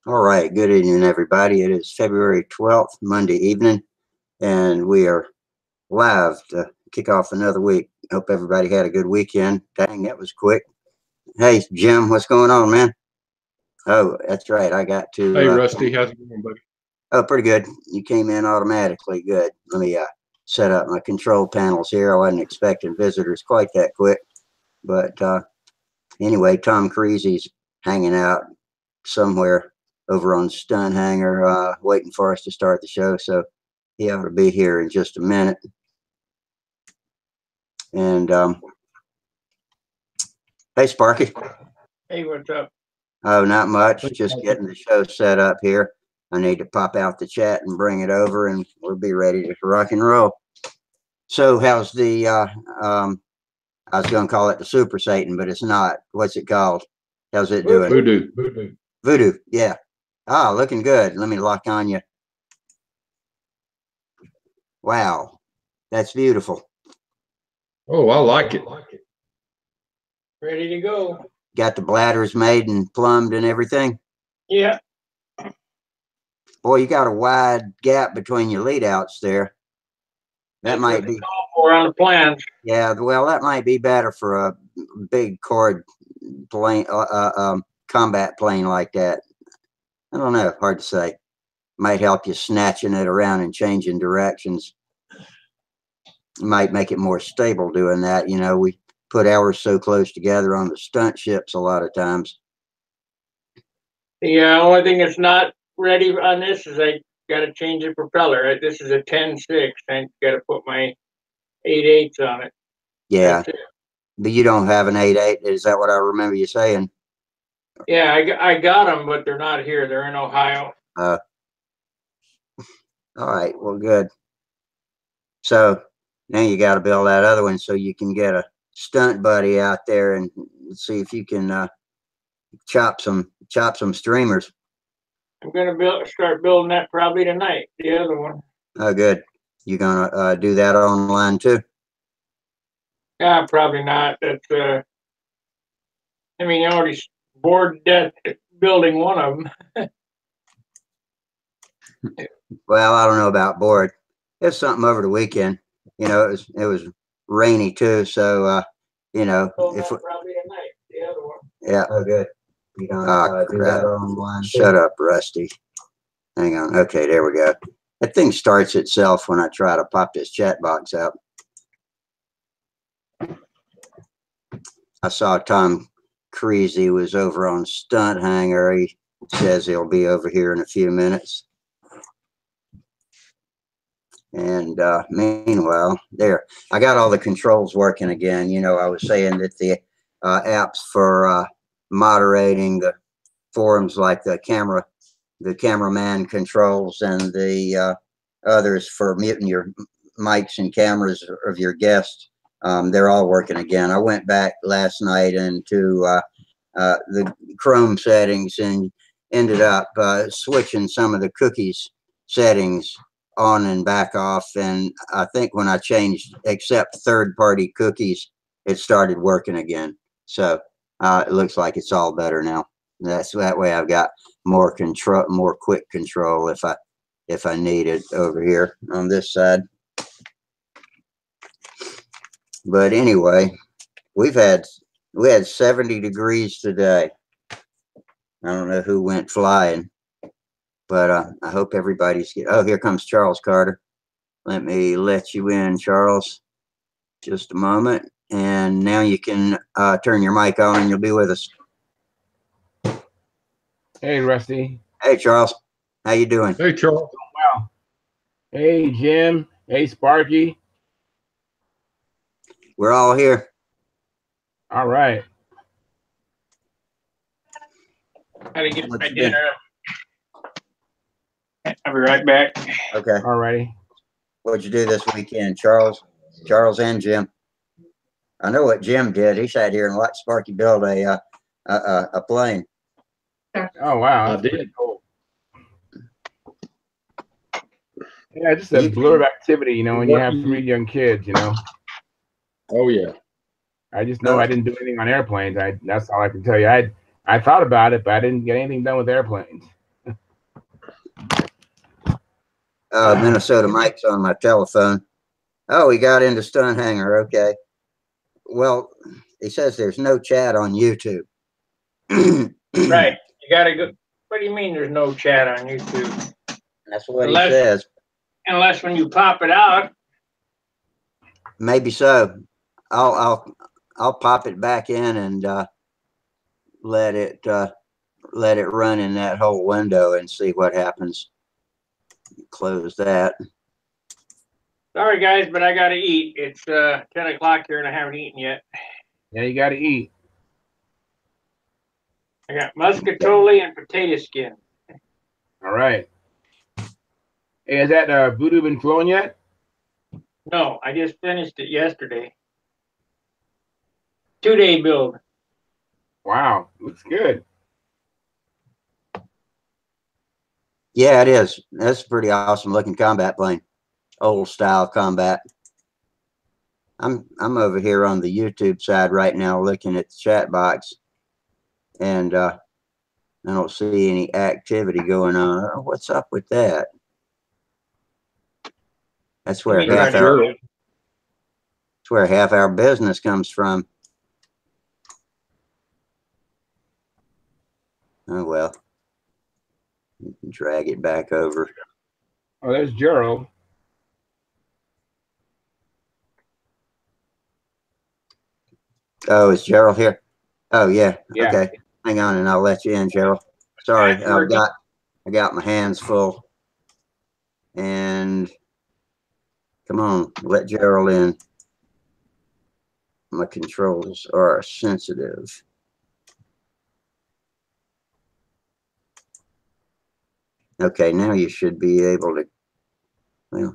All right, good evening, everybody. It is February 12th, Monday evening, and we are live to kick off another week. Hope everybody had a good weekend. Dang, that was quick. Hey, Jim, what's going on, man? Oh, that's right. I got to. Hey, Rusty, how's it going, buddy? Oh, pretty good. You came in automatically. Good. Let me set up my control panels here. I wasn't expecting visitors quite that quick. But anyway, Tom Creasy's hanging out somewhere over on Stunthangar, waiting for us to start the show. So he ought to be here in just a minute. And hey, Sparky. Hey, what's up? Oh, not much. Just getting the show set up here. I need to pop out the chat and bring it over, and we'll be ready to rock and roll. So, how's the? I was going to call it the Super Satan, but it's not. What's it called? How's it doing? Voodoo. Voodoo. Yeah. Ah, looking good. Let me lock on you. Wow, that's beautiful. Oh, I like it. Ready to go. Got the bladders made and plumbed and everything? Yeah. Boy, you got a wide gap between your lead outs there. That might be on the plans. Yeah, well, that might be better for a big chord plane, combat plane like that. I don't know, hard to say. Might help you snatching it around and changing directions. Might make it more stable doing that. You know, we put ours so close together on the stunt ships a lot of times. The only thing that's not ready on this is I got to change the propeller. This is a 10.6. I got to put my 8.8s on it. Yeah, but you don't have an 8.8. Is that what I remember you saying? Yeah, I got them, but they're not here. They're in Ohio. All right, well, good. So now you got to build that other one so you can get a stunt buddy out there and see if you can chop some streamers. I'm gonna start building that probably tonight. The other one. Oh, good. You gonna do that online too? Yeah, probably not. That's I mean, you already bored to death building one of them. Well, I don't know about bored. It's something over the weekend. You know, it was rainy too, so you know. If probably tonight. The other one. Yeah. Oh, good. You gonna do that online? Shut up, Rusty. Hang on. Okay, there we go. That thing starts itself when I try to pop this chat box out. I saw Tom Creasy was over on Stunthangar. He says he'll be over here in a few minutes. And meanwhile, there, I got all the controls working again. You know, I was saying that the apps for moderating the forums, like the cameraman controls, and the others for muting your mics and cameras of your guests, they're all working again. I went back last night into the Chrome settings and ended up switching some of the cookies settings on and back off. And I think when I changed accept third-party cookies, it started working again. So it looks like it's all better now. That way I've got more control, more quick control if I need it over here on this side. But anyway, we had 70 degrees today. I don't know who went flying, but I hope everybody's oh, here comes Charles Carter. Let me let you in, Charles. Just a moment. And now you can turn your mic on and you'll be with us. Hey, Rusty. Hey, Charles. How you doing? Hey, Charles. Wow. Hey, Jim. Hey, Sparky. We're all here. All right. Gotta get my dinner. I'll be right back. Okay. All righty. What'd you do this weekend, Charles? Charles and Jim. I know what Jim did. He sat here and watched Sparky build a plane. Oh, wow. That's pretty cool. Yeah, just a blur of activity, you know, when you have 3 young kids, you know. Oh, yeah. I just know I didn't do anything on airplanes. That's all I can tell you. I I thought about it, but I didn't get anything done with airplanes. Minnesota Mike's on my telephone. Oh, he got into Stunthangar. Okay. Well, he says there's no chat on YouTube. Right. You gotta go. What do you mean there's no chat on YouTube? That's what he says. Unless when you pop it out. Maybe so. I'll pop it back in and let it run in that whole window and see what happens. Close that. Sorry guys, but I gotta eat. It's 10 o'clock here and I haven't eaten yet. Yeah, you got to eat. I got muscatoli and potato skin. All right. Hey, has that voodoo been flowing yet? No, I just finished it yesterday. 2-day build. Wow, looks good. Yeah, it is. That's a pretty awesome looking combat plane. Old style combat. I'm over here on the YouTube side right now looking at the chat box, and I don't see any activity going on. Oh, what's up with that? That's where half our business comes from. Oh well. You can drag it back over. Oh, there's Gerald. Oh, is Gerald here? Oh yeah. Yeah. Okay. Hang on and I'll let you in, Gerald. Sorry, I got my hands full. And come on, let Gerald in. My controls are sensitive. Okay, now you should be able to. Well,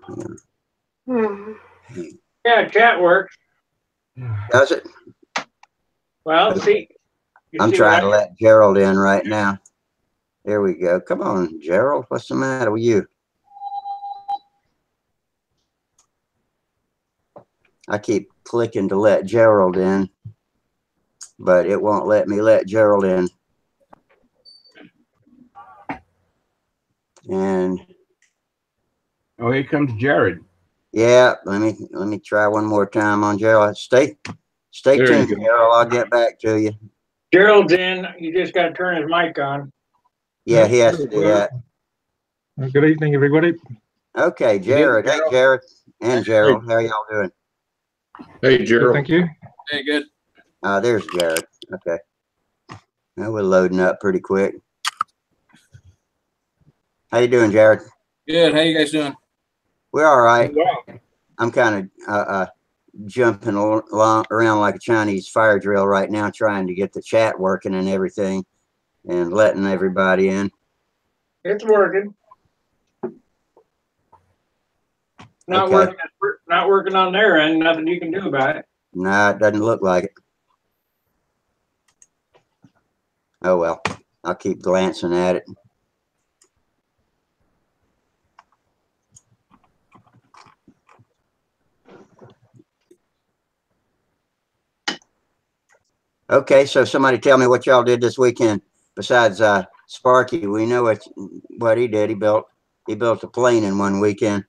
Yeah, chat works. does it? Well, see. I'm trying to let Gerald in right now. There we go. Come on, Gerald. What's the matter with you? I keep clicking to let Gerald in, but it won't let me let Gerald in. And oh, here comes Jared. yeah, let me try one more time on Gerald. Stay tuned, Gerald. I'll get back to you. Gerald's in. You just got to turn his mic on. Yeah, he has to do that. Good evening, everybody. Okay, Jared. Hey, Jared and Gerald. How y'all doing? Hey, Gerald. Thank you. Hey, good. There's Jared. Okay. Now we're loading up pretty quick. How you doing, Jared? Good. How you guys doing? We're all right. Yeah. I'm kind of jumping around like a Chinese fire drill right now, trying to get the chat working and everything, and letting everybody in. It's working. Not Okay. not working on their end. Nothing you can do about it. No, it doesn't look like it. Oh well, I'll keep glancing at it. Okay, so somebody tell me what y'all did this weekend besides Sparky. We know what he did. He built a plane in one weekend.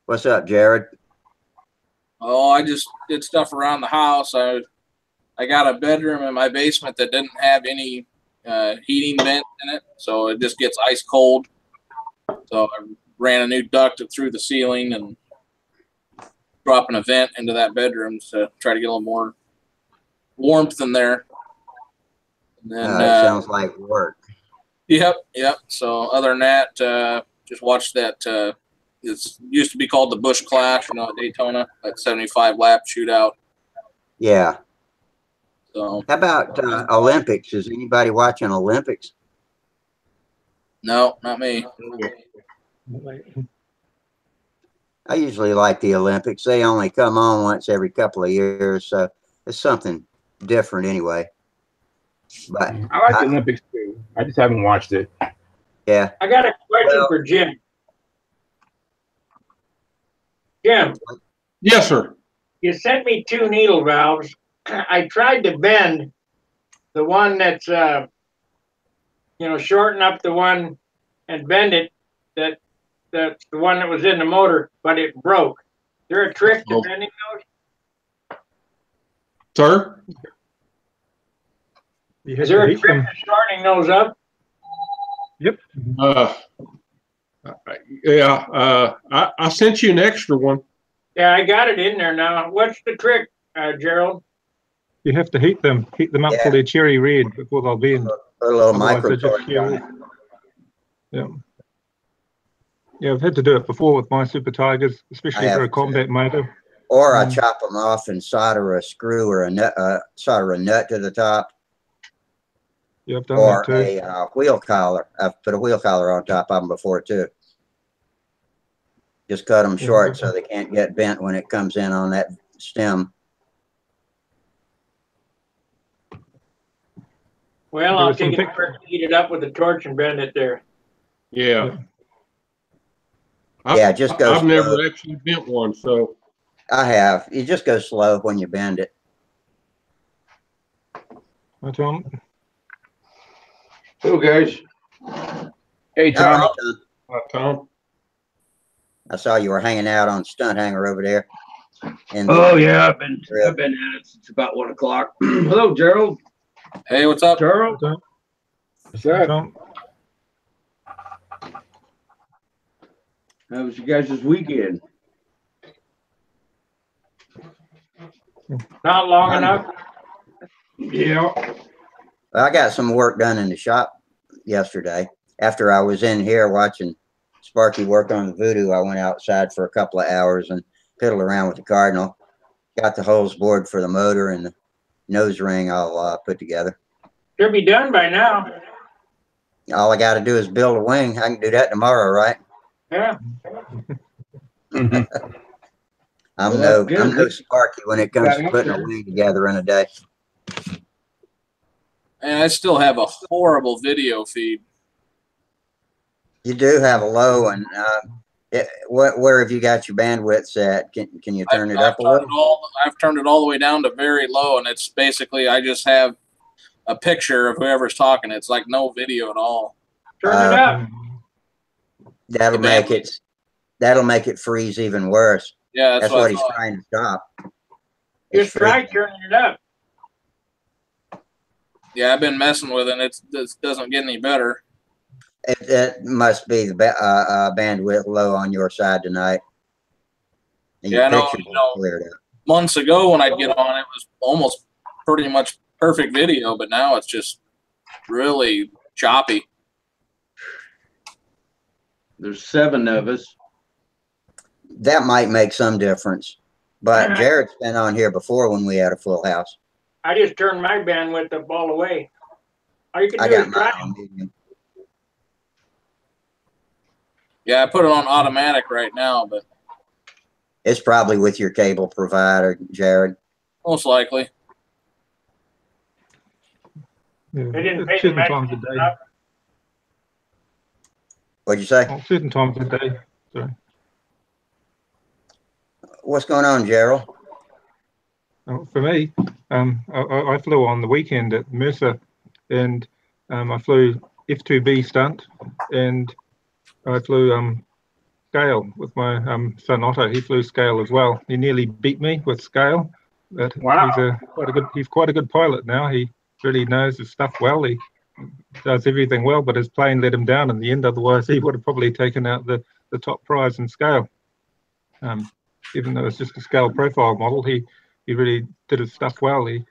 What's up, Jared? Oh, I just did stuff around the house. I got a bedroom in my basement that didn't have any heating vent in it, so it just gets ice cold. So I ran a new duct through the ceiling and dropping a vent into that bedroom to try to get a little more warmth in there. And then It sounds like work. Yep. So other than that, just watched that. It used to be called the Bush Clash, at Daytona, that 75 lap shootout. Yeah. So how about Olympics? Is anybody watching Olympics? No, not me. I usually like the Olympics. They only come on once every couple of years, so it's something different anyway. But I like the Olympics too. I just haven't watched it. Yeah. I got a question for Jim. Jim. Yes, sir. You sent me 2 needle valves. I tried to bend the one that's, you know, shorten up the one and bend it, that's the one that was in the motor, but it broke. Is there a trick to bending those? Sir? Is there a trick to shortening those up? Yep. Yeah. I sent you an extra one. Yeah, I got it in there now. What's the trick, Gerald? You have to heat them up till they're cherry red before they'll bend. Put a little Otherwise micro they just shear off. Yeah. Yeah, I've had to do it before with my Super Tigers, especially for a combat motor. Or I chop them off and solder a screw or a nut, solder a nut to the top. Yeah, I've done Or that too. a wheel collar. I've put a wheel collar on top of them before too. Just cut them short so they can't get bent when it comes in on that stem. Well, I'll take it first, heat it up with a torch and bend it there. Yeah. Yeah, just go I've slow. never actually bent one, so. I have. You just go slow when you bend it. Hi, Tom. Hello, guys. Hey, Tom. All right, Hi, Tom. I saw you were hanging out on Stunthangar over there. Oh yeah, I've been at it since about 1 o'clock. Hello, Gerald. Hey, what's up? Gerald. What's up? Tom. How was you guys this weekend? Not long enough. Yeah. Well, I got some work done in the shop yesterday. After I was in here watching Sparky work on the Voodoo, I went outside for a couple of hours and fiddled around with the Cardinal. Got the hose board for the motor and the nose ring all put together. Should be done by now. All I got to do is build a wing. I can do that tomorrow, right? Yeah. I'm Well, no Sparky when it comes to putting a wing together in a day. And I still have a horrible video feed. You do have a low, and where have you got your bandwidth at? Can you turn it up a little? I've turned it all the way down to very low, and it's basically I just have a picture of whoever's talking. It's like no video at all. Turn it up. That'll make it freeze even worse. Yeah, that's what he's trying to stop. Just try turning it up. Yeah, I've been messing with it. It doesn't get any better. It must be the bandwidth low on your side tonight. And yeah, I know. Months ago when I'd get on, it was almost pretty much perfect video, but now it's just really choppy. There's 7 of us. That might make some difference. But Jared's been on here before when we had a full house. I just turned my bandwidth up all the way. All you can do is try. Yeah, I put it on automatic right now, but it's probably with your cable provider, Jared. Most likely. Yeah. They didn't pay Certain times of day. What'd you say? Oh, certain times of day. Sorry. What's going on, Gerald? For me, I flew on the weekend at Mercer, and I flew F2B stunt, and I flew scale with my son Otto. He flew scale as well. He nearly beat me with scale, but wow. He's quite a good pilot now. He really knows his stuff well. He does everything well, but his plane let him down in the end. Otherwise, he would have probably taken out the top prize in scale. Even though it's just a scale profile model, he really did his stuff well. He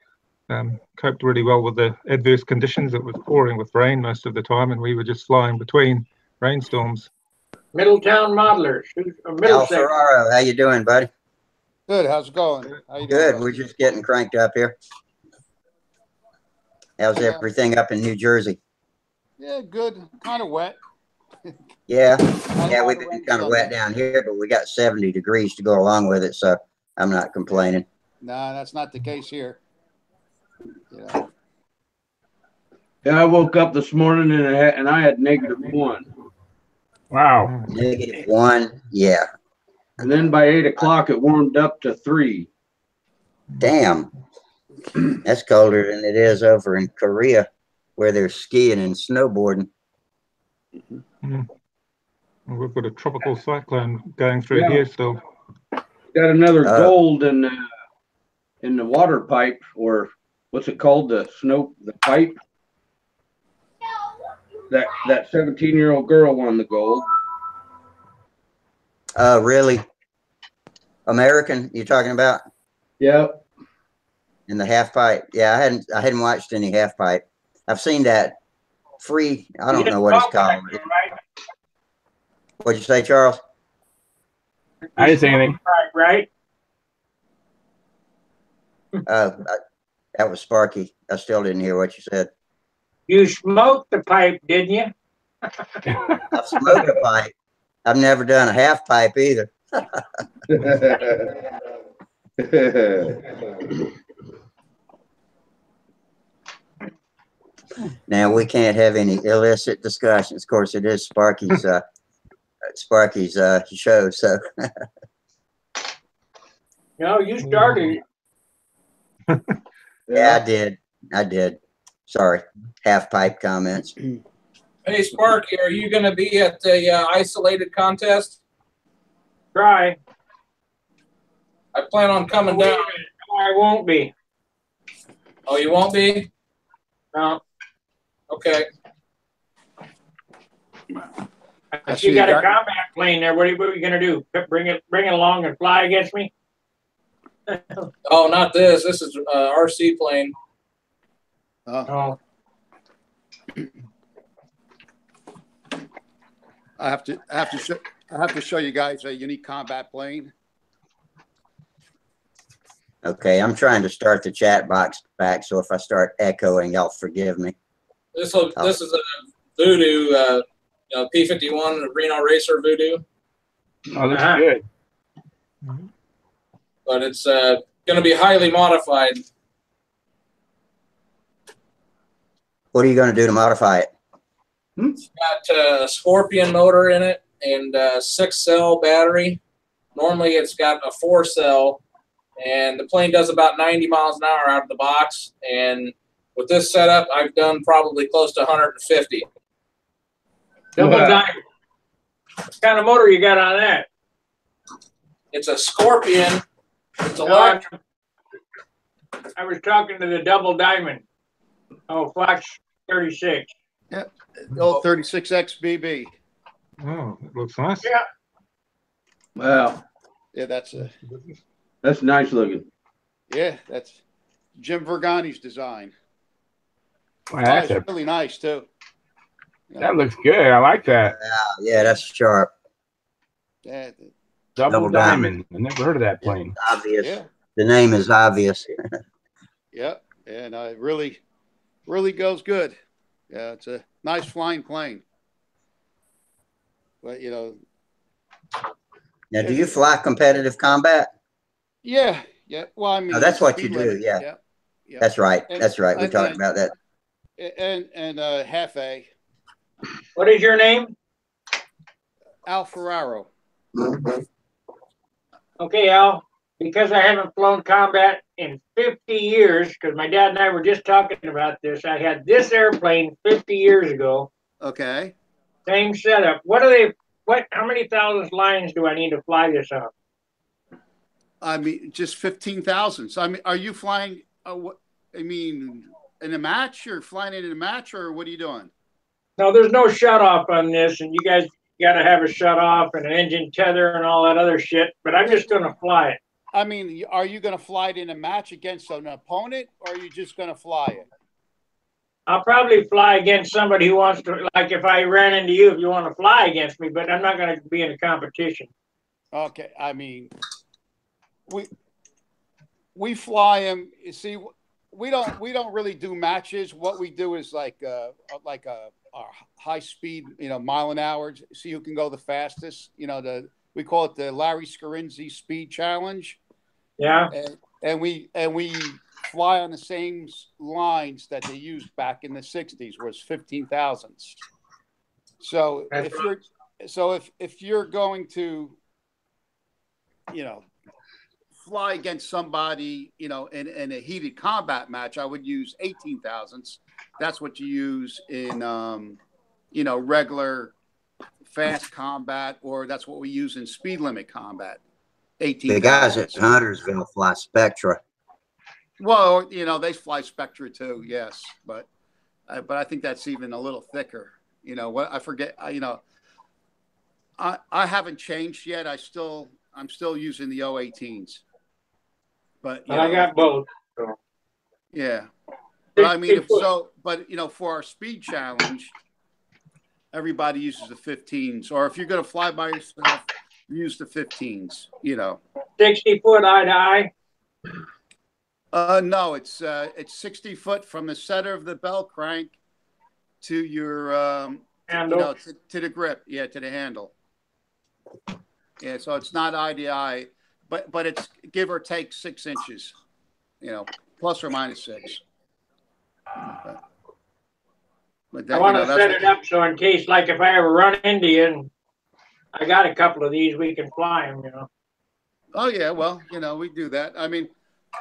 coped really well with the adverse conditions. It was pouring with rain most of the time, and we were just flying between rainstorms. Middletown Modelers. Al Ferraro, how you doing, buddy? Good. How's it going? How you Good. doing? We're just getting cranked up here. How's everything up in New Jersey? Yeah, good. Kind of wet. Yeah, we've been kind of wet down here, but we got 70 degrees to go along with it, so I'm not complaining. Nah, that's not the case here. Yeah. Yeah, I woke up this morning and I had -1. Wow. -1, yeah. And then by 8 o'clock, it warmed up to 3. Damn. That's colder than it is over in Korea, where they're skiing and snowboarding. Mm. We've got a tropical cyclone going through here still. Got another gold in the water pipe, or what's it called? The pipe. That 17-year-old girl won the gold. Really? American, you're talking about? Yep. In the half pipe? Yeah, I hadn't watched any half pipe. I've seen that free. I don't know what it's called. Right? What'd you say, Charles? I didn't say anything. Right? That was Sparky. I still didn't hear what you said. You smoked the pipe, didn't you? I've smoked a pipe. I've never done a half pipe either. Now we can't have any illicit discussions. Of course, it is Sparky's show. So No, you started. yeah, I did. Sorry, half pipe comments. Hey, Sparky, are you going to be at the isolated contest? Try. I plan on coming down. I won't be. Oh, you won't be? No. Okay. If you got a combat plane there, what are you going to do? Bring it along and fly against me? Oh, not this. This is RC plane. Oh. I have to show you guys a unique combat plane. Okay, I'm trying to start the chat box back, so if I start echoing, y'all forgive me. This is a Voodoo, P-51 Reno Racer Voodoo. Oh, that's good. But it's going to be highly modified. What are you going to do to modify it? It's got a Scorpion motor in it and a 6-cell battery. Normally it's got a 4-cell, and the plane does about 90 miles an hour out of the box. And with this setup, I've done probably close to 150. Double diamond. What kind of motor you got on that? It's a Scorpion. It's electric. I was talking to the double diamond. Oh, Flash 36. Yep. The old 36X BB. Oh, it looks nice. Yeah. Wow. Yeah, that's nice looking. Yeah, that's Jim Vergani's design. Wow, that's It's really nice too. that looks good. I like that. Yeah, that's sharp. Yeah, Double diamond. I never heard of that plane. It's obvious. yeah, The name is obvious. yeah, and it really goes good. Yeah, it's a nice flying plane. But Now, do you fly competitive combat? yeah. Well, I mean, Oh, that's what speed you do. limit, Yeah. yeah. That's right. And- That's right. We and- talked and- about that. And half A, What is your name? Al Ferraro. Okay, Al. Because I haven't flown combat in 50 years, because my dad and I were just talking about this. I had this airplane 50 years ago. Okay. Same setup. How many thousand lines do I need to fly this on? I mean, just 15,000. So, I mean, are you flying? In a match? You're flying it in a match, or what are you doing? No, there's no shut off on this, and you guys got to have a shut off and an engine tether and all that other shit. But I'm just going to fly it. I mean, are you going to fly it in a match against an opponent, or are you just going to fly it? I'll probably fly against somebody who wants to, like if I ran into you, if you want to fly against me, but I'm not going to be in a competition. Okay. I mean, we fly them. You see, we don't really do matches. What we do is like a high speed, mile an hour. See who can go the fastest. We call it the Larry Scarinzi Speed Challenge. Yeah. And we fly on the same lines that they used back in the 60s, was 15,000. So if you're going to, fly against somebody, you know, in a heated combat match, I would use 18 thousandths. That's what you use in, you know, regular fast combat, or that's what we use in speed limit combat. 18 The guys at thousandths. Huntersville fly Spectra. Well, you know, they fly Spectra too, yes, but I think that's even a little thicker. You know what? I forget. You know, I haven't changed yet. I'm still using the 018s. But I got both. So. Yeah, but I mean, but you know, for our speed challenge, everybody uses the 15s. Or if you're going to fly by yourself, use the 15s. You know, 60-foot eye to eye. No, it's 60 foot from the center of the bell crank to your handle. You know, to the grip, yeah, to the handle. Yeah, so it's not eye to eye, but it's give or take 6 inches, you know, plus or minus 6. But that, I want you to know, set it up so in case, like, if I ever run into you, and I got a couple of these, we can fly them, you know. Oh yeah, well, you know, we do that. I mean,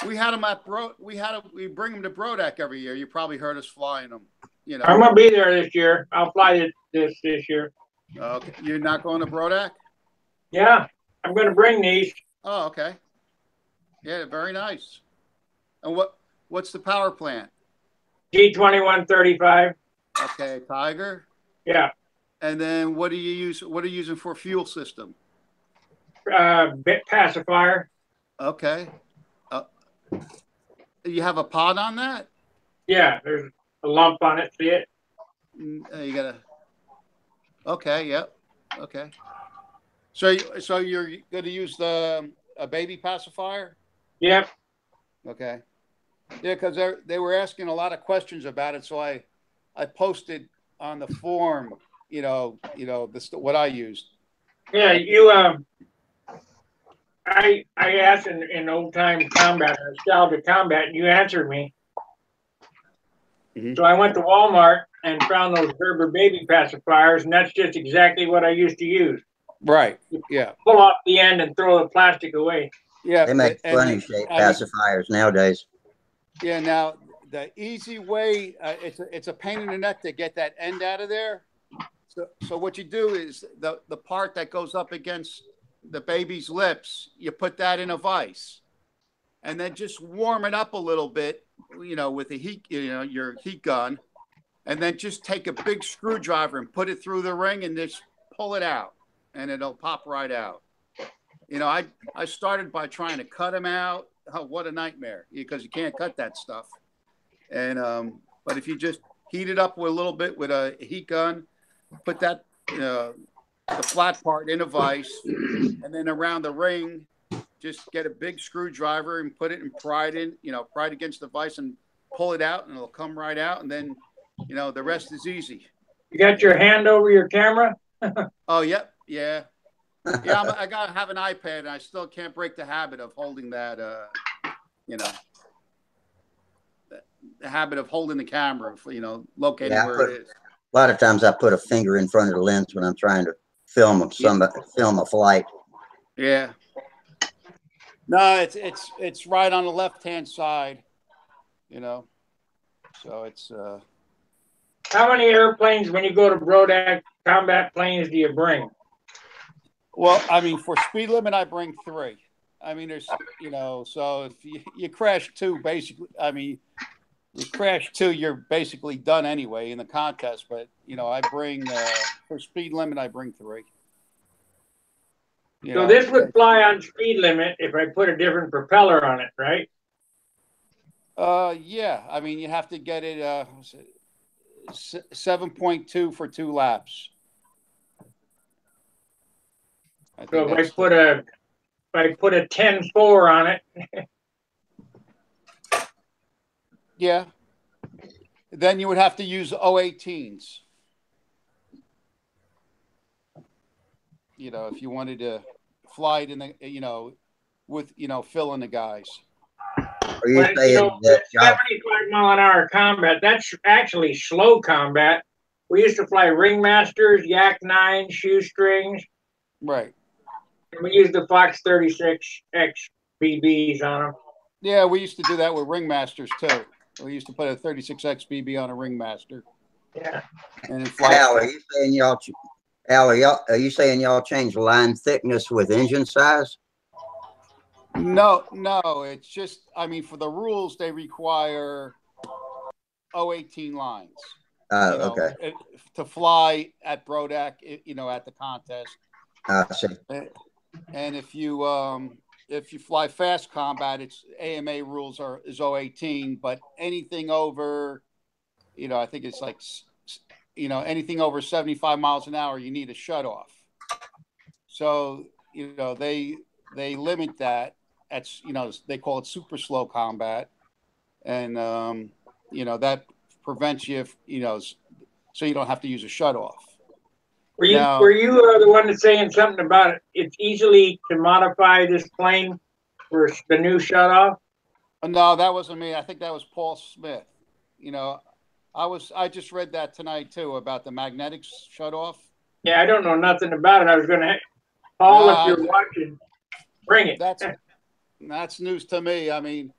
we had them at we bring them to Brodak every year. You probably heard us flying them. You know, I'm gonna be there this year. I'll fly this year. Okay, you're not going to Brodak? Yeah, I'm gonna bring these. Oh, okay. Yeah, very nice. And what's the power plant? G2135. Okay, Tiger. Yeah. And then what do you use? What are you using for fuel system? Bit pacifier. Okay. You have a pod on that? Yeah, there's a lump on it. See it? You gotta. Okay. Yep. Okay. So you're going to use a baby pacifier? Yep. Okay. Yeah, because they were asking a lot of questions about it, so I posted on the forum, what I used. Yeah, I asked in old time combat, nostalgia combat, and you answered me. So I went to Walmart and found those Gerber baby pacifiers, and that's just exactly what I used to use. Right. Yeah. Pull off the end and throw the plastic away. Yeah. They make funny shaped pacifiers nowadays. Yeah. Now the easy way, it's a pain in the neck to get that end out of there. So what you do is the part that goes up against the baby's lips, you put that in a vise, and then just warm it up a little bit, with the heat, your heat gun, and then just take a big screwdriver and put it through the ring and just pull it out, and it'll pop right out. I started by trying to cut them out. Oh, what a nightmare, because you can't cut that stuff. And but if you just heat it up with a little bit with a heat gun, put that the flat part in a vise, and then around the ring, just get a big screwdriver and put it and pry it against the vise and pull it out, and it'll come right out. And then, the rest is easy. You got your hand over your camera? Oh, yep. Yeah. Yeah. I got to have an iPad, and I still can't break the habit of holding that, the habit of holding the camera, locating where it is. A lot of times I put a finger in front of the lens when I'm trying to film a flight. Yeah. No, it's right on the left-hand side, so it's How many airplanes, when you go to Brodak, combat planes, do you bring? Well, I mean, for speed limit, I bring 3. I mean, there's, so if you crash 2, basically, I mean, you crash 2, you're basically done anyway in the contest. But, I bring, for speed limit, I bring 3. So this would fly on speed limit if I put a different propeller on it, right? Yeah. I mean, you have to get it 7.2 for 2 laps. So if I put a 10.4 on it. Yeah. Then you would have to use 018s. If you wanted to fly it in the, with, filling the guys. Are you saying that 75-mile-an-hour combat, that's actually slow combat. We used to fly ringmasters, Yak 9, shoestrings. Right. And we used the Fox 36X BBs on them. Yeah, we used to do that with ringmasters too. We used to put a 36X BB on a ringmaster. Yeah. And then fly. Al, are you saying y'all? Al, are you saying y'all change line thickness with engine size? No, it's just, I mean, for the rules, they require 018 lines. Okay. To fly at Brodak, at the contest. I see. And if you fly fast combat, it's AMA rules is 018, but anything over, I think it's like, anything over 75 miles an hour, you need a shut off. So, they limit that. That's, they call it super slow combat. And, that prevents you, so you don't have to use a shut off. Were you the one that's saying something about it? It's easily to modify this plane for the new shut off? No, that wasn't me. I think that was Paul Smith. I just read that tonight too about the magnetic shut off. Yeah, I don't know nothing about it. I was going to, Paul, if you're watching, bring it. That's news to me. I mean,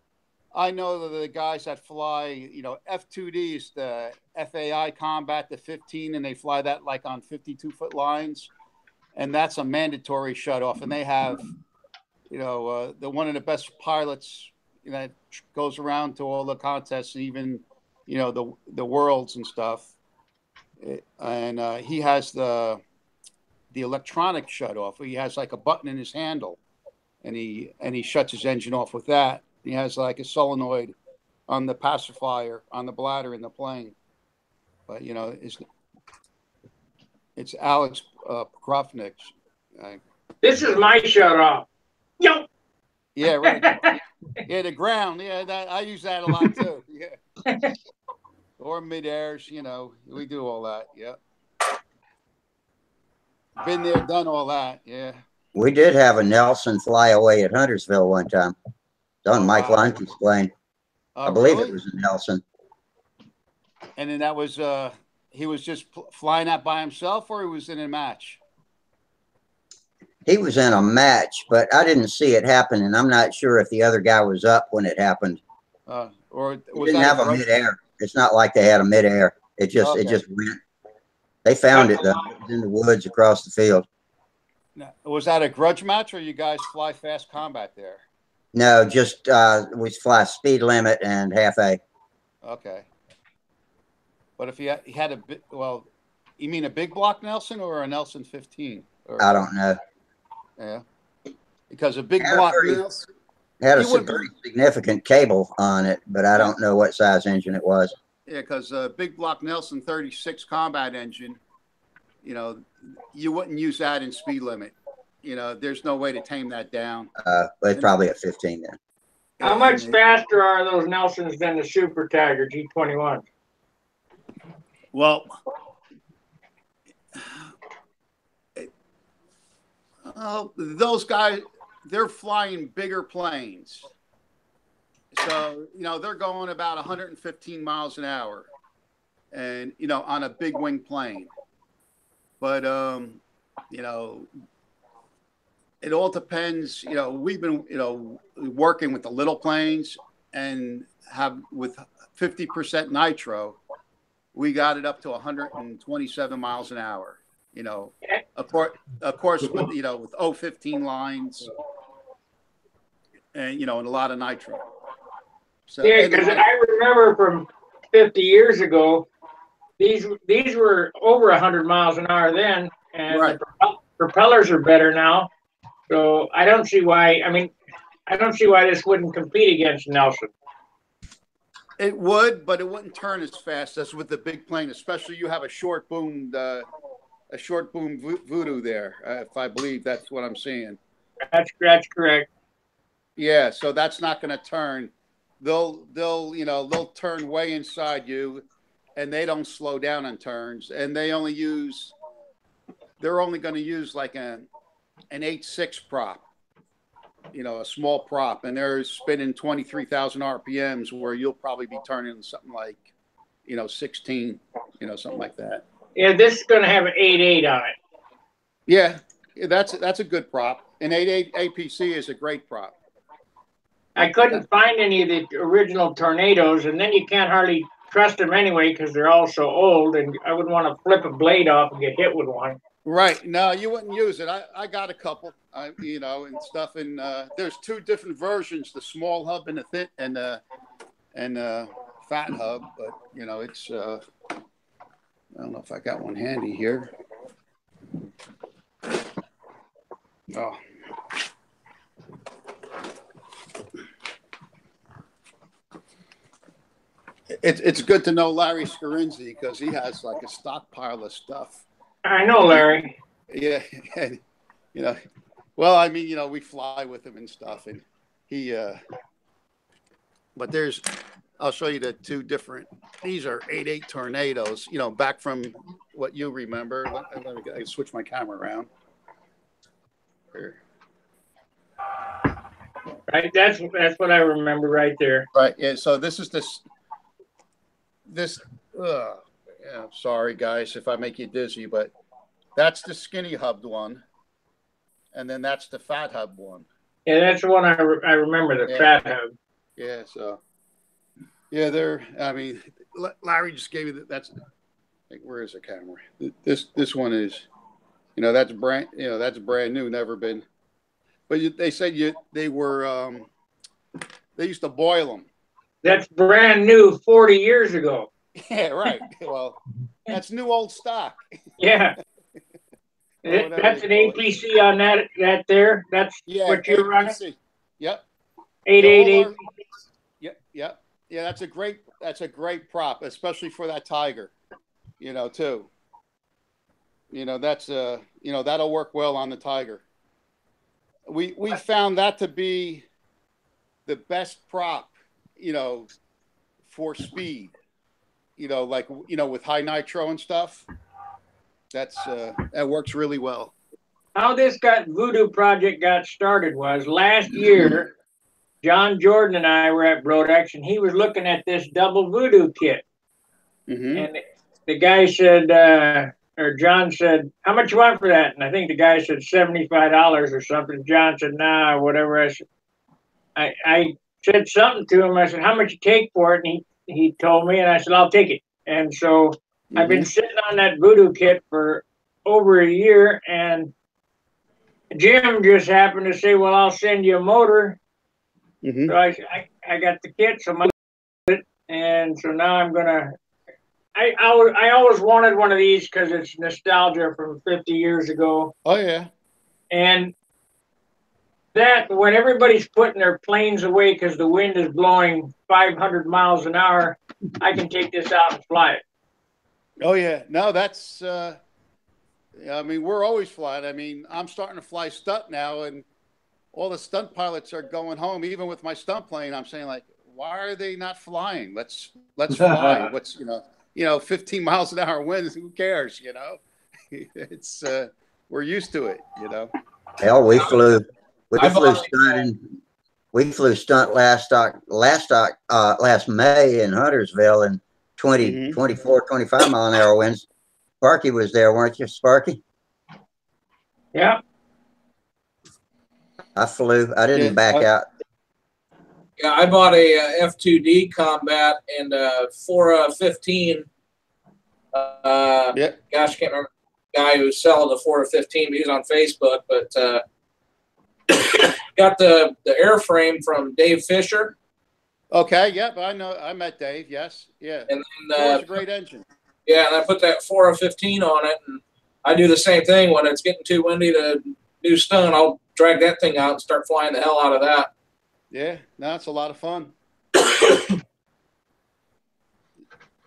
I know that the guys that fly, F2D is the FAI combat, the 15, and they fly that like on 52-foot lines. And that's a mandatory shut off. And they have, the one of the best pilots, that goes around to all the contests and even, the worlds and stuff. And he has the electronic shut off. He has like a button in his handle, and he shuts his engine off with that. He has like a solenoid on the pacifier on the bladder in the plane. But it's Alex Krofnick's. This is my shut off. Yo. Yeah, right. Yeah, the ground. Yeah, I use that a lot too. Yeah. Or mid-airs, we do all that. Yeah. Been there, done all that. Yeah. We did have a Nelson fly away at Huntersville one time. On Mike Lonke's plane. I believe really? It was a Nelson. And then that was he was just flying that by himself, or he was in a match? He was in a match, but I didn't see it happen, and I'm not sure if the other guy was up when it happened. Or was didn't have a midair. It's not like they had a midair. It just went. They found it though. It was in the woods across the field. Now, was that a grudge match, or you guys fly fast combat there? No, just we fly speed limit and half A. Okay. But if he had a bit, you mean a big block Nelson or a Nelson 15? I don't know. Yeah. Because a big block Nelson had a pretty significant cable on it, but I don't know what size engine it was. Yeah, because a big block Nelson 36 combat engine, you wouldn't use that in speed limit. There's no way to tame that down. But it's probably a 15 then. How much faster are those Nelsons than the Super Tiger G21? Well, those guys, they're flying bigger planes. So, they're going about 115 miles an hour and, on a big wing plane. But, it all depends. We've been, working with the little planes and have with 50% nitro, we got it up to 127 miles an hour. Of course, with with 015 lines and and a lot of nitro. So, yeah, because I remember from 50 years ago, these were over 100 miles an hour then, and right. The propellers are better now. So I don't see why. I don't see why this wouldn't compete against Nelson. It would, but it wouldn't turn as fast as with the big plane. Especially you have a short boom voodoo there. If I believe that's what I'm seeing. That's correct. Yeah, so that's not going to turn. They'll turn way inside you, and they don't slow down on turns. And they're only going to use like an 8.6 prop, a small prop, and they're spinning 23,000 RPMs where you'll probably be turning something like, 16, something like that. Yeah, this is going to have an 8.8 on it. Yeah, that's a good prop. An 8.8 APC is a great prop. I couldn't find any of the original tornadoes, and then you can't hardly trust them anyway because they're all so old, and I wouldn't want to flip a blade off and get hit with one. Right. No, you wouldn't use it. I got a couple, you know, and stuff. And there's two different versions: the small hub and the thin and fat hub. But you know, it's I don't know if I got one handy here. Oh. It's good to know Larry Scarinzi because he has like a stockpile of stuff. I know, Larry. Yeah, and, you know, well, I mean, you know, we fly with him and stuff, and he. But there's, I'll show you the two different. These are 8.8 tornadoes. You know, back from what you remember. Let me I switch my camera around. Here. Right, that's what I remember right there. Right. Yeah. So this is this. Yeah, sorry guys if I make you dizzy, but that's the skinny hubbed one, and then that's the fat hub one. Yeah, that's the one I remember, the fat hub. Yeah. So. Yeah, I mean, Larry just gave me that's. Like, where is the camera? This one is, you know, that's brand new, never been. But they said they were they used to boil them. That's brand new 40 years ago. Yeah, right. Well, that's new old stock. Yeah. That's an APC on that there. That's what you're running. Yep. 888. Yep. Yep. Yeah, that's a great prop, especially for that Tiger. You know, too. You know, that's you know, that'll work well on the Tiger. We found that to be the best prop, you know, for speed. You know, like, you know, with high nitro and stuff. That's that works really well. How this Voodoo project got started was last year. John Jordan and I were at Brodex, and he was looking at this double Voodoo kit. Mm-hmm. And the guy said, or John said, "How much you want for that?" And I think the guy said $75 or something. John said, "Nah, whatever." I said something to him. I said, "How much you take for it?" And he told me, and I said, "I'll take it." And so I've been sitting on that Voodoo kit for over a year, and Jim just happened to say, "Well, I'll send you a motor." Mm-hmm. So I got the kit, so and so now I'm gonna. I always wanted one of these because it's nostalgia from 50 years ago. Oh yeah. And that when everybody's putting their planes away because the wind is blowing 500 miles an hour, I can take this out and fly it. Oh yeah. No, that's. I mean, we're always flying. I mean, I'm starting to fly stunt now, and all the stunt pilots are going home. Even with my stunt plane, I'm saying like, why are they not flying? Let's fly. What's you know, 15 miles an hour winds. Who cares? You know, it's we're used to it. You know. Hell, we flew stunt last May in Huntersville in 24, 25 mile an hour winds. Sparky was there, weren't you, Sparky? Yeah. I flew. I didn't back out. Yeah, I bought a F2D Combat and a 415. Gosh, I can't remember the guy who was selling the 415, but he's on Facebook. But got the airframe from Dave Fisher. Okay, yep, I know. I met Dave. Yes, yeah. And then it's a great engine. Yeah, and I put that 415 on it, and I do the same thing when it's getting too windy to do stunt. I'll drag that thing out and start flying the hell out of that. Yeah, no, it's a lot of fun.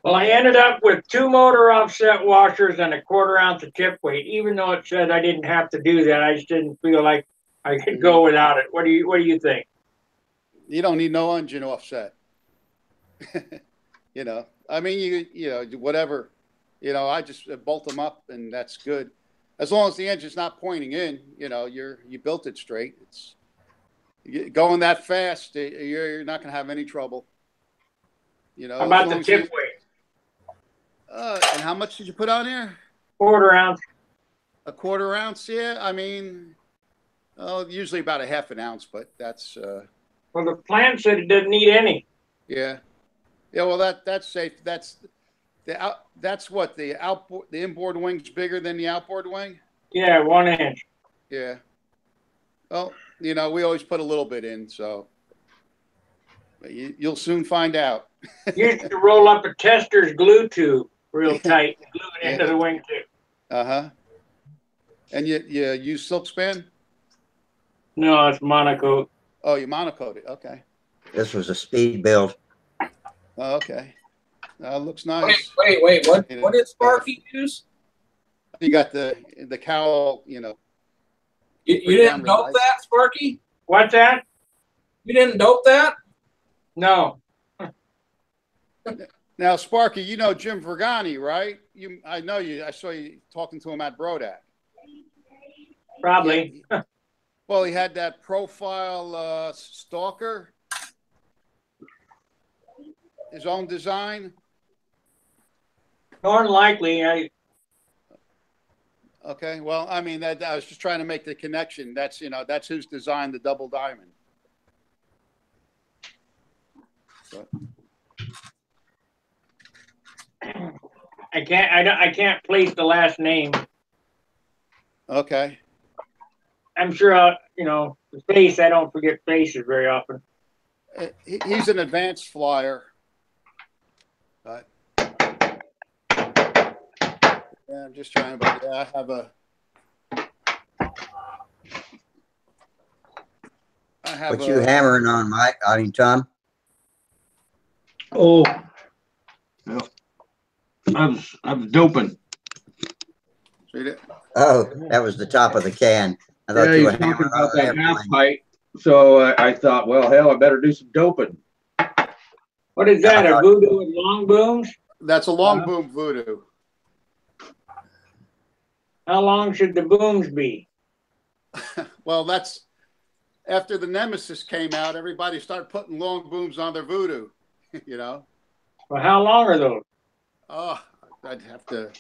Well, I ended up with 2 motor offset washers and a 1/4 ounce of tip weight. Even though it said I didn't have to do that, I just didn't feel like I could go without it. What do you think? You don't need no engine offset. You know, I mean, you know, whatever. You know, I just bolt them up, and that's good. As long as the engine's not pointing in, you know, you built it straight. It's going that fast, you're not going to have any trouble. You know. How about the tip weight? And how much did you put on here? 1/4 ounce. A 1/4 ounce, yeah. I mean, usually about a 1/2 ounce, but that's Well, the plant said it doesn't need any. Yeah. Yeah. Well, that's safe. That's what the inboard wing's bigger than the outboard wing. Yeah, 1 inch. Yeah. Well, you know, we always put a little bit in, so you'll soon find out. Used to roll up a tester's glue tube real tight and glue it into the wing tube. Uh-huh. And you use silk span? No, it's monocoat. Oh, you monocoat it. Okay. This was a speed build. Oh, okay. Looks nice. Wait. What did Sparky use? You got the cowl, you know. You didn't dope that, Sparky? What's that? You didn't dope that? No. Now, Sparky, you know Jim Vergani, right? I know you. I saw you talking to him at Brodak. Probably. Well, he had that profile stalker, his own design. More than likely, Okay, well, I mean, I was just trying to make the connection. That's who's designed the double diamond. But. I can't place the last name. Okay. I'm sure the face. I don't forget faces very often. He's an advanced flyer. But yeah, I'm just trying. But yeah, I have. What you hammering on, Mike? I mean, Tom. Oh, well, I was doping. Oh, that was the top of the can. I thought Yeah, you he's were talking hammering about on that everything. half pipe. So I thought, well, hell, I better do some doping. What is that? A voodoo with long booms? That's a long boom voodoo. How long should the booms be? Well, that's after the Nemesis came out. Everybody started putting long booms on their voodoo. You know. Well, how long are those? Oh, I'd have to.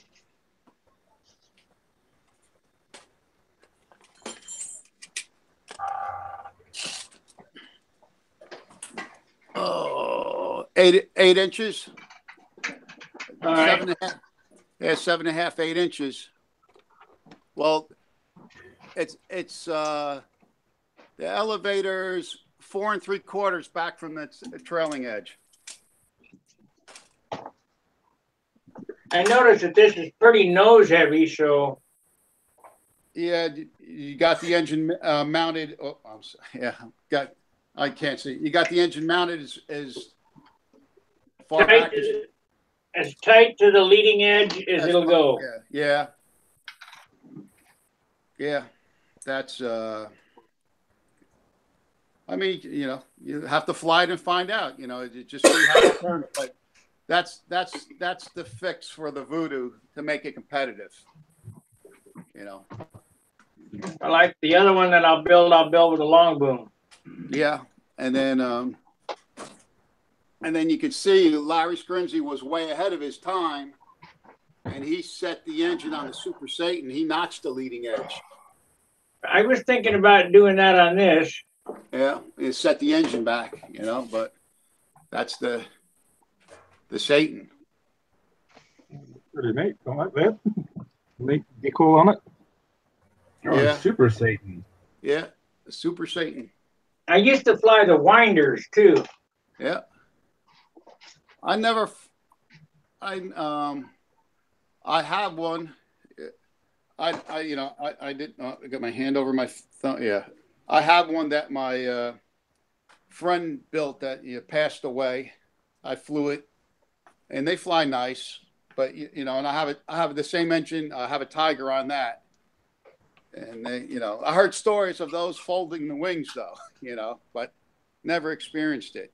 Oh, 8 inches. All right. 7.5. Yeah, 7.5, 8 inches. Well, it's the elevator's 4 3/4 back from the trailing edge. I noticed that this is pretty nose heavy, so. Yeah, you got the engine mounted. Oh, I'm sorry. Yeah, I can't see. You got the engine mounted as far back as tight to the leading edge as it'll go. Yeah. That's. I mean, you have to fly it and find out. You just see how it turns. But that's the fix for the voodoo to make it competitive. I like the other one that I'll build with a long boom. Yeah, and then you can see Larry Scrinzi was way ahead of his time, and he set the engine on the Super Satan. He notched the leading edge. I was thinking about doing that on this. Yeah, he set the engine back, but that's the Satan. Pretty neat. I like that. Neat decal on it. Yeah. Super Satan. Yeah, the Super Satan. I used to fly the winders too. Yeah. I have one. I didn't I got my hand over my thumb. Yeah. I have one that my friend built that passed away. I flew it, and they fly nice, but and I have the same engine. I have a Tiger on that, and they, I heard stories of those folding the wings though, but never experienced it.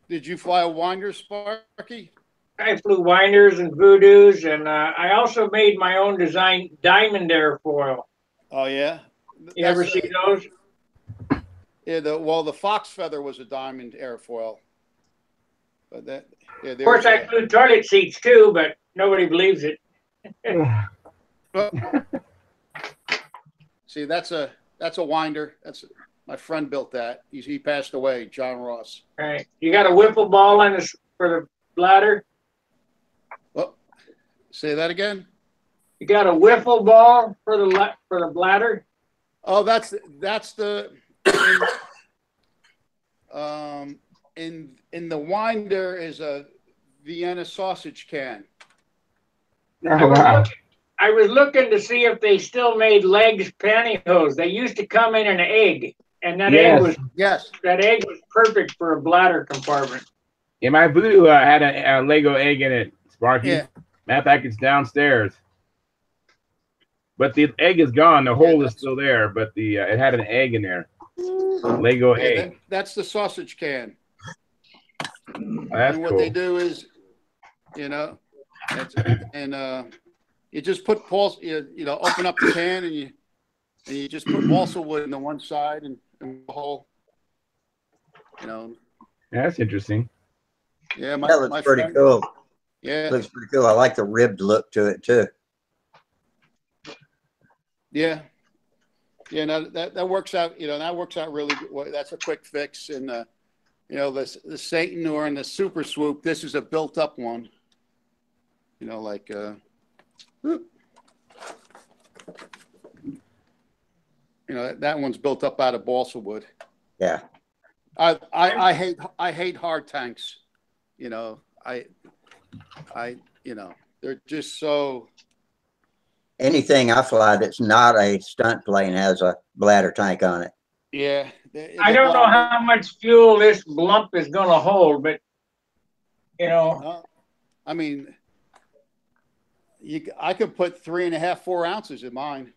Did you fly a winder, Sparky? I flew winders and voodoos, and I also made my own design diamond airfoil. Oh yeah. You ever see those? Yeah. The fox feather was a diamond airfoil. But that. Yeah. Of course, I flew toilet seats too, but nobody believes it. See, that's a winder. My friend built that. He passed away, John Ross. All right. You got a wiffle ball on this for the bladder? Well, say that again. You got a wiffle ball for the bladder? Oh, that's the in the winder is a Vienna sausage can. Oh, wow. I was looking to see if they still made legs pantyhose. They used to come in an egg, and that egg was perfect for a bladder compartment. Yeah, my voodoo had a Lego egg in it, Sparky. Yeah. Matter of fact, it's downstairs. But the egg is gone. The hole is still there, but it had an egg in there. Lego egg. That's the sausage can. Oh, that's and what cool. they do is, you just put open up the can and you just put balsa wood in the one side and the whole, Yeah, that's interesting. Yeah, that looks pretty cool. Yeah, looks pretty cool. I like the ribbed look to it too. Yeah. Yeah, no, that works out. That works out really good. That's a quick fix. And the Satan or in the Super Swoop, this is a built-up one. That one's built up out of balsa wood. Yeah. I hate hard tanks. They're just so. Anything I fly that's not a stunt plane has a bladder tank on it. Yeah. I don't know how much fuel this lump is going to hold, but I mean, I could put 3.5, 4 ounces in mine.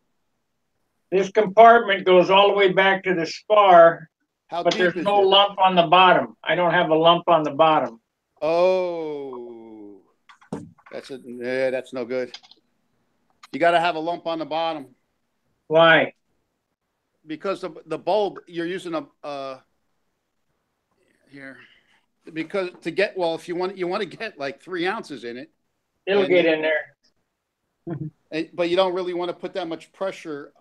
This compartment goes all the way back to the spar, but there's no lump on the bottom. I don't have a lump on the bottom. Oh, that's no good. You got to have a lump on the bottom. Why? Because the bulb you're using here. Because if you want to get like 3 ounces in it, it'll get in there. But you don't really want to put that much pressure.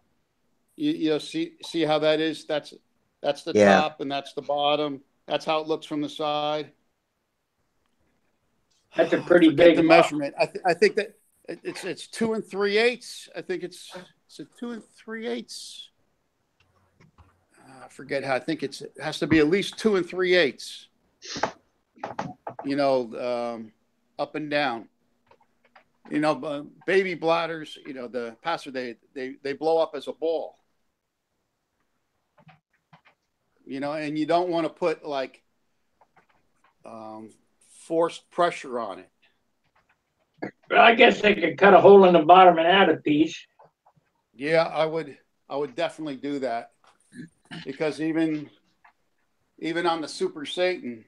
See how that is? That's the top and that's the bottom. That's how it looks from the side. That's a pretty big the measurement. I think that it's 2 3/8. I think it's a 2 3/8. I forget how. I think it has to be at least 2 3/8. Up and down. Baby bladders. The passer they blow up as a ball. And you don't want to put like forced pressure on it. Well, I guess they could cut a hole in the bottom and add a piece. Yeah, I would definitely do that, because even on the Super Satan,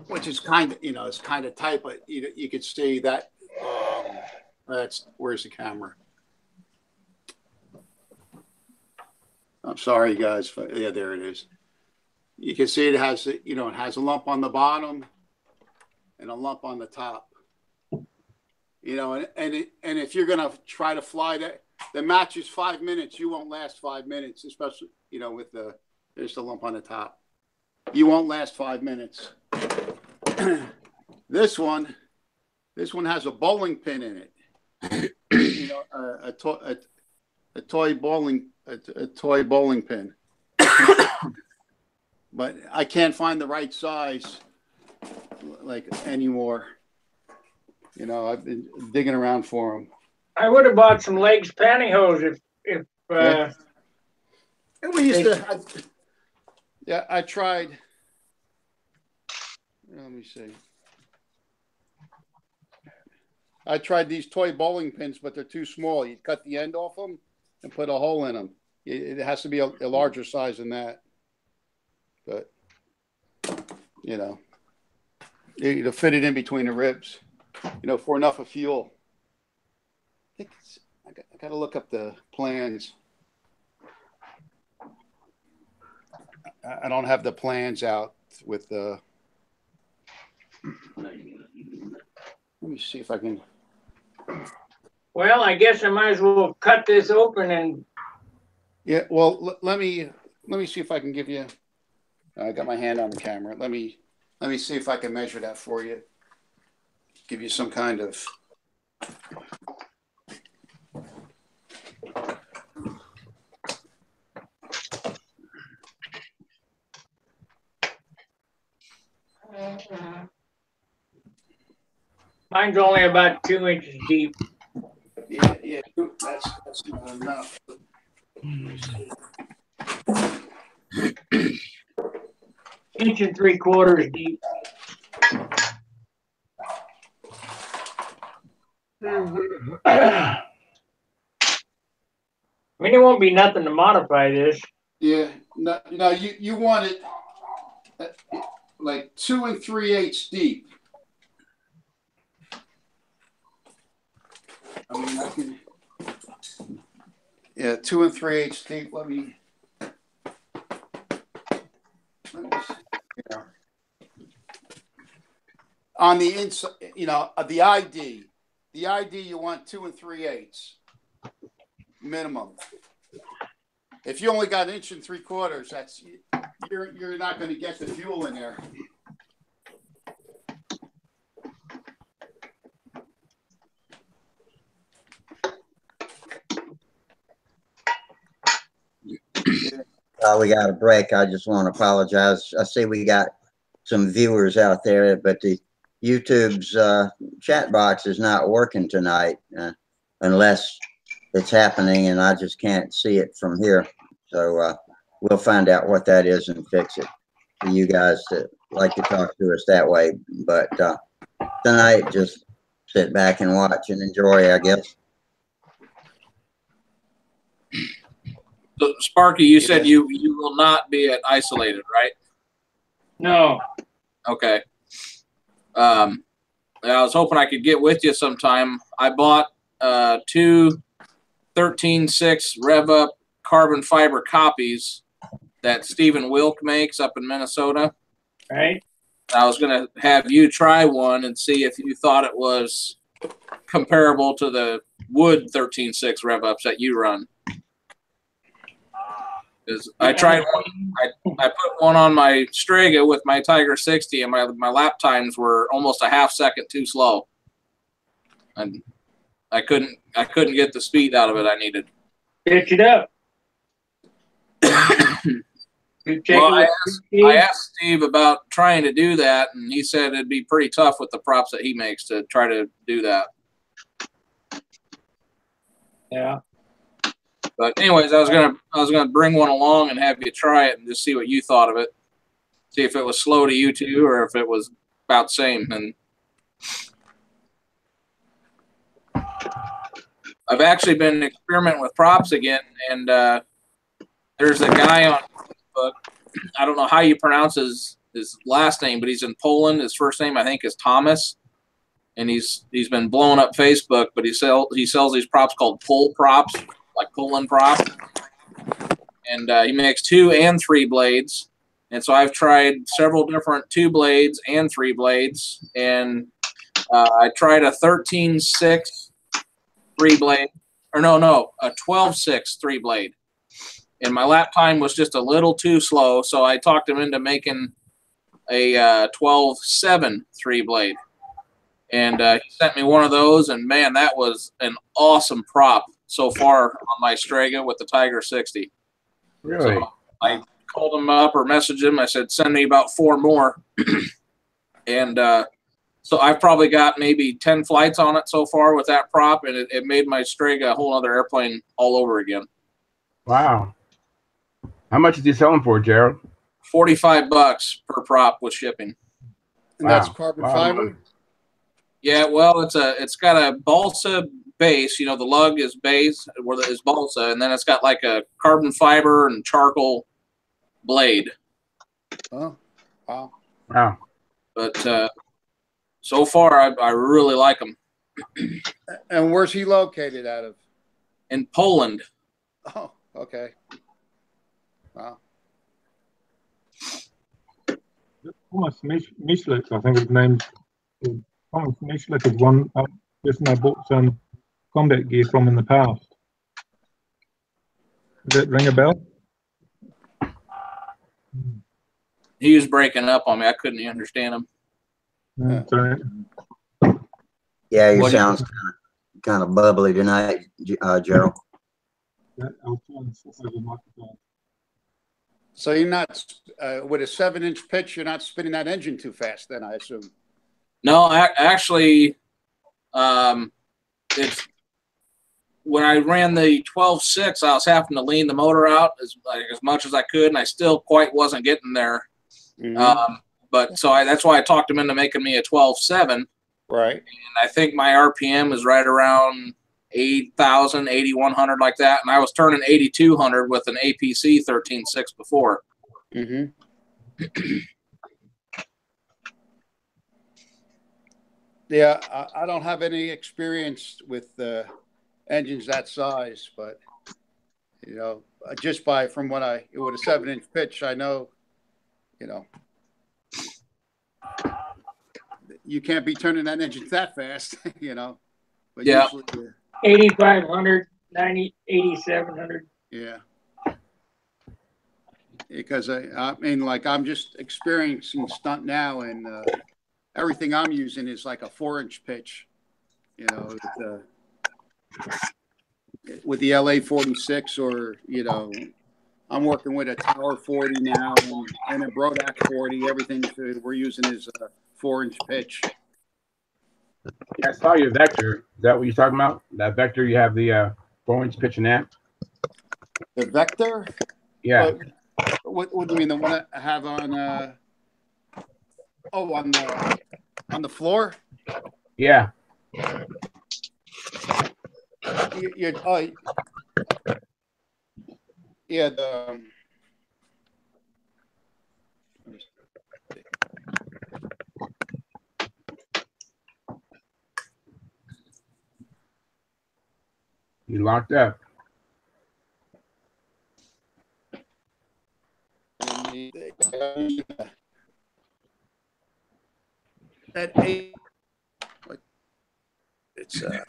which is kind of it's kind of tight, but you could see that. Where's the camera? I'm sorry, guys. Yeah, there it is. You can see it has a lump on the bottom and a lump on the top. And if you're gonna try to fly the match is 5 minutes, you won't last 5 minutes, especially with there's the lump on the top. You won't last 5 minutes. This one has a bowling pin in it. A toy bowling pin. But I can't find the right size anymore. I've been digging around for them. I would have bought some legs pantyhose if And we used to. I tried. Let me see. I tried these toy bowling pins, but they're too small. You cut the end off them and put a hole in them. It has to be a larger size than that. But to fit it in between the ribs, for enough of fuel. I got to look up the plans. I don't have the plans out with the. Let me see if I can. Well, I guess I might as well cut this open and Yeah. Well, let me see if I can give you. I got my hand on the camera. Let me see if I can measure that for you. Give you some kind of. Mine's only about 2 inches deep. Yeah, that's not enough. Inch and 3/4 deep. I mean, it won't be nothing to modify this. Yeah, no, you want it like 2 3/8 deep. I mean, I can. Yeah, 2 3/8 deep. Let me see, on the inside, the ID you want 2 3/8 minimum. If you only got 1 3/4, that's you're not going to get the fuel in there. We got a break. I just want to apologize. I see we got some viewers out there, but the YouTube's chat box is not working tonight unless it's happening and I just can't see it from here. So we'll find out what that is and fix it for you guys that like to talk to us that way. But tonight, just sit back and watch and enjoy, I guess. So, Sparky, you said you will not be at Isolated, right? No. Okay. I was hoping I could get with you sometime. I bought 2 13.6 Rev Up carbon fiber copies that Stephen Wilk makes up in Minnesota. Right. I was going to have you try one and see if you thought it was comparable to the wood 13.6 Rev Ups that you run. I tried one. I put one on my Strega with my Tiger 60, and my lap times were almost a half second too slow, and I couldn't get the speed out of it I needed. Pitch it up. Well, I asked Steve about trying to do that, and he said it'd be pretty tough with the props that he makes to try to do that. Yeah. But anyways, I was gonna bring one along and have you try it and just see what you thought of it. See if it was slow to you too, or if it was about the same. And I've actually been experimenting with props again, and there's a guy on Facebook. I don't know how you pronounce his last name, but he's in Poland. His first name I think is Thomas, and he's been blowing up Facebook. But he sells these props called pull props, like pull-in prop, and he makes 2 and 3 blades. And so I've tried several different 2 blades and 3 blades, and I tried a 13.6 3 blade, or no, a 12.6 3 blade, and my lap time was just a little too slow. So I talked him into making a 12.7 3 blade, and he sent me one of those, and man, that was an awesome prop so far on my Strega with the Tiger 60. Really? So I called him up or messaged him. I said, send me about 4 more. And so I've probably got maybe 10 flights on it so far with that prop, and it made my Strega a whole other airplane all over again. Wow. How much is he selling for, Gerald? $45 per prop with shipping. And that's carbon fiber? Yeah, well, it's got a balsa base, the lug is base where is balsa, and then it's got like a carbon fiber and charcoal blade. Oh, wow. Wow. But so far I really like them. And where's he located out of? In Poland. Oh, okay. Wow. Thomas Mischlik, I think his name's Thomas Mischlik is one person I bought some combat gear from in the past. Does it ring a bell? He was breaking up on me. I couldn't even understand him. Sorry. Yeah, your What do you- sound's kind of bubbly tonight, Gerald. So you're not with a 7-inch pitch. You're not spinning that engine too fast, then I assume. No, actually, it's when I ran the 12.6, I was having to lean the motor out as much as I could, and I still quite wasn't getting there. But so that's why I talked him into making me a 12.7. Right. And I think my RPM is right around 8,000, 8,100 like that. And I was turning 8,200 with an APC 13.6 before. Yeah, I don't have any experience with engines that size, but you know, just from what with a 7-inch pitch, I know, you know, you can't be turning that engine that fast, you know. But Yeah. usually, 8,500, 90, 8,700. yeah. Because I mean, like I'm just experiencing stunt now, and everything I'm using is like a 4-inch pitch, you know, with the LA 46, or you know, I'm working with a Tower 40 now and a Brodak 40. Everything we're using is a 4-inch pitch. I saw your Vector. Is that what you're talking about? That Vector, you have the 4-inch pitch and amp? The Vector? Yeah. What do you mean? The one I have on on the floor? Yeah. Yeah, You locked up. that it's Am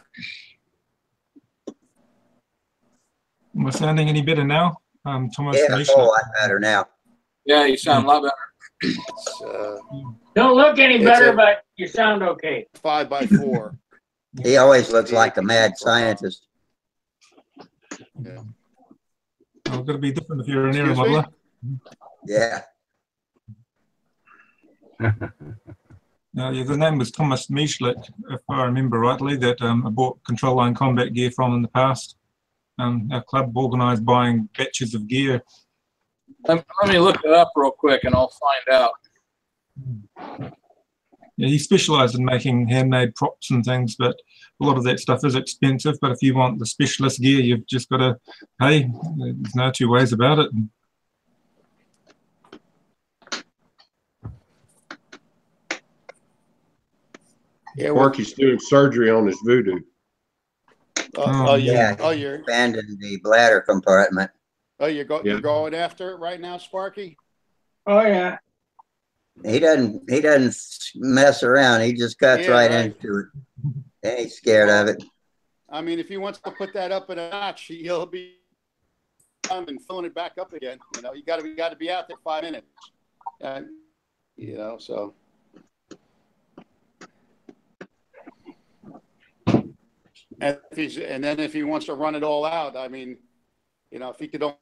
I sounding any better now? Thomas Yeah, a Mischler. whole lot better now. Yeah, you sound a lot better. Don't look any It's better, a- but you sound okay. 5x4. He always looks like a mad scientist. Yeah. Oh, got to be different if you're an Excuse me? aeromodeler. Yeah. Yeah, the name was Thomas Mischler, if I remember rightly, that I bought control line combat gear from in the past. Our club organised buying batches of gear. Let me look it up real quick and I'll find out. Yeah, he specialised in making handmade props and things, but a lot of that stuff is expensive. But if you want the specialist gear, you've just got to pay. There's no two ways about it. Yeah, Marky's doing surgery on his voodoo. Yeah. you're Abandoned the bladder compartment. you're going after it right now, Sparky? Oh yeah. He doesn't mess around. He just cuts Yeah, right right. into it. He ain't scared of it. I mean, if he wants to put that up in a notch, he'll be and filling it back up again. You know, you got to be out there 5 minutes. You know, so. And then if he wants to run it all out, I mean, you know, if he could only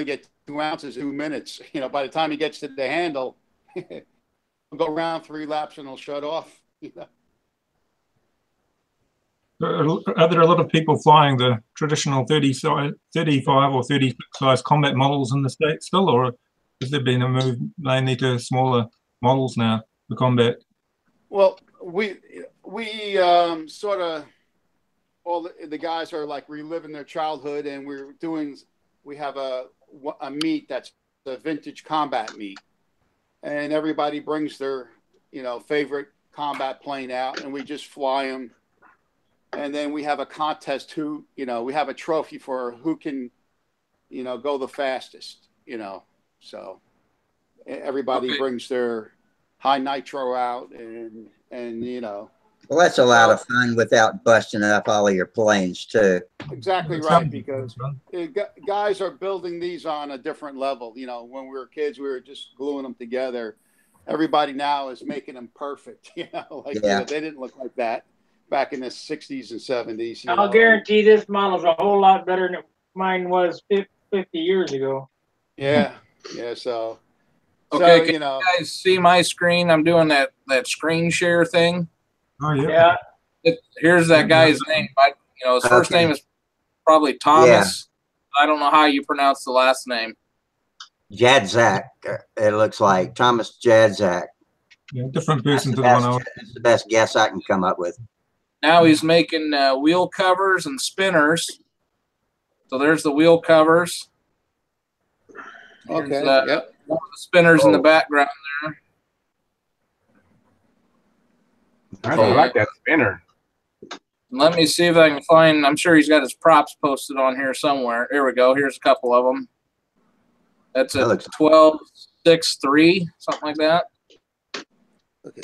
get 2 ounces in 2 minutes, you know, by the time he gets to the handle, he'll go around 3 laps and he'll shut off. You know? Are there a lot of people flying the traditional 35 or 36 size combat models in the States still, or has there been a move mainly to smaller models now for combat? Well, we sort of, all the guys are like reliving their childhood, and we have a meet that's the vintage combat meet, and everybody brings their, you know, favorite combat plane out, and we just fly them. And then we have a contest we have a trophy for who can, you know, go the fastest, you know. So everybody brings their high nitro out and you know, Well, that's a lot of fun without busting up all of your planes too. Exactly right, because guys are building these on a different level. You know, when we were kids, we were just gluing them together. Everybody now is making them perfect. You know, like Yeah. they didn't look like that back in the 60s and 70s. I'll guarantee this model's a whole lot better than mine was 50 years ago. Yeah, yeah. So, Okay, can you know, you guys see my screen? I'm doing that screen share thing. Oh yeah. Here's that guy's name. His first name is probably Thomas. I don't know how you pronounce the last name. Jadzak. It looks like Thomas Jadzak. Yeah, different person to the That's one I the best guess I can come up with. Now he's making wheel covers and spinners. So there's the wheel covers. okay. Yep. One of the spinners in the background there. I like that spinner. Let me see if I can find. I'm sure he's got his props posted on here somewhere. Here we go. Here's a couple of them. That's a 12.63, something like that. Okay.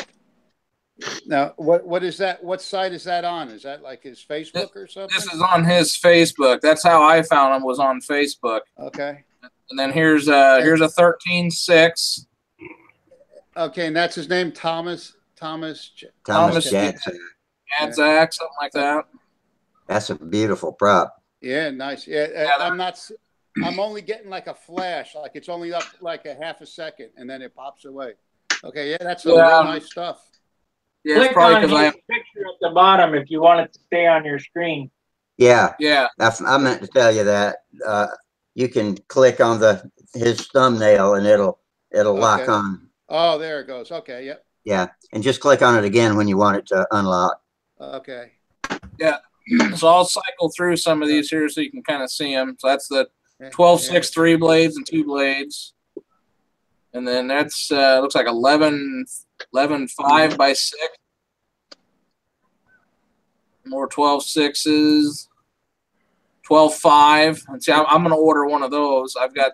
Now, what is that? What site is that on? Is that like his Facebook or something? This is on his Facebook. That's how I found him, was on Facebook. Okay. And then here's a 13.6. Okay, and that's his name, Thomas Jadzak. Jadzak, something like that. That's a beautiful prop. Yeah, nice. Yeah, I'm only getting like a flash, like it's only up like a half a second, and then it pops away. Okay, yeah, that's real nice stuff. Yeah, it's Click probably on because I his picture at the bottom if you want it to stay on your screen. Yeah. Yeah. I meant to tell you that. You can click on his thumbnail and it'll lock on. Oh, there it goes. Okay, yep. Yeah, and just click on it again when you want it to unlock. Okay. Yeah. So I'll cycle through some of these here so you can kind of see them. So that's the 12.6 3 blades and 2 blades. And then that's looks like 11.5 by 6. More 12.6s. 12.5. And see, I'm going to order one of those. I'm going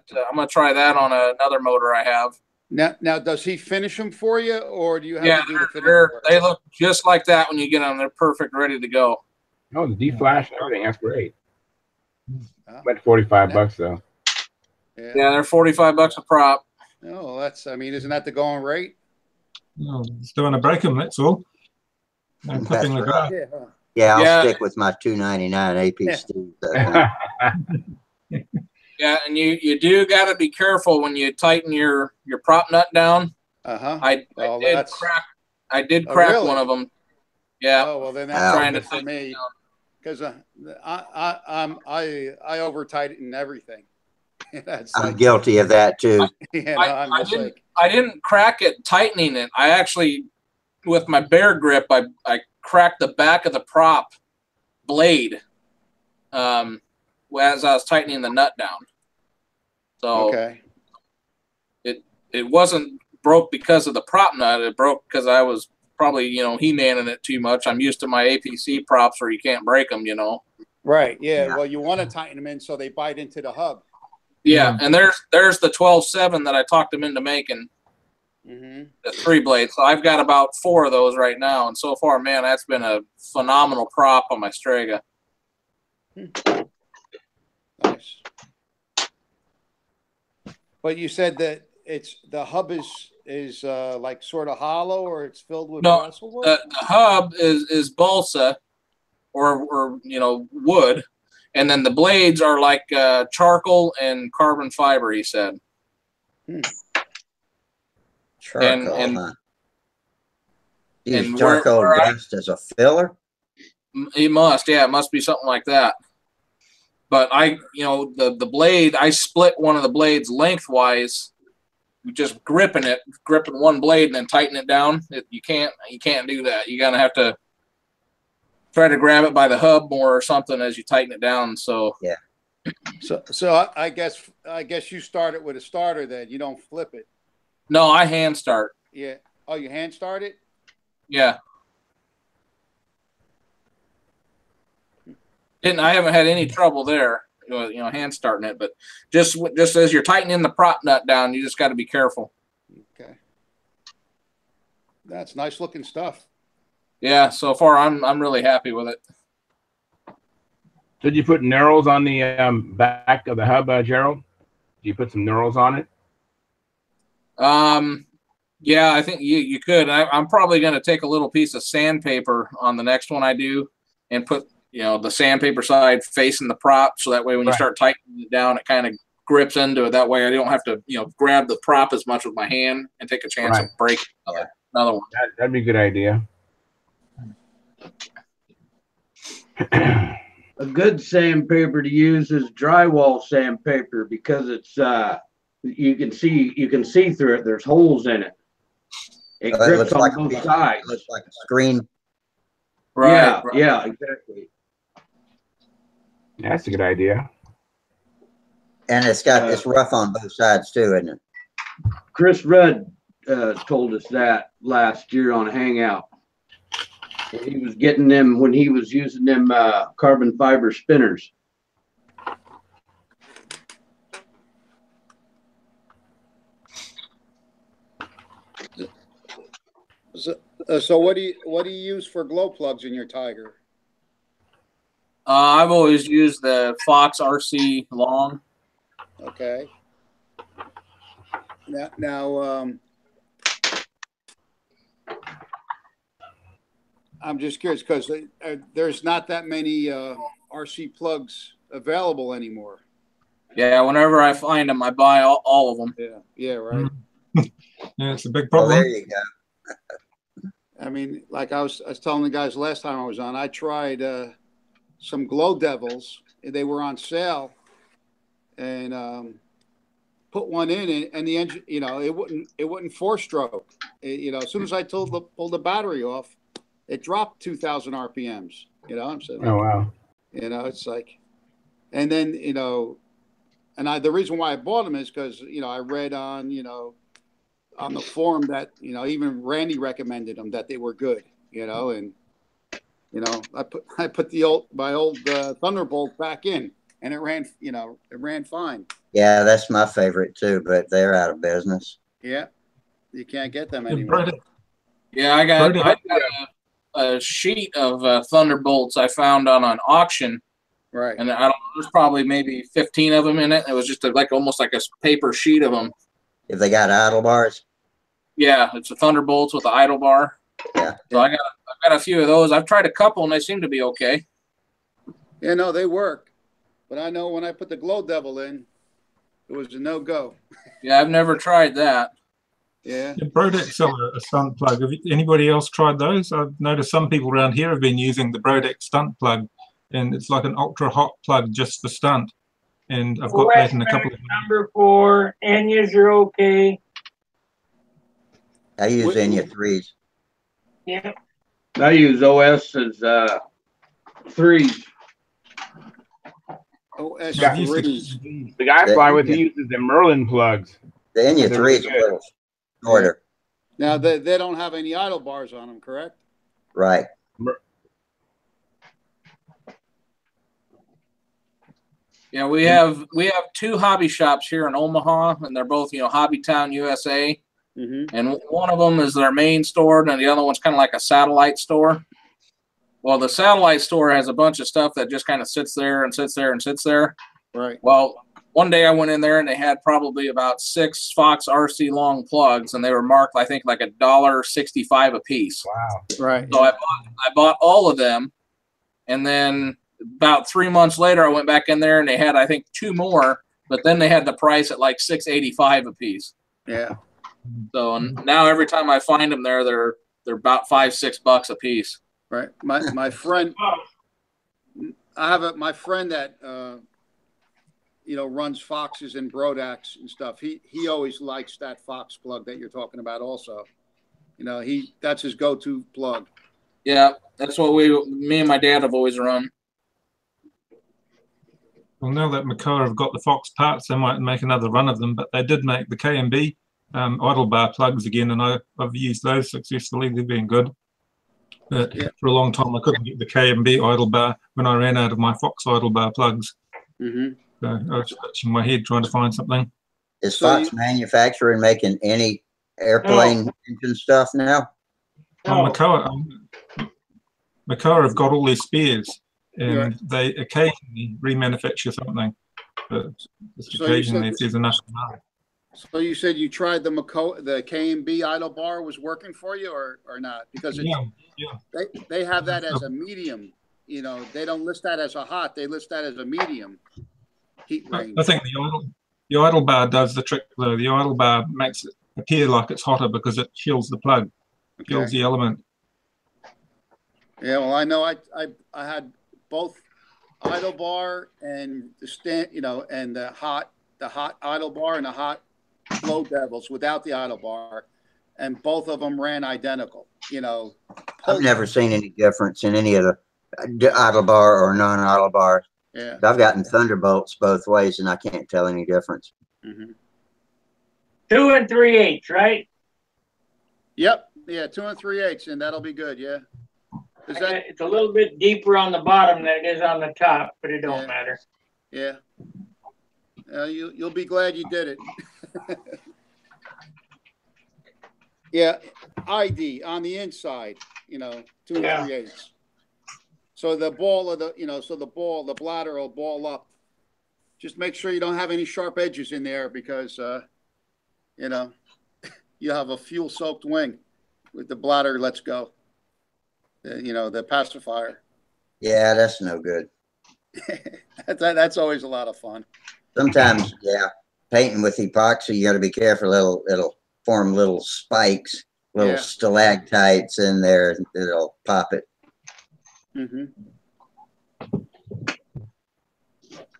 to try that on another motor I have. Now, does he finish them for you, or do you have to do the finish? They look just like that when you get them. They're perfect, ready to go. Oh, the D-flash and everything. That's great. About $45 though. Yeah, they're $45 a prop. Oh, isn't that the going rate? No, just don't want to break them, that's all. No clipping the grass. Yeah, I'll stick with my $2.99 APC. Yeah, and you do got to be careful when you tighten your prop nut down. I did crack one of them. Yeah. Oh well, then that's trying to for me because I over tighten everything. I'm guilty of that too. I didn't crack it tightening it. I actually, with my bear grip, I cracked the back of the prop blade as I was tightening the nut down. So it wasn't broke because of the prop nut. It broke because I was probably, he-manning it too much. I'm used to my APC props where you can't break them, Right. Yeah. Well, you want to tighten them in so they bite into the hub. Yeah. And there's the 12.7 that I talked him into making. The 3 blades. So I've got about 4 of those right now. And so far, man, that's been a phenomenal prop on my Strega. Nice. But you said that the hub is like sort of hollow, or it's filled with wrestle the hub is balsa or wood, and then the blades are like charcoal and carbon fiber, he said. Charcoal, huh? Use charcoal dust as a filler? It must be something like that. But the blade, I split one of the blades lengthwise, just gripping one blade and then tighten it down. You can't do that. You're gonna have to try to grab it by the hub more or something as you tighten it down. So yeah. So I guess you start it with a starter then. You don't flip it. No, I hand start. Yeah. Oh, you hand start it? Yeah. I haven't had any trouble there, hand starting it, but just as you're tightening the prop nut down, you just got to be careful. Okay. That's nice looking stuff. Yeah, so far I'm really happy with it. Did you put knurls on the back of the hub, Gerald? Did you put some knurls on it? Yeah, I think you could. I'm probably going to take a little piece of sandpaper on the next one I do and put, the sandpaper side facing the prop, so that way when you start tightening it down, it kind of grips into it. That way I don't have to, grab the prop as much with my hand and take a chance of breaking another one. That'd be a good idea. A good sandpaper to use is drywall sandpaper because it's you can see through it. There's holes in it. It grips on like both sides. It looks like a screen. Right. Yeah, exactly. Yeah, that's a good idea. And it's rough on both sides too, isn't it? Chris Rudd told us that last year on Hangout. He was getting them when he was using them carbon fiber spinners. So what do you use for glow plugs in your Tiger? I've always used the Fox RC long. Okay. Now I'm just curious because there's not that many RC plugs available anymore. Yeah, whenever I find them, I buy all of them. Yeah, right. Yeah, it's a big problem. Well, there you go. I mean, like I was telling the guys last time I was on, I tried some Glow Devils. They were on sale, and put one in, and the engine, it wouldn't 4-stroke. As soon as I pulled the battery off, it dropped 2,000 RPMs. I'm saying. Oh wow. It's like, and then and the reason why I bought them is because I read on on the forum that even Randy recommended them, that they were good. And I put my old Thunderbolt back in, and it ran fine. Yeah, that's my favorite too, but they're out of business. Yeah, you can't get them anymore. Yeah, I got a sheet of Thunderbolts I found on an auction. Right. And there's probably maybe 15 of them in it. It was just almost like a paper sheet of them. If they got idle bars. Yeah, it's a Thunderbolts with the idle bar. Yeah. So I've got a few of those. I've tried a couple and they seem to be okay. Yeah, no, they work. But I know when I put the Glow Devil in, it was a no-go. Yeah, I've never tried that. Yeah. Brodex are a stunt plug. Have anybody else tried those? I've noticed some people around here have been using the Brodex stunt plug, and it's like an ultra hot plug just for stunt. And I've got that in a couple of number 4, Enyas are okay. I use Enya 3s. Yeah. I use OS as 3s. OS Yeah. 3s. The guy I fly with, he uses the Merlin plugs. The Enya 3s are a little shorter. Now they don't have any idle bars on them, correct? Right. Yeah, we have 2 hobby shops here in Omaha, and they're both Hobby Town, USA. Mm-hmm. And one of them is their main store, and the other one's kind of like a satellite store. Well, the satellite store has a bunch of stuff that just kind of sits there and sits there and sits there. Right. Well, one day I went in there and they had probably about 6 Fox RC long plugs, and they were marked, I think, like $1.65 a piece. Wow. Right. So I bought all of them, and then about 3 months later, I went back in there and they had, I think, 2 more, but then they had the price at like $6.85 a piece. Yeah. So now every time I find them there, they're about $5-6 a piece. Right. My friend, I have my friend that runs Foxes and Brodax and stuff. He always likes that Fox plug that you're talking about. Also, that's his go-to plug. Yeah, that's what me and my dad have always run. Well, now that Makoa have got the Fox parts, they might make another run of them, but they did make the K&B idle bar plugs again, and I've used those successfully. They've been good. But for a long time, I couldn't get the K&B idle bar when I ran out of my Fox idle bar plugs. Mm-hmm. So I was scratching my head trying to find something. Is Fox manufacturing making any airplane engine stuff now? Oh, Makoa, Makoa have got all these spears, and Right. they occasionally remanufacture something, but just So you occasionally said- if there's enough demand. So you said you tried the K&B idle bar was working for you or not? Because it's, Yeah. they have that as a medium. You know, they don't list that as a hot. They list that as a medium heat range. I think the idle bar does the trick though. The idle bar makes it appear like it's hotter because it chills the plug, chills the element. Yeah, well, I know I had both idle bar and the stand, you know, and the hot idle bar and the hot Glow Devils without the idle bar, and both of them ran identical. You know, I've never seen any difference in any of the idle bar or non-idle bar. Yeah, I've gotten Thunderbolts both ways, and I can't tell any difference. mm-hmm. 2 3/8, right? Yep, yeah, 2 3/8, and that'll be good. Yeah, is that It's a little bit deeper on the bottom than it is on the top, but it don't matter. Yeah, you'll be glad you did it. Yeah, ID on the inside, you know, 2 3/8. So the ball of the, you know, so the bladder will ball up. Just make sure you don't have any sharp edges in there because, you know, you have a fuel-soaked wing with the bladder. Let's go. You know, the pacifier. Yeah, that's no good. That's always a lot of fun. Sometimes, yeah, painting with epoxy, you got to be careful. It'll form little spikes, little stalactites in there. It'll pop it. Mm-hmm.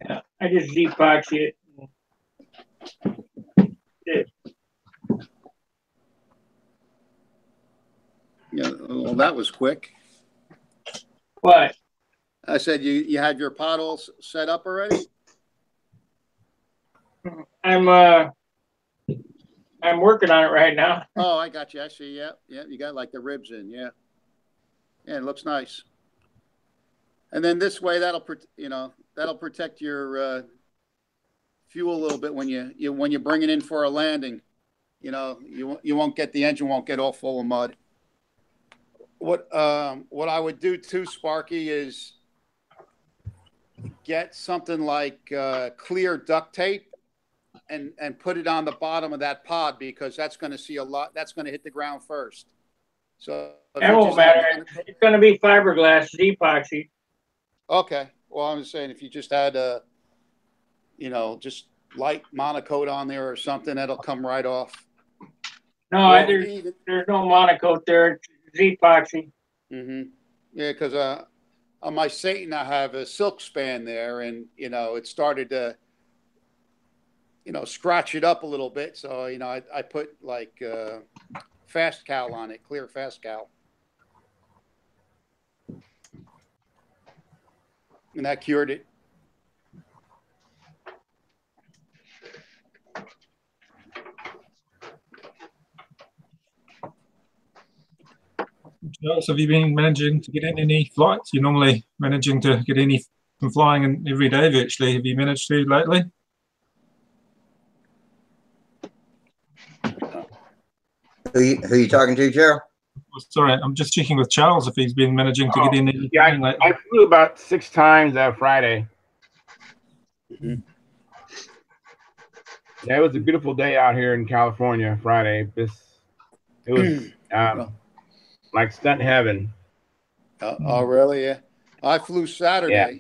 Yeah, I just epoxy it. Yeah, well, that was quick. What? I said you had your pot all set up already? I'm working on it right now. Oh, I got you. I see. Yeah, yeah. You got like the ribs in. Yeah, yeah. It looks nice. And then this way, that'll protect your fuel a little bit when you bring it in for a landing. You know, you won't get the engine won't get all full of mud. What I would do too, Sparky, is get something like clear duct tape and put it on the bottom of that pod because that's going to see a lot. That's going to hit the ground first. So that won't matter. It's going to be fiberglass, epoxy. Okay. Well, I'm just saying if you just had you know, just light monocoat on there or something, that'll come right off. No, well, there's no monocoat there. It's epoxy. Mm-hmm. Yeah, because on my Satan I have a silk span there, and you know it started to, you know, scratch it up a little bit. So you know I put like fast cal on it, clear fast cal, and that cured it. Charles, have you been managing to get in any flights? You're normally managing to get any from flying in every day virtually. Have you managed to lately? Who you talking to, Gerald? Sorry, I'm just checking with Charles if he's been managing to get in any. Yeah, I flew about 6 times Friday. Mm-hmm. Yeah, it was a beautiful day out here in California Friday. It was like stunt heaven. Oh, really? Yeah. I flew Saturday. Yeah.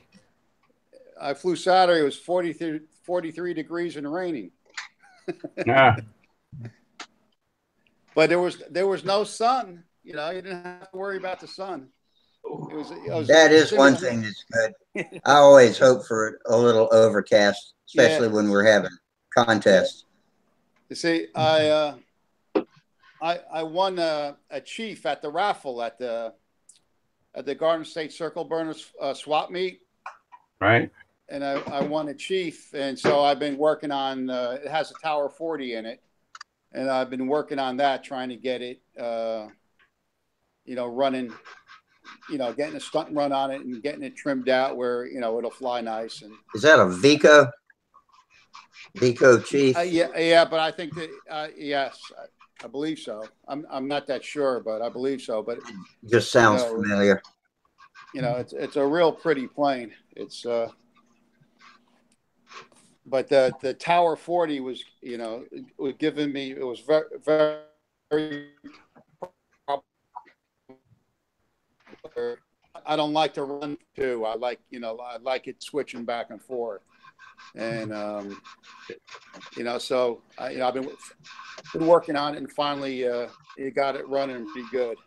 I flew Saturday. It was 43 degrees and raining. But there was no sun. You know, you didn't have to worry about the sun. That is one thing that's good. I always hope for a little overcast, especially when we're having contests. You see, I won a chief at the raffle at the Garden State Circle Burners swap meet. Right. And I won a chief, and so I've been working on. It has a Tower 40 in it, and I've been working on that, trying to get it, you know, running, you know, getting a stunt run on it and getting it trimmed out where you know it'll fly nice. And is that a Vico? Vico chief? Yeah, but I think that yes. I believe so. I'm not that sure, but I believe so. But just sounds familiar. you know, it's a real pretty plane. It's but the Tower 40 was, you know, it was giving me, it was very, very, I don't like to run too. I like, you know, I like it switching back and forth. And, you know, so you know, I've been working on it, and finally it got it running pretty good.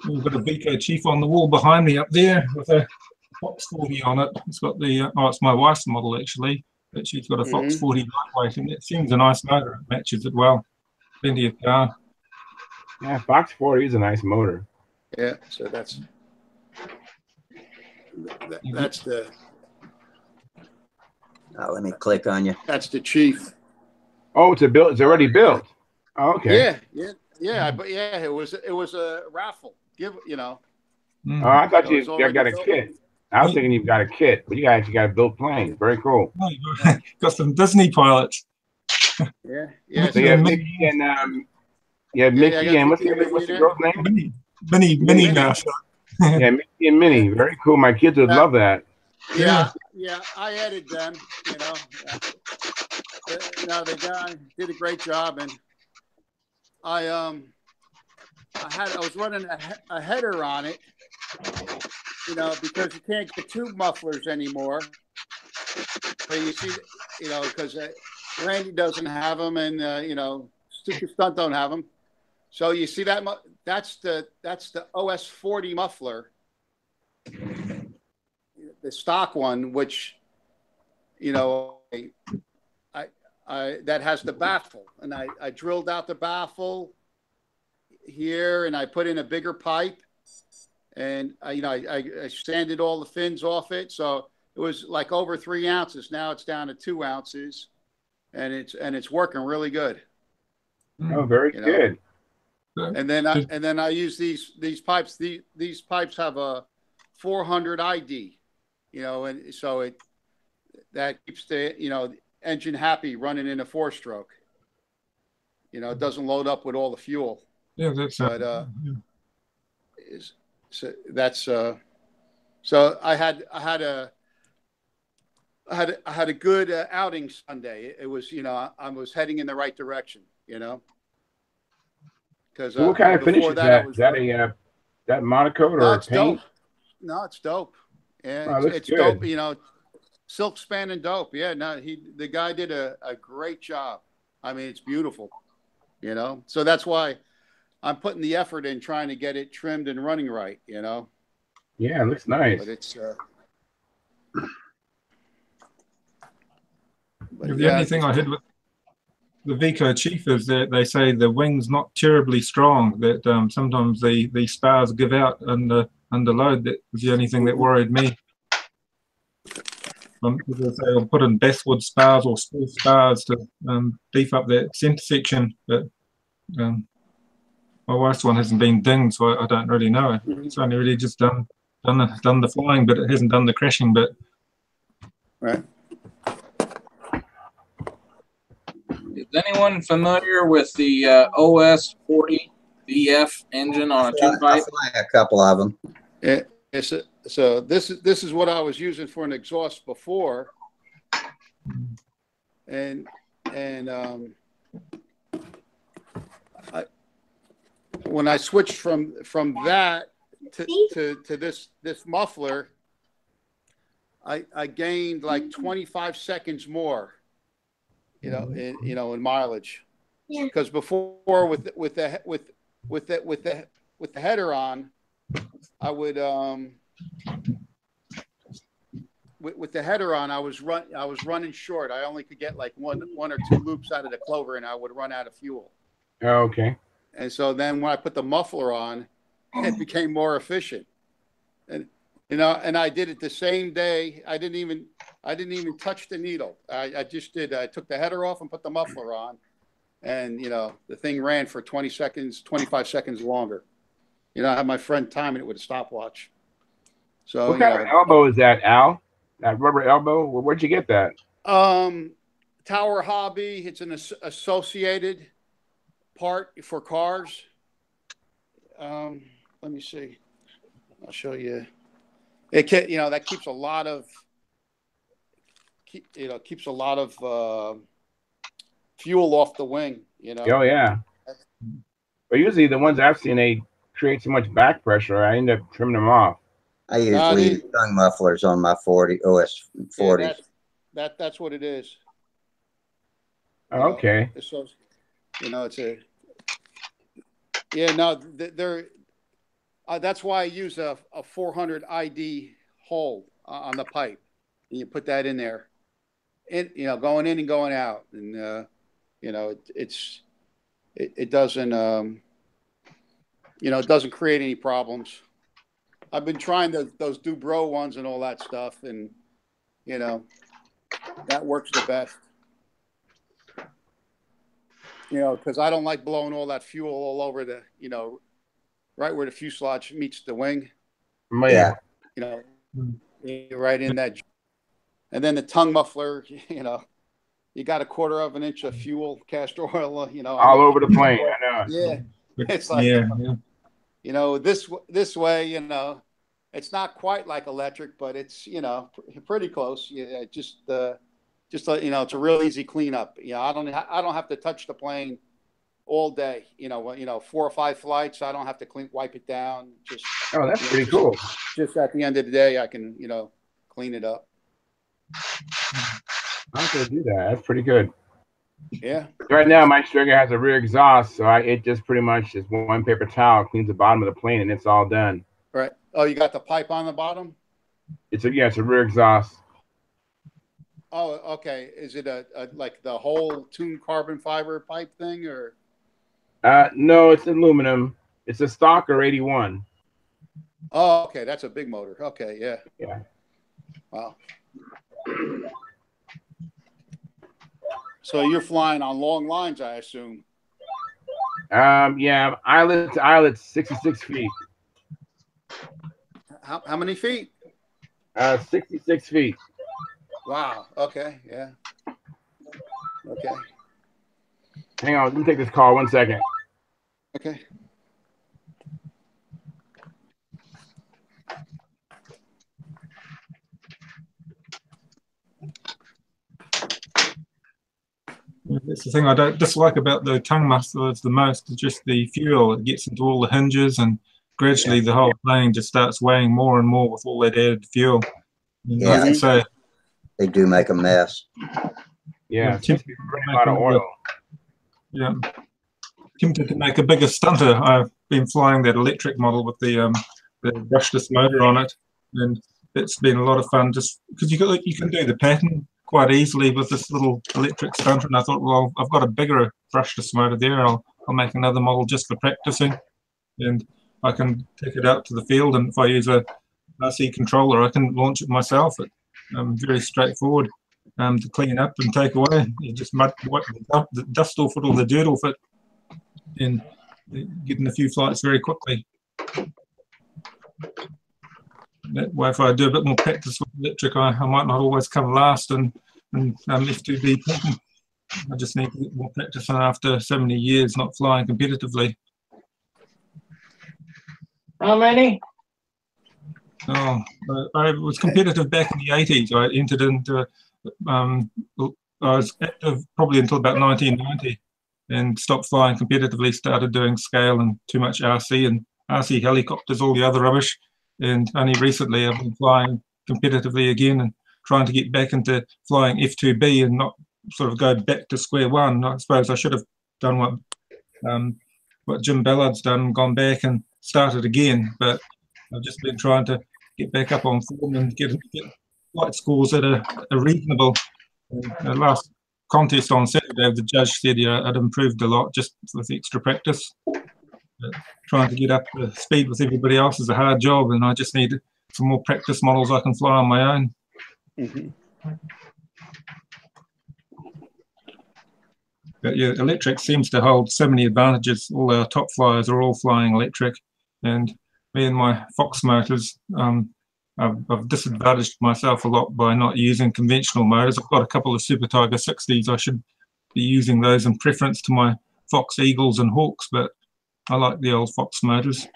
We've got a VK Chief on the wall behind me up there with a Fox 40 on it. It's got the, oh, it's my wife's model actually, but she's got a Fox 40 lightweight, and it seems a nice motor. It matches it well. Plenty of power. Yeah, Fox 40 is a nice motor. Yeah, so that's the. Let me click on you. That's the Chief. Oh, it's a built. It's already built. Oh, okay. Yeah. But yeah, it was a raffle. You know. Oh, I thought So you it's already got a built. kit. I was thinking you've got a kit, but you actually got a built plane. Very cool. Got some Disney pilots. Yeah. So you have Mickey and Mickey and what's the girl's name? Minnie Mouse. Yeah, Mickey and Minnie. Very cool. My kids would love that. Yeah. I added them. You know. The guy did a great job, and I was running a header on it, you know, because you can't get tube mufflers anymore. But you see, you know, because Randy doesn't have them, and you know, Stupid Stunt don't have them. So you see that that's the OS 40 muffler, the stock one, which, you know, I that has the baffle, and I drilled out the baffle here, and I put in a bigger pipe, and I sanded all the fins off it, so it was like over 3 ounces. Now it's down to 2 ounces, and it's working really good. Oh, very good. And then I use these pipes. These pipes have a 400 ID, you know, and so that keeps the, you know, engine happy running in a 4-stroke. You know, it doesn't load up with all the fuel. Yeah, that's so that's so I had a good outing Sunday. It was, you know, I was heading in the right direction, you know. Because what kind of finish is that? Is that that Monaco or paint? Dope. No, it's dope. Yeah, oh, it's dope. You know, silk span and dope. Yeah, no, the guy did a great job. I mean, it's beautiful. You know, so that's why I'm putting the effort in trying to get it trimmed and running right. You know. Yeah, it looks nice. But it's. The only thing I heard with the Vico Chief is that they say the wing's not terribly strong, that sometimes the spars give out under load. That was the only thing that worried me. They'll put in basswood spars or small spars to beef up that centre section, but my wife's one hasn't been dinged, so I don't really know. It's only really just done the flying, but it hasn't done the crashing bit. Right. Is anyone familiar with the OS 40 VF engine on a tube pipe? I fly a couple of them. So this is what I was using for an exhaust before, and when I switched from that to this muffler, I gained like 25 seconds more. You know, in mileage, because before with the header on, I would with the header on, I was running short. I only could get like one or two loops out of the clover, and I would run out of fuel. Oh, okay. And so then when I put the muffler on, it became more efficient. And you know, and I did it the same day. I didn't even touch the needle. I just did. I took the header off and put the muffler on, and you know, the thing ran for 20 seconds, 25 seconds longer. You know, I had my friend timing it with a stopwatch. So what kind of elbow is that, Al? That rubber elbow? Where'd you get that? Tower Hobby. It's an associated part for cars. Let me see. I'll show you. It can, you know, that keeps a lot of, keeps a lot of fuel off the wing. You know. Oh yeah. But usually the ones I've seen, they create so much back pressure, I end up trimming them off. I usually use tongue mufflers on my OS 40s. Yeah, that's what it is. Oh, okay. So, you know, it's a, yeah, no, they're, that's why I use a 400 ID hole on the pipe. And you put that in there, and, you know, going in and going out. And, you know, it doesn't, you know, it doesn't create any problems. I've been trying those Dubrow ones and all that stuff. And, you know, that works the best. You know, because I don't like blowing all that fuel all over the, you know, right where the fuselage meets the wing. Yeah. You know, right in that. And then the tongue muffler, you know, you got a 1/4 of an inch of fuel, castor oil, you know. All over the plane, I know. Yeah. It's like, you know, this way, you know, it's not quite like electric, but it's, you know, pretty close. Yeah, just you know, it's a real easy cleanup. You know, I don't have to touch the plane all day. You know, 4 or 5 flights, I don't have to wipe it down. Just, oh, that's pretty cool. cool. Just at the end of the day, I can, you know, clean it up. I'm gonna do that. That's pretty good. Yeah. Right now, my stringer has a rear exhaust, so it just pretty much just one paper towel cleans the bottom of the plane, and it's all done. Right. Oh, you got the pipe on the bottom? It's a rear exhaust. Oh, okay. Is it a like the whole tuned carbon fiber pipe thing, or? No, it's aluminum. It's a Stalker 81. Oh, okay. That's a big motor. Okay, yeah. Yeah. Wow. So you're flying on long lines, I assume. Yeah, islet to islet, 66 feet. How many feet? 66 feet. Wow. Okay. Yeah. Okay. Hang on, let me take this call 1 second. Okay. That's the thing I don't dislike about the tongue mufflers the most, is just the fuel. It gets into all the hinges, and gradually the whole plane just starts weighing more and more with all that added fuel. And Yeah. like I say, they do make a mess. Yeah, it's burning a lot of oil. Yeah. Tempted to make a bigger stunter. I've been flying that electric model with the brushless motor on it, and it's been a lot of fun just because you can do the pattern quite easily with this little electric stunter. And I thought, well, I've got a bigger brushless motor there. I'll make another model just for practicing, and I can take it out to the field. And if I use a RC controller, I can launch it myself. It's very straightforward to clean up and take away. You just wipe the dust off it, all the dirt off it, and getting a few flights very quickly. That way, if I do a bit more practice with electric, I might not always come last and F2B pattern. I just need to get more practice on after so many years not flying competitively. How many? Oh, I was competitive back in the 80s. I entered into, I was active probably until about 1990 and stopped flying competitively, started doing scale and too much RC and RC helicopters, all the other rubbish. And only recently I've been flying competitively again and trying to get back into flying F2B and not sort of go back to square one. I suppose I should have done what Jim Ballard's done, gone back and started again, but I've just been trying to get back up on form and get flight scores that are reasonable. The last contest on Saturday, the judge said I'd improved a lot just with extra practice. But trying to get up to speed with everybody else is a hard job, and I just need some more practice models I can fly on my own. Mm-hmm. But yeah, electric seems to hold so many advantages. All our top flyers are all flying electric, and me and my Fox motors, I've disadvantaged myself a lot by not using conventional motors. I've got a couple of Super Tiger 60s. I should be using those in preference to my Fox Eagles and Hawks, but I like the old Fox motors.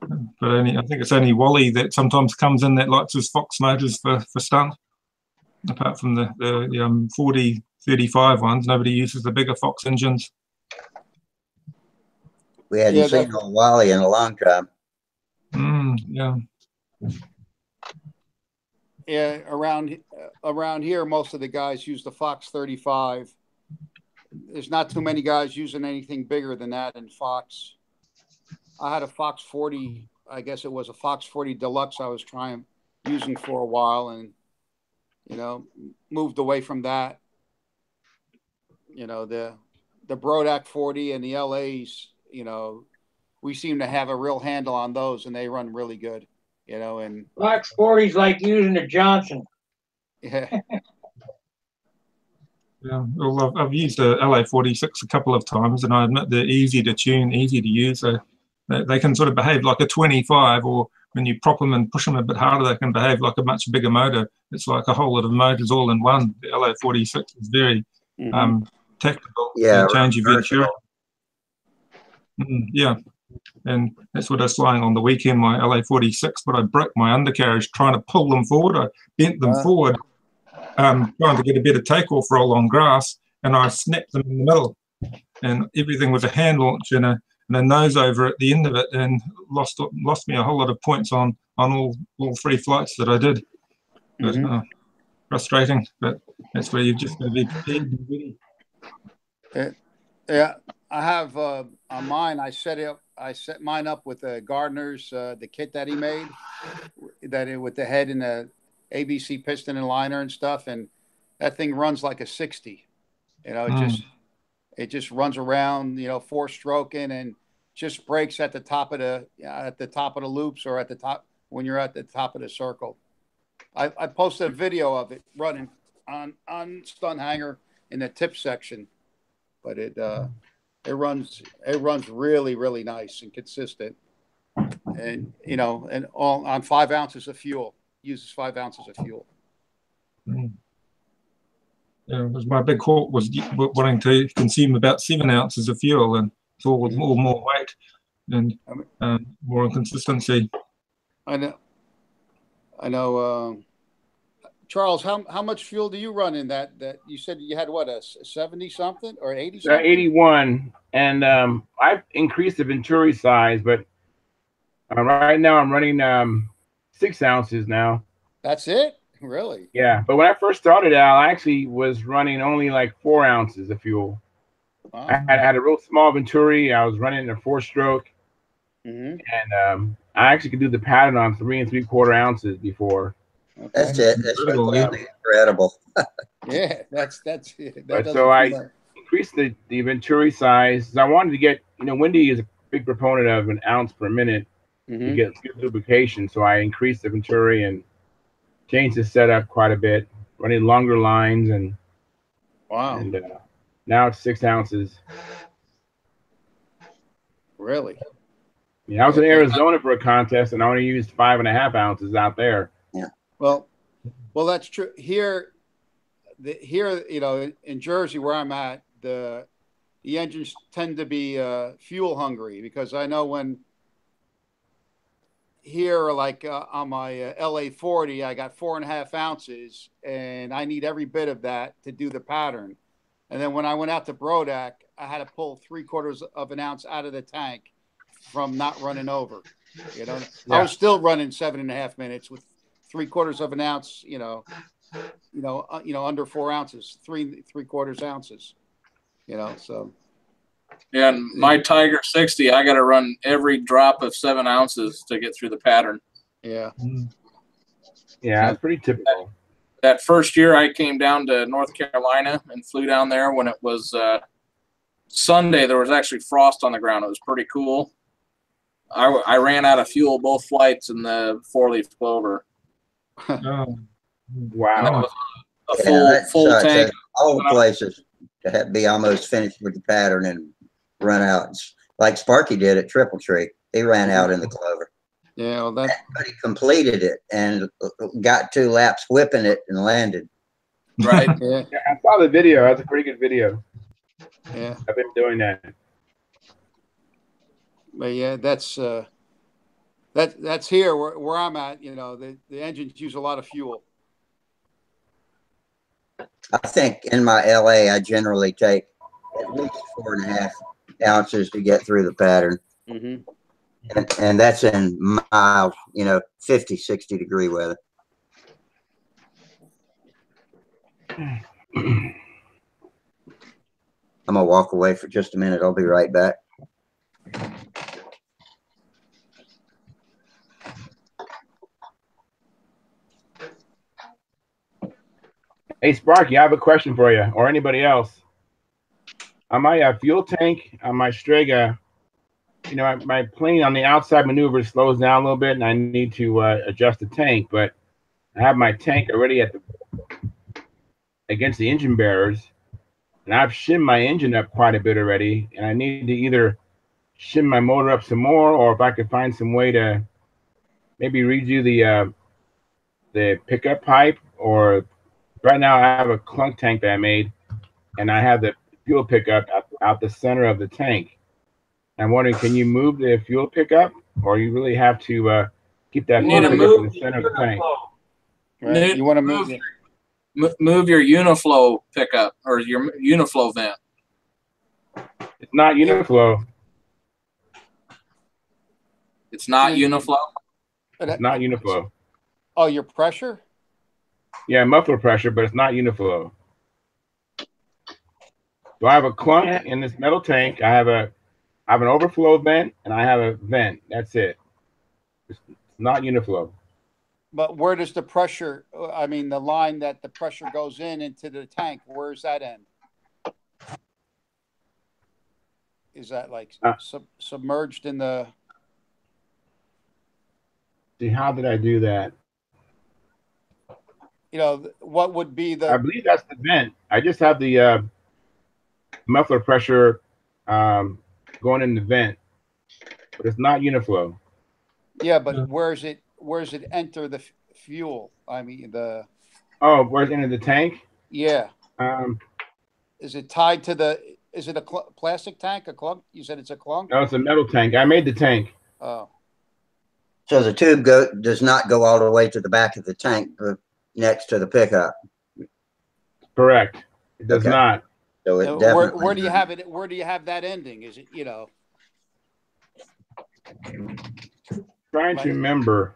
But I think it's only Wally that sometimes comes in that likes his Fox motors for stunt. Apart from the 40, 35 ones, nobody uses the bigger Fox engines. We hadn't seen old Wally in a long time. Yeah. Yeah, around here, most of the guys use the Fox 35. There's not too many guys using anything bigger than that in Fox. I had a Fox 40. I guess it was a Fox 40 Deluxe I was using for a while, and moved away from that. The Brodak 40 and the LAs, we seem to have a real handle on those, and they run really good. And Fox 40's like using a Johnson. Yeah. Yeah, well, I've used a LA46 a couple of times, and I admit they're easy to tune, easy to use. They can sort of behave like a 25, or when you prop them and push them a bit harder, they can behave like a much bigger motor. It's like a whole lot of motors all in one. The LA46 is very tactical. Yeah, change your ventura. Yeah, and that's what I was flying on the weekend, my LA46, but I broke my undercarriage trying to pull them forward. I bent them forward, trying to get a better takeoff roll on grass, and I snapped them in the middle. And everything was a hand launch and a nose over at the end of it, and lost me a whole lot of points on all 3 flights that I did. But, frustrating, but that's where you've just got to be prepared and ready. Yeah, I have on mine. I set mine up with Gardner's the kit that he made, with the head and the ABC piston and liner and stuff, and that thing runs like a 60. It just runs around, 4-stroking, and just brakes at the top of the loops, or at the top when you're at the top of the circle. I posted a video of it running on Stunthangar in the tip section, but it runs really, really nice and consistent, and and all on 5 ounces of fuel. Uses 5 ounces of fuel. Yeah, because my big hawk was wanting to consume about 7 ounces of fuel, and it's all more weight and more inconsistency. I know. Charles, how much fuel do you run in that you said you had, what, a 70 something or 80 something? 81, and I've increased the venturi size, but right now I'm running 6 ounces now. That's it? Really? Yeah, but when I first started out, I actually was running only like 4 ounces of fuel. Wow. I had a real small venturi. I was running a 4-stroke, and I actually could do the pattern on 3 3/4 ounces before. Okay. That's it. That's incredible. Yeah, that's so I increased the venturi size. I wanted to get, Wendy is a big proponent of an ounce per minute to get good lubrication. So I increased the venturi and changed the setup quite a bit, running longer lines, and now it's 6 ounces. Really? Yeah, I was in Arizona for a contest, and I only used 5.5 ounces out there. Yeah. Well, that's true. Here, in Jersey where I'm at, the engines tend to be fuel hungry, because I know when here, like on my LA 40, I got 4.5 ounces, and I need every bit of that to do the pattern. And then when I went out to Brodak, I had to pull 3/4 of an ounce out of the tank from not running over. Yeah. I was still running 7.5 minutes with 3/4 of an ounce. Under 4 ounces, 3/4 ounces. So. Yeah, and my Tiger 60, I got to run every drop of 7 ounces to get through the pattern. Yeah. Yeah, it's pretty typical. That first year I came down to North Carolina and flew down there when it was Sunday. There was actually frost on the ground. It was pretty cool. I ran out of fuel both flights in the 4-leaf clover. Oh. Wow. A full tank. All the places to be almost finished with the pattern and run out. It's like Sparky did at Triple Tree. He ran out in the clover. Yeah, well, but he completed it and got 2 laps whipping it and landed. Right. Yeah. I saw the video. That's a pretty good video. Yeah. I've been doing that. But yeah, that's That's here where I'm at. You know, the engines use a lot of fuel. I think in my LA, I generally take at least 4.5 ounces to get through the pattern. Mm-hmm. And that's in mild, 50, 60 degree weather. I'm gonna walk away for just a minute. I'll be right back. Hey, Sparky, I have a question for you, or anybody else. On my fuel tank, on my Strega, my plane on the outside maneuver slows down a little bit, and I need to adjust the tank. But I have my tank already against the engine bearers, and I've shimmed my engine up quite a bit already, and I need to either shim my motor up some more, or if I could find some way to maybe redo the pickup pipe. Or right now I have a clunk tank that I made, and I have the fuel pickup out the center of the tank. I'm wondering, can you move the fuel pickup, or you really have to keep that fuel pickup in the center of the tank? Right. You want to move your Uniflow pickup or your Uniflow vent. It's not Uniflow. It's not Uniflow? It's not Uniflow. Oh, your pressure? Yeah, muffler pressure, but it's not Uniflow. So I have a clunk in this metal tank. I have an overflow vent, and I have a vent. That's it. It's not Uniflow. But where does the pressure, I mean, the line that the pressure goes into the tank, where's that end? Is that like submerged in the... See, how did I do that? What would be the... I believe that's the vent. I just have the muffler pressure going in the vent, but it's not Uniflow. Yeah, but where's it enter the fuel? I mean, where's it into the tank? Yeah. Is it tied to the... Is it a plastic tank, a clunk? You said it's a clunk? No, it's a metal tank. I made the tank. Oh. So the tube does not go all the way to the back of the tank, but next to the pickup. Correct. It does not. So it definitely. Where do you have it? Where do you have that ending? Is it Trying to remember.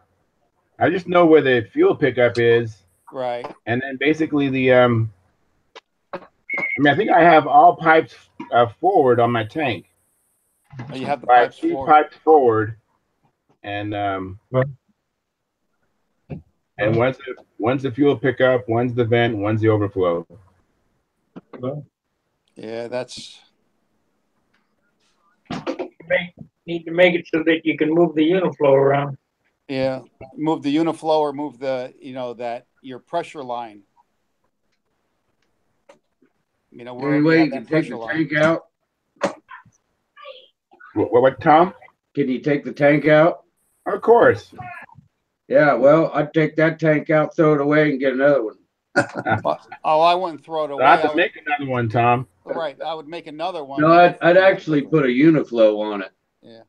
I just know where the fuel pickup is. Right. And then basically I think I have all pipes forward on my tank. Oh, you have the pipes forward. Pipes forward, and one's the fuel pickup, one's the vent, one's the overflow. Yeah, that's. Need to make it so that you can move the Uniflow around. Yeah, move the Uniflow or move the that your pressure line. Any way you can take the tank out? What, Tom? Can you take the tank out? Of course. Yeah, well, I'd take that tank out, throw it away, and get another one. I wouldn't throw it away. I have to make another one, Tom. Right, I would make another one. No, I'd actually put a Uniflow on it. Yeah.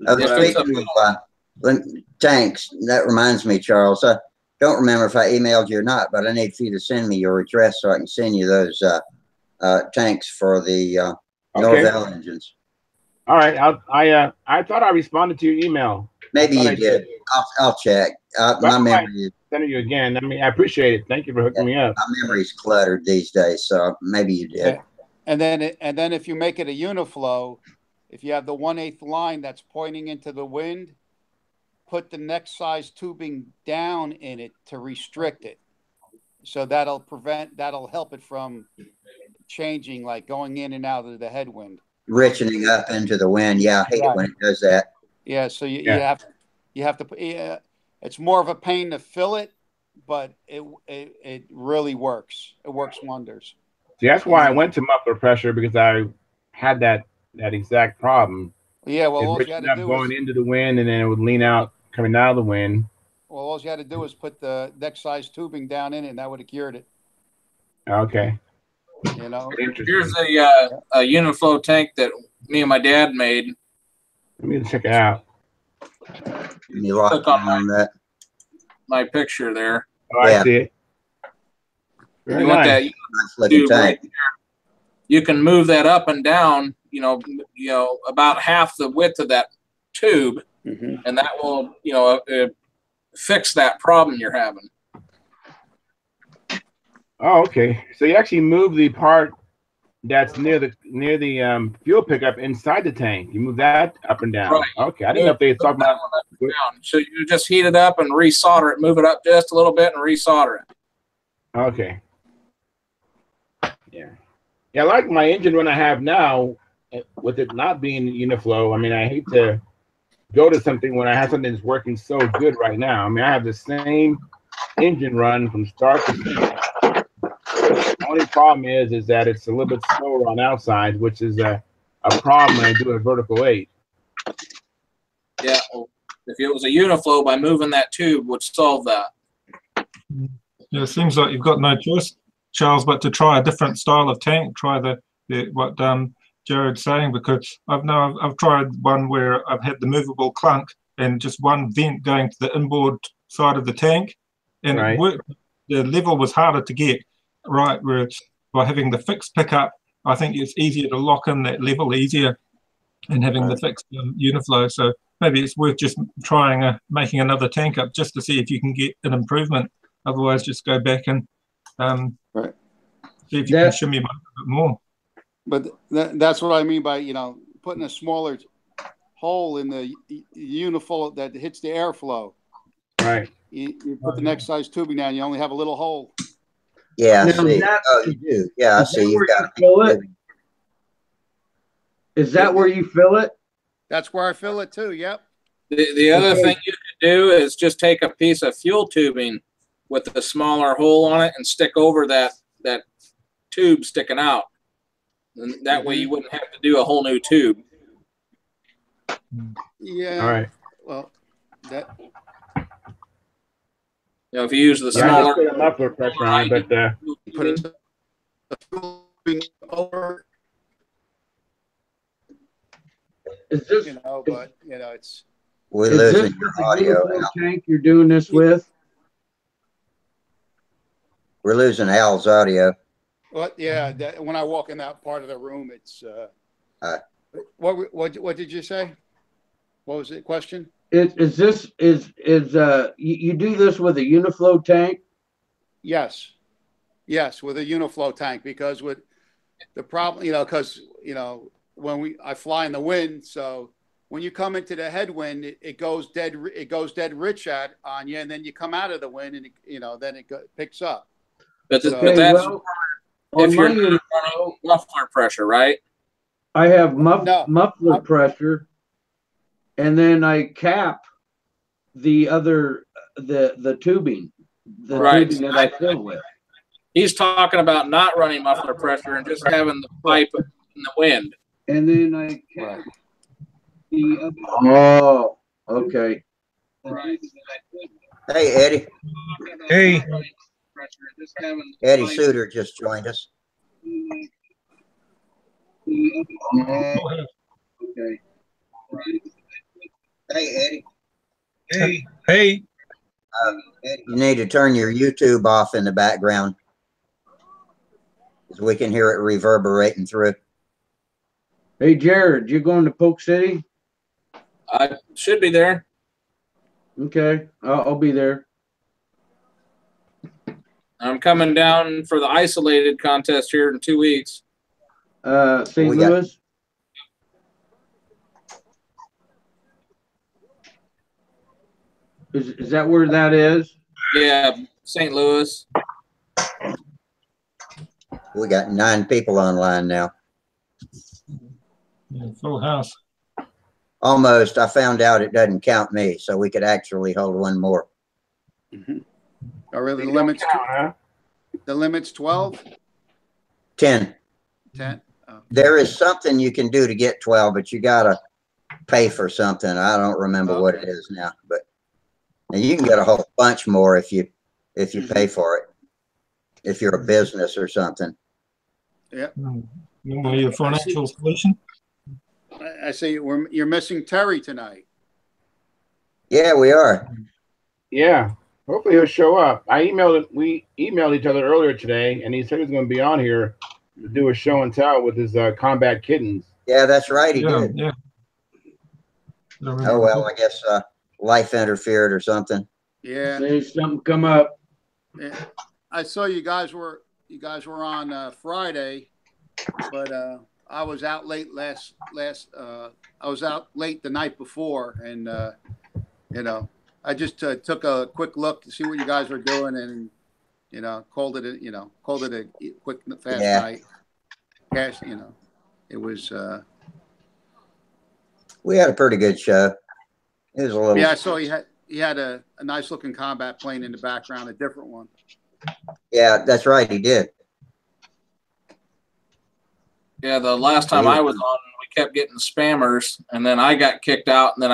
Speaking of tanks, that reminds me, Charles. I don't remember if I emailed you or not, but I need for you to send me your address so I can send you those tanks for the Norvell engines. All right. I thought I responded to your email. Maybe you did. I'll check. My memory. Sending you again. I appreciate it. Thank you for hooking me up. My memory's cluttered these days, so maybe you did. Yeah. And then if you make it a Uniflow, if you have the 1/8 line that's pointing into the wind, put the next size tubing down in it to restrict it. So that'll help it from changing, like going in and out of the headwind. Richening up into the wind. Yeah, I hate it when it does that. Yeah, so you have to. It's more of a pain to fill it, but it really works. It works wonders. See, that's why I went to muffler pressure, because I had that exact problem. Yeah, well, all you had to do going into the wind, and then it would lean out coming out of the wind. Well, all you had to do was put the next size tubing down in it, and that would have cured it. Okay. Here's a Uniflow tank that me and my dad made. Let me check it out. You lock Click on on that. my picture there. Oh, Yeah. I see it. Very You want nice. that Nice looking tube right tank. there. You can move that up and down, about half the width of that tube, and that will, fix that problem you're having. Oh, okay. So you actually move the part that's near the fuel pickup inside the tank. You move that up and down. Right. Okay. I didn't know if they were talking about. Down. So you just heat it up and resolder it, move it up just a little bit and resolder it. Okay. Yeah. Yeah, I like my engine run I have now, with it not being Uniflow. I mean, I hate to go to something when I have something that's working so good right now. I mean, I have the same engine run from start to finish. The only problem is that it's a little bit slower on outside, which is a problem when I do a vertical 8. Yeah, well, if it was a Uniflow, by moving that tube would solve that. Yeah, it seems like you've got no choice, Charles, but to try a different style of tank. Try the what Jared's saying, because I've tried one where I've had the movable clunk and just one vent going to the inboard side of the tank, and Right. it worked. The level was harder to get right, whereas by having the fixed pickup, I think it's easier to lock in that level easier, and having the fixed Uniflow. So maybe it's worth just trying making another tank up just to see if you can get an improvement. Otherwise, just go back and see if you can shimmy a bit more. But that's what I mean by, putting a smaller hole in the Uniflow that hits the airflow. Right. You put the next size tubing down, you only have a little hole. Yeah, I Now, see. that- Oh, you do. Yeah, I is that see. You've where got you fill it? Is that where you fill it? That's where I fill it too. Yep. The other thing you could do is just take a piece of fuel tubing with a smaller hole on it and stick over that tube sticking out. And that way you wouldn't have to do a whole new tube. Yeah. All right. Well, that. If you use the I smaller, just put a muffler pressure on it, but Put it over, Is this but it's. We're is this losing with your the audio. Uniflow tank you're doing this with? We're losing Al's audio. What? Yeah. When I walk in that part of the room, it's. What did you say? What was the question? Is this you do this with a Uniflow tank? Yes, with a Uniflow tank, because with the problem, because when I fly in the wind, so when you come into the headwind, it goes dead rich on you, and then you come out of the wind, and then it picks up. But, So, but that's on if my you're running muffler pressure, right? I have muffler pressure, and then I cap the other the tubing, tubing that I fill with. He's talking about not running muffler pressure and just having the pipe in the wind. And then I cap the other. Oh, okay. Hey, Eddie. Hey. Eddie Suter just joined us. Okay. Hey, Eddie. Hey. You need to turn your YouTube off in the background, because we can hear it reverberating through. Hey, Jared, you going to Polk City? I should be there. Okay, I'll be there. I'm coming down for the isolated contest here in 2 weeks. St. Louis? Is that where that is? Yeah, St. Louis. We got 9 people online now. Yeah, full house. Almost. I found out it doesn't count me, so we could actually hold one more. Or really, the limit's 12? 10. 10? Oh. There is something you can do to get 12, but you gotta pay for something. I don't remember what it is now, but and you can get a whole bunch more if you pay for it. If you're a business or something. Yeah. Normally a financial solution. I see you're missing Terry tonight. Yeah, we are. Yeah. Hopefully he'll show up. We emailed each other earlier today, and he said he's going to be on here to do a show and tell with his combat kittens. Yeah, that's right. He Yeah, did. yeah. Oh, well, I guess life interfered or something. Yeah. Say something come up. Yeah. I saw you guys were on Friday, but I was out late I was out late the night before, and you know, I just took a quick look to see what you guys were doing, and called it a quick fast night. Cash, it was. We had a pretty good show. It was a little. Yeah, I saw he had a nice looking combat plane in the background, a different one. Yeah, that's right. He did. Yeah, the last time I was on, we kept getting spammers, and then I got kicked out, and then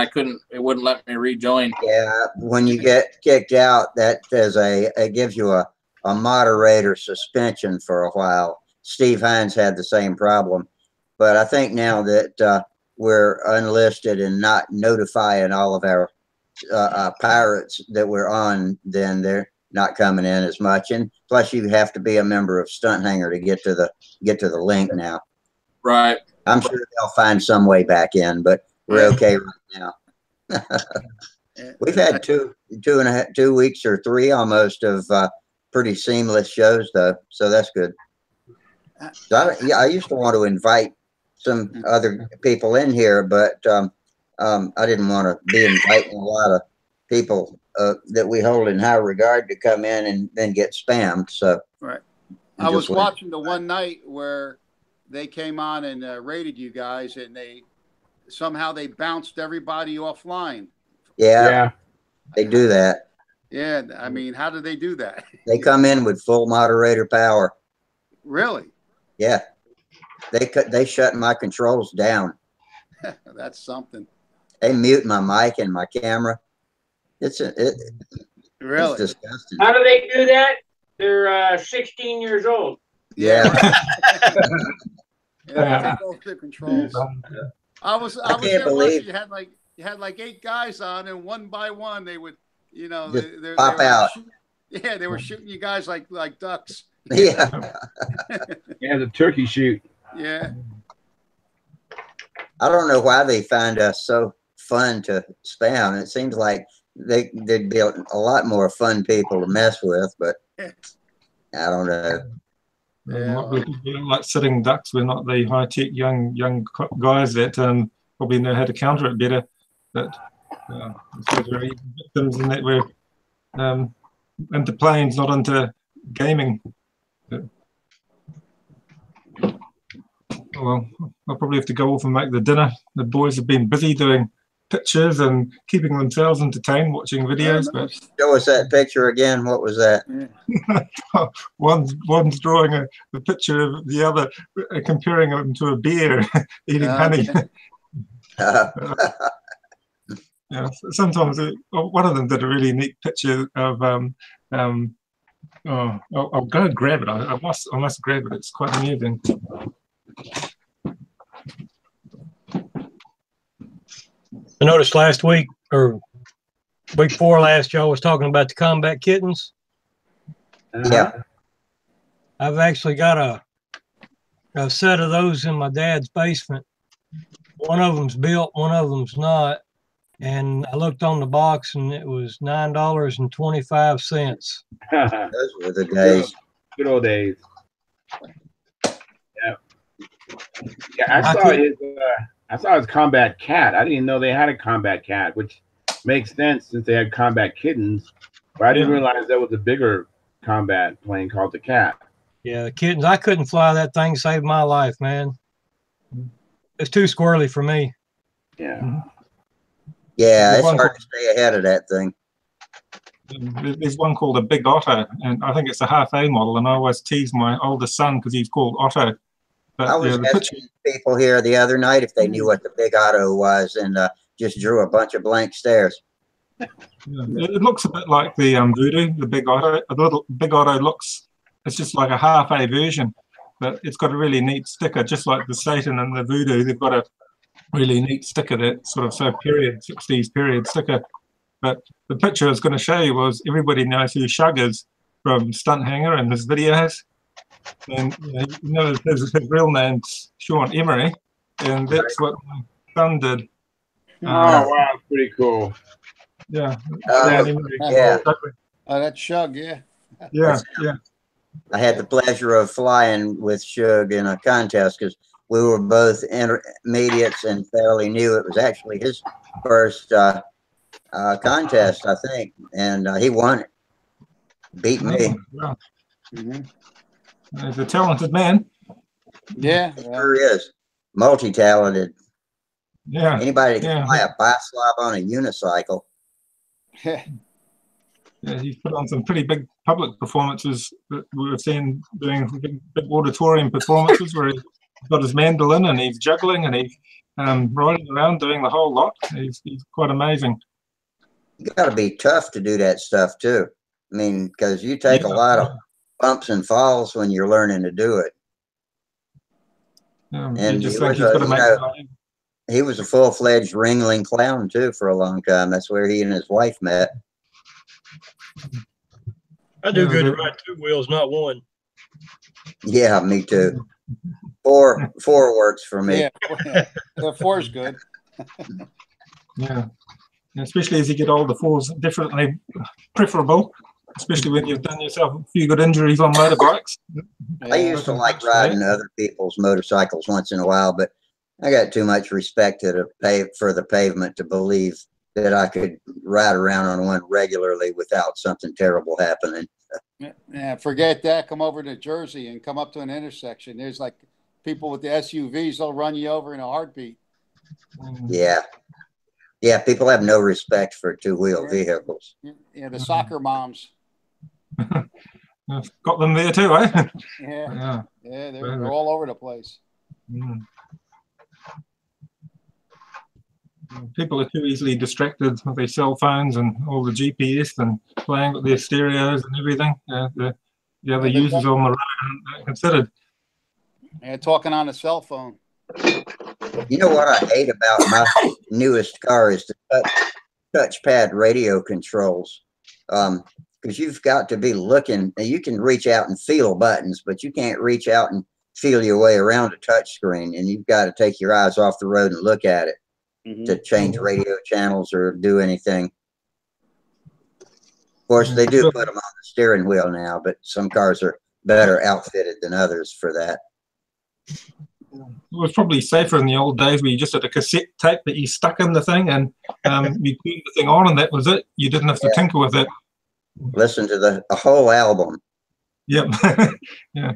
it wouldn't let me rejoin. Yeah, when you get kicked out, that it gives you a moderator suspension for a while. Steve Hines had the same problem, but I think now that we're unlisted and not notifying all of our pirates that we're on, then they're not coming in as much. And plus, you have to be a member of Stunthangar to get to the link now. Right. I'm sure they'll find some way back in, but we're okay right now. We've had 2 weeks or 3 almost of pretty seamless shows, though, so that's good. So I used to want to invite some other people in here, but I didn't want to be inviting a lot of people that we hold in high regard to come in and then get spammed. So right. I was watching the one night where they came on and raided you guys, and they bounced everybody offline. Yeah, they do that. Yeah, I mean, how do they do that? They come in with full moderator power. Really? Yeah, they shut my controls down. That's something. They mute my mic and my camera. It's really disgusting. How do they do that? They're 16 years old. Yeah. Yeah, take over the controls. I was there once. You had like 8 guys on, and one by one they would, they pop out. Yeah, they were shooting you guys like ducks. Yeah. Yeah, the turkey shoot. Yeah. I don't know why they find us so fun to spam. It seems like they'd be a lot more fun people to mess with, but I don't know. Yeah. We're like sitting ducks. We're not the high-tech young guys that probably know how to counter it better. But we're victims in that we're into planes, not into gaming. But, well, I'll probably have to go off and make the dinner. The boys have been busy doing pictures and keeping themselves entertained, watching videos. But show us that picture again. What was that? one's drawing a picture of the other, comparing them to a bear eating honey. Yeah, sometimes one of them did a really neat picture of I'll go grab it. I must grab it. It's quite amusing. I noticed last week or week before last, y'all was talking about the combat kittens. Yeah. I've actually got a set of those in my dad's basement. One of them's built, one of them's not. And I looked on the box and it was $9.25. Those were the days. Good old days. Yeah. Yeah, I saw his combat cat. I didn't even know they had a combat cat, which makes sense since they had combat kittens. But I didn't realize there was a bigger combat plane called the cat. Yeah, the kittens. I couldn't fly that thing. Saved my life, man. It's too squirrely for me. Yeah. Yeah, it's hard to stay ahead of that thing. There's one called a Big Otto, and I think it's a half A model, and I always tease my oldest son because he's called Otto. But, I was asking people here the other night if they knew what the Big Otto was, and just drew a bunch of blank stares. Yeah, it looks a bit like the Voodoo, the Big Otto. The little Big Otto looks, it's just like a half A version, but it's got a really neat sticker, just like the Satan and the Voodoo. They've got a really neat sticker that sort of 60s period sticker. But the picture I was going to show you was everybody knows who Shug is from Stunthangar and his videos. And you know his real name's Sean Emery, and that's what my son did. Oh, wow, that's pretty cool. Yeah. Yeah. Oh, that's Shug, yeah. Yeah, yeah. I had the pleasure of flying with Shug in a contest because we were both intermediates and fairly new. It was actually his first contest, I think, and he won it. Beat me. Yeah. Mm-hmm. He's a talented man. Yeah. He sure is. Multi-talented. Yeah. Anybody can fly a bi-slob on a unicycle. Yeah, he's put on some pretty big public performances that we've seen doing big auditorium performances where he's got his mandolin and he's juggling and he's riding around doing the whole lot. He's quite amazing. You got to be tough to do that stuff too. I mean, because you take a lot of bumps and falls when you're learning to do it. And he was a full-fledged Ringling clown too for a long time. That's where he and his wife met. I do good to ride 2 wheels, not one. Yeah, me too. Four works for me. Yeah, 4's good. Yeah, especially as you get older, 4's definitely preferable, especially when you've done yourself a few good injuries on motorbikes. I used to like riding other people's motorcycles once in a while, but I got too much respect for the pavement to believe that I could ride around on one regularly without something terrible happening. Yeah, forget that. Come over to Jersey and come up to an intersection. There's like people with the SUVs, they'll run you over in a heartbeat. Yeah. Yeah, people have no respect for two-wheel vehicles. Yeah, the soccer moms. Got them there too, eh? Yeah, they're all over the place. People are too easily distracted with their cell phones and all the GPS and playing with their stereos and everything. The other users on the road aren't considered. Yeah, talking on a cell phone. You know what I hate about my newest car is the touchpad radio controls. Because you've got to be looking. You can reach out and feel buttons, but you can't reach out and feel your way around a touch screen. And you've got to take your eyes off the road and look at it. To change radio channels or do anything. Of course, they do put them on the steering wheel now, but some cars are better outfitted than others for that. It was probably safer in the old days where you just had a cassette tape that you stuck in the thing and you turned the thing on and that was it. You didn't have to tinker with it. Listen to the whole album. Yep. Yeah.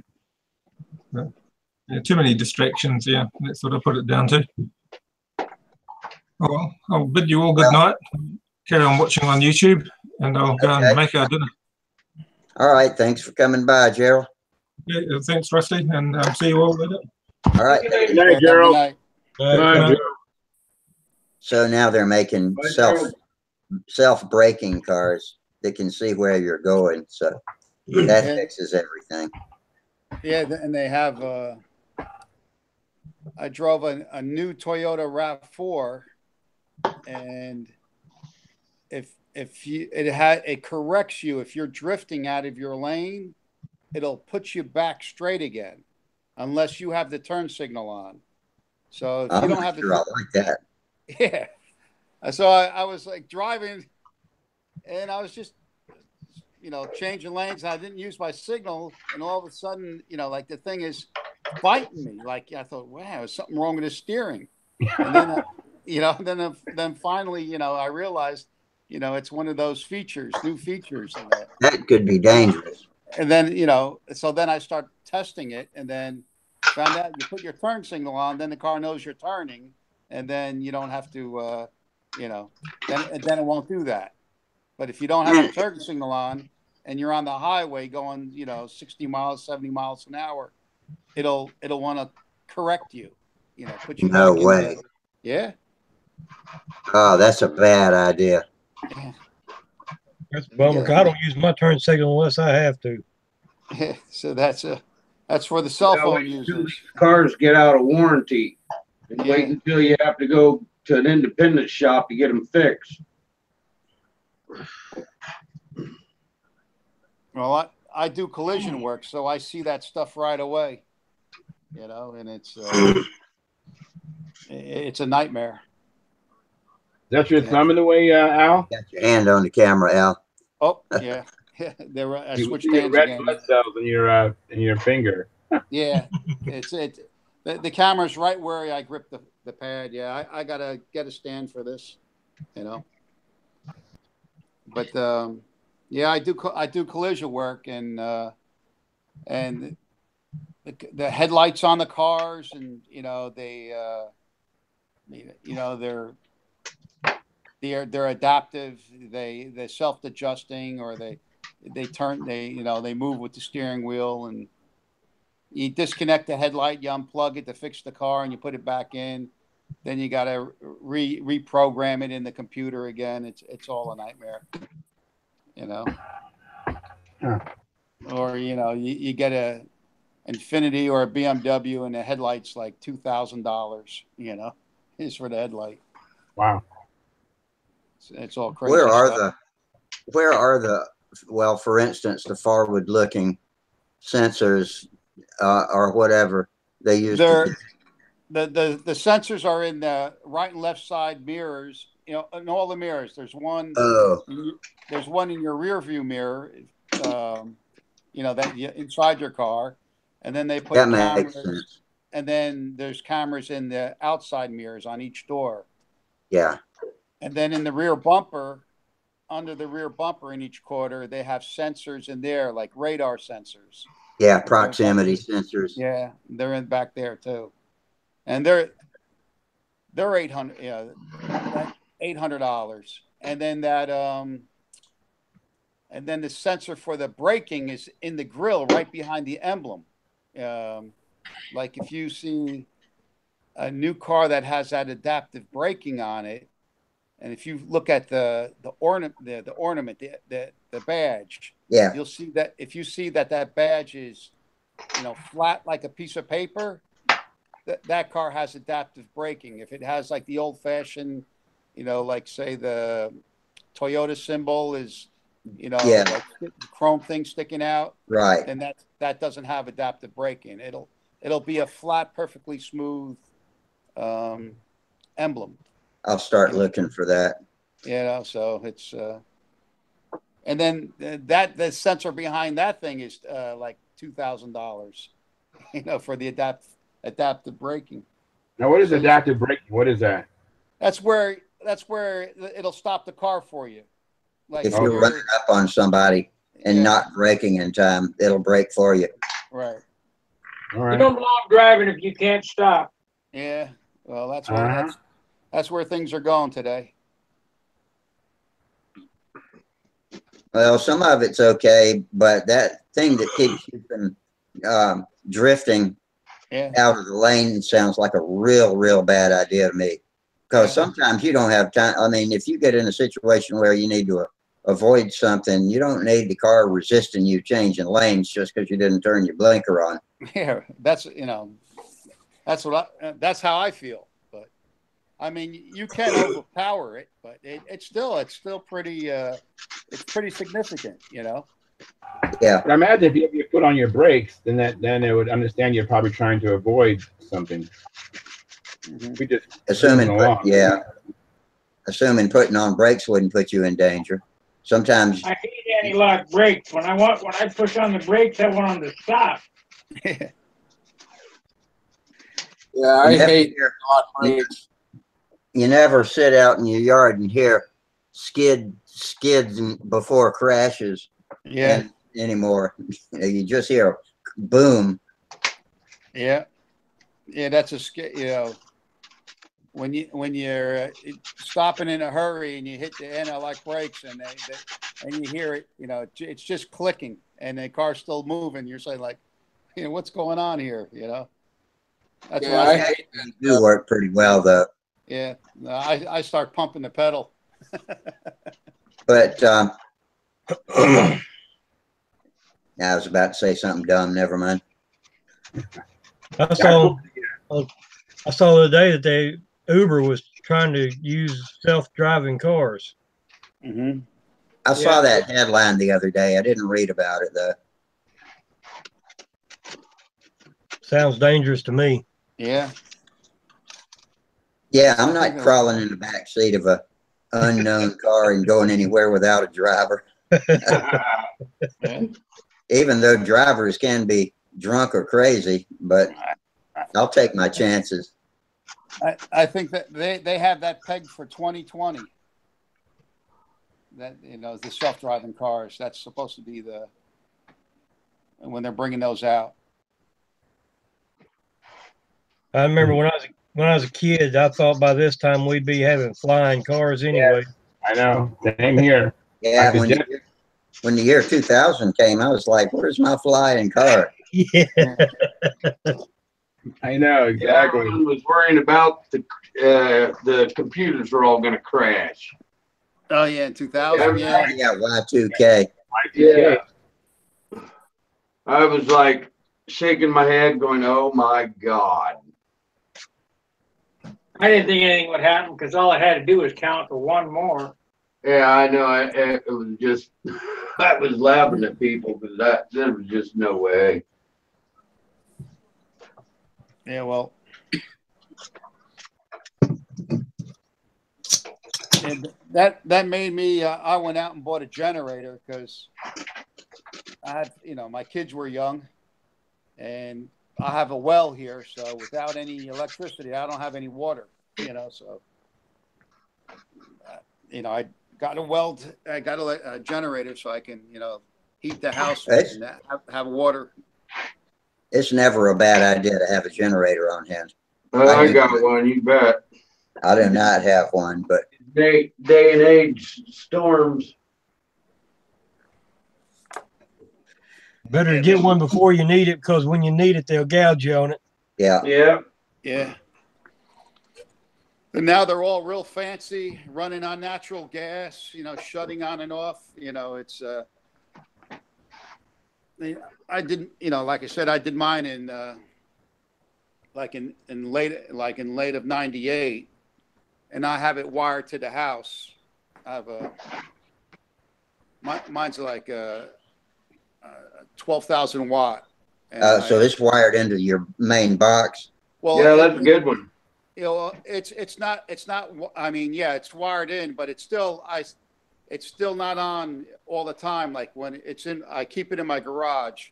Too many distractions. Yeah, that's what I put it down to. Well, I'll bid you all good night. Carry on watching on YouTube, and I'll go and make our dinner. All right. Thanks for coming by, Gerald. Yeah, thanks, Rusty, and see you all later. All right. Good night, Gerald. Good night. So now they're making self-braking cars that can see where you're going. So that fixes everything. Yeah, and they have. I drove a new Toyota RAV4. And it corrects you if you're drifting out of your lane, it'll put you back straight again, unless you have the turn signal on. So if you don't have I like that. Yeah. So I was like driving, and I was just changing lanes. And I didn't use my signal, and all of a sudden, like the thing is biting me. Like I thought, wow, there's something wrong with the steering. And then. Then finally, I realized, it's one of those new features. That could be dangerous. And then, so then I start testing it and then found out you put your turn signal on, then the car knows you're turning, and then you don't have to, then it won't do that. But if you don't have the turn signal on and you're on the highway going, 60 miles, 70 miles an hour, it'll want to correct you, put you no way. Yeah. Oh, that's a bad idea. That's a bummer. I don't use my turn signal unless I have to. Yeah, so that's for the cell phone users. Cars get out of warranty and wait until you have to go to an independent shop to get them fixed. Well, I do collision work, so I see that stuff right away. You know, and it's a nightmare. Is that your thumb in the way, Al? Got your hand on the camera, Al. Oh, yeah. There were, I You switched see your hands red again. blood cells in your finger. Yeah, the camera's right where I grip the pad. Yeah, I gotta get a stand for this, you know. But yeah, I do collision work, and the headlights on the cars, and you know they're adaptive. They're self-adjusting, or they move with the steering wheel, and you disconnect the headlight, you unplug it to fix the car, and you put it back in. Then you got to reprogram it in the computer again. It's all a nightmare, you know. Huh. Or you get a Infiniti or a BMW, and the headlight's like $2,000. You know, is for the headlight. Wow. It's all crazy. Where are stuff. well, for instance, the forward-looking sensors or whatever they use? The sensors are in the right and left side mirrors. You know, in all the mirrors. There's one. Oh. There's one in your rear view mirror. Inside your car, and then they put That makes cameras. sense. And then there's cameras in the outside mirrors on each door. Yeah. And then in the rear bumper, under the rear bumper in each quarter, they have sensors in there, like radar sensors. Yeah, proximity sensors. Yeah, they're in back there too, and they're $800. Yeah, $800, and then and then the sensor for the braking is in the grill, right behind the emblem. Like if you see a new car that has that adaptive braking on it, and if you look at the ornament, the badge, yeah, you'll see that if you see that badge is, flat like a piece of paper, that car has adaptive braking. If it has like the old fashioned, like say the Toyota symbol is, like the chrome thing sticking out, right? And that doesn't have adaptive braking. It'll be a flat, perfectly smooth emblem. I'll start looking for that. So it's and then the sensor behind that thing is like $2,000, for the adaptive braking. Now, what is adaptive braking? What is that? That's where it'll stop the car for you. Like if you're running up on somebody and not braking in time, it'll brake for you. Right. All right. You don't belong driving if you can't stop. Yeah. Well, that's where things are going today. Well, some of it's okay, but that thing that keeps you from drifting out of the lane sounds like a real bad idea to me. Because sometimes you don't have time. I mean, if you get in a situation where you need to avoid something, you don't need the car resisting you changing lanes just because you didn't turn your blinker on. Yeah, that's how I feel. But I mean, you can overpower it, but it's still pretty it's pretty significant, Yeah. But I imagine if you have your foot on your brakes, then it would understand you're probably trying to avoid something. We just assuming putting on brakes wouldn't put you in danger. Sometimes I hate anti-lock brakes. When I push on the brakes, I want them to stop. Yeah, I hate anti-lock brakes. You never sit out in your yard and hear skids before crashes. Yeah. Anymore, you just hear boom. Yeah. That's when you're stopping in a hurry and you hit the anti-lock brakes and you hear it, it's just clicking and the car's still moving. You're saying like, what's going on here? That's yeah, I hate that. You work pretty well though. Yeah, I start pumping the pedal. But I was about to say something dumb. Never mind. I saw the other day that Uber was trying to use self-driving cars. Mm-hmm. I saw that headline the other day. I didn't read about it though. Sounds dangerous to me. Yeah. Yeah, I'm not crawling in the back seat of a unknown car and going anywhere without a driver. Even though drivers can be drunk or crazy, but I'll take my chances. I think that they have that pegged for 2020. That, you know, the self-driving cars. That's supposed to be when they're bringing those out. I remember when I was a kid, I thought by this time we'd be having flying cars anyway. Yes, I know. Same here. Yeah, when the year 2000 came, I was like, "Where's my flying car?" Yeah. I know exactly. Everyone was worrying about the computers were all going to crash. Oh yeah, in 2000. Yeah. Yeah, Y2K. Yeah. I was like shaking my head, going, "Oh my God." I didn't think anything would happen because all I had to do was count to one more. Yeah, I know. It was just, I was laughing at people because there was just no way. Yeah, well, and that made me. I went out and bought a generator because I had, you know, my kids were young, and I have a well here, so without any electricity, I don't have any water. You know, so you know, I got a generator so I can, you know, heat the house and have water. It's never a bad idea to have a generator on hand. I got one, you bet. I do not have one, but day and age storms. Better get one before you need it, because when you need it, they'll gouge you on it. Yeah. Yeah. Yeah. And now they're all real fancy, running on natural gas, you know, shutting on and off. You know, it's I didn't, you know, like I said, I did mine in late of '98, and I have it wired to the house. I have mine's like 12,000 watt. So it's wired into your main box. Well, yeah, that's a good one. You know, it's not. I mean, yeah, it's wired in, but it's still not on all the time. Like when it's in, I keep it in my garage,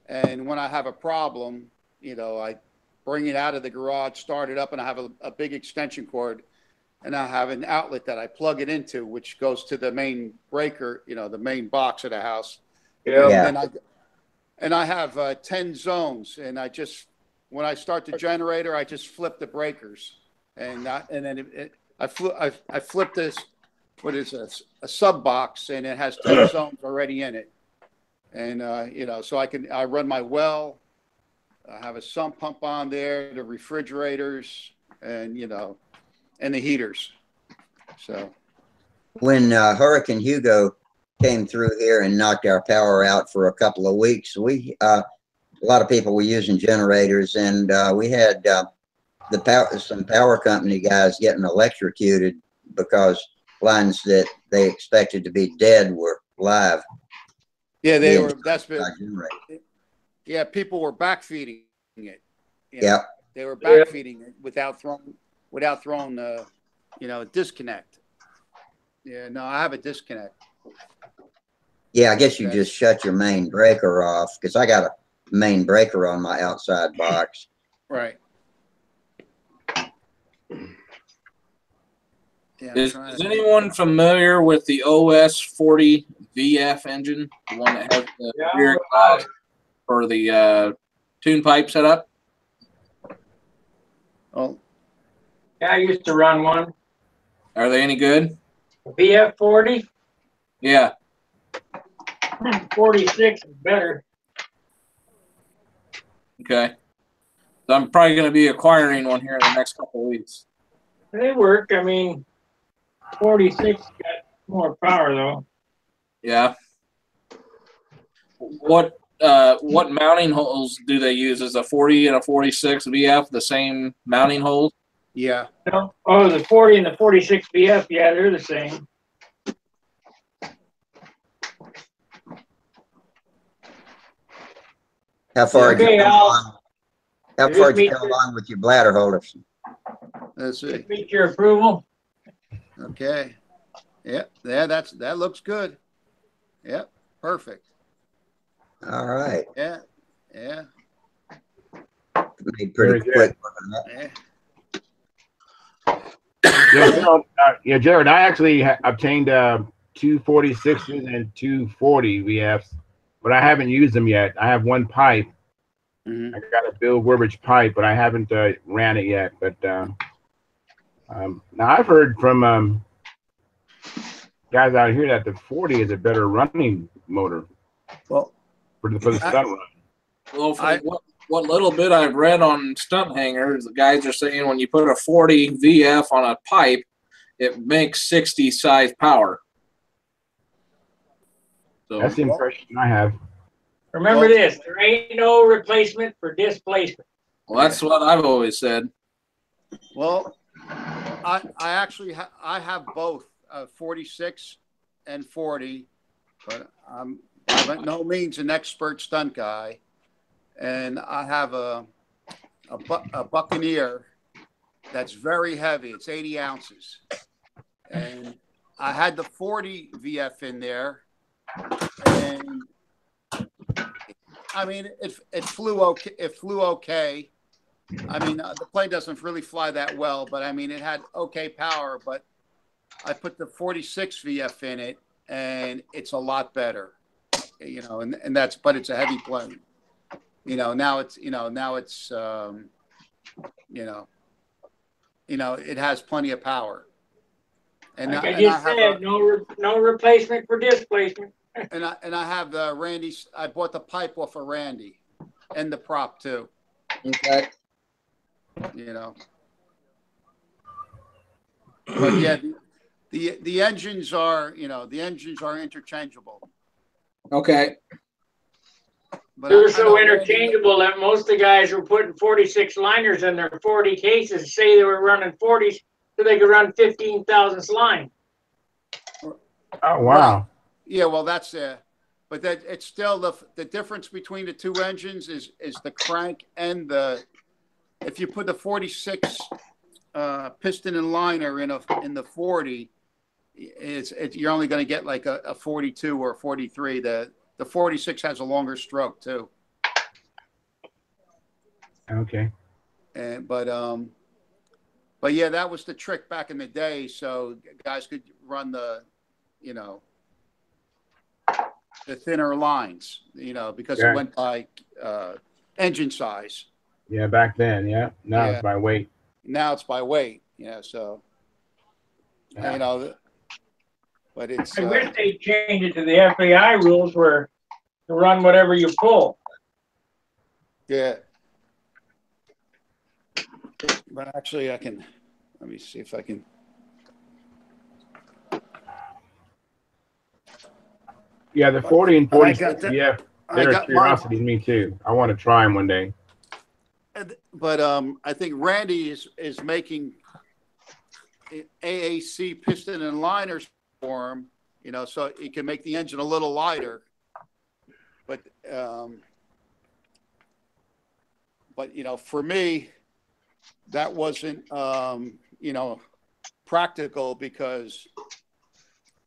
and when I have a problem, you know, I bring it out of the garage, start it up, and I have a big extension cord, and I have an outlet that I plug it into, which goes to the main breaker, you know, the main box of the house. Yeah. And I have 10 zones, and when I start the generator, I just flip the breakers, and then I flip this. What is a sub box, and it has 10 zones already in it, and you know, so I run my well. I have a sump pump on there, the refrigerators, and you know, and the heaters. So when Hurricane Hugo came through here and knocked our power out for a couple of weeks, a lot of people were using generators, and we had some power company guys getting electrocuted because lines that they expected to be dead were live. Yeah, they were. Yeah, people were backfeeding it. Yeah, they were backfeeding it without throwing, you know, disconnect. Yeah, no, I have a disconnect. Yeah, I guess you just shut your main breaker off, because I got a main breaker on my outside box. Right. Yeah, is anyone familiar with the OS40 VF engine, the one that has the rear exhaust for the tune pipe setup? Oh, yeah, I used to run one. Are they any good? VF40? Yeah. 46 is better. Okay. So I'm probably going to be acquiring one here in the next couple of weeks. They work. I mean, 46 got more power though. Yeah. What mounting holes do they use? Is a 40 and a 46 VF the same mounting holes? Yeah. Oh, the 40 and the 46 VF, yeah, they're the same. How far did Okay, you come Al. along? How Did far this did you meet come along with your bladder holders? Let's see. meet your approval? Okay. Yeah, that looks good. Yep, perfect. All right. Yeah, yeah, Made Very pretty good. quick work on that. yeah. Yeah, Gerald, Jared, I actually obtained 246s and 240 VFs, but I haven't used them yet. I have one pipe. Mhm. I got a Bill Werwage pipe, but I haven't ran it yet. But now I've heard from guys out here that the 40 is a better running motor Well, for the stunt run. Well, from what little bit I've read on Stunthangar, the guys are saying when you put a 40 VF on a pipe, it makes 60 size power. So That's the impression I have. Remember this, there ain't no replacement for displacement. well, that's what I've always said. well, I actually I have both 46 and 40, but I'm by no means an expert stunt guy, and I have a Buccaneer that's very heavy. It's 80 ounces, and I had the 40 VF in there, and I mean it flew okay. It flew okay. I mean, the plane doesn't really fly that well, but I mean, it had okay power. But I put the 46 VF in it, and it's a lot better, you know. And that's, but it's a heavy plane, you know. Now it's, you know, it has plenty of power. And Like I, I and I just have said, no replacement for displacement. and I have Randy's. I bought the pipe off of Randy, and the prop too. Okay. You know. But yeah, the engines are, you know, the engines are interchangeable. Okay. But They were I so know Randy- interchangeable that most of the guys were putting 46 liners in their 40 cases, say they were running 40s so they could run 15,000 line. Oh wow! Yeah, well, that's but that it's still the difference between the two engines is the crank and the. If you put the 46 piston and liner in the 40, you're only going to get like a 42 or a 43. The 46 has a longer stroke too. Okay. But yeah, that was the trick back in the day. So guys could run the, you know, the thinner lines, you know, because it went by engine size. Yeah, back then, yeah. Now it's by weight. Now it's by weight, yeah. So, you know, but it's. I wish they changed it to the FAI rules where to run whatever you pull. Yeah. But actually, let me see if I can. Yeah, the 40 and 46, yeah, they're a curiosity to me too. I want to try them one day. But I think Randy is making AAC piston and liners for him, you know, so he can make the engine a little lighter. But you know, for me, that wasn't you know, practical because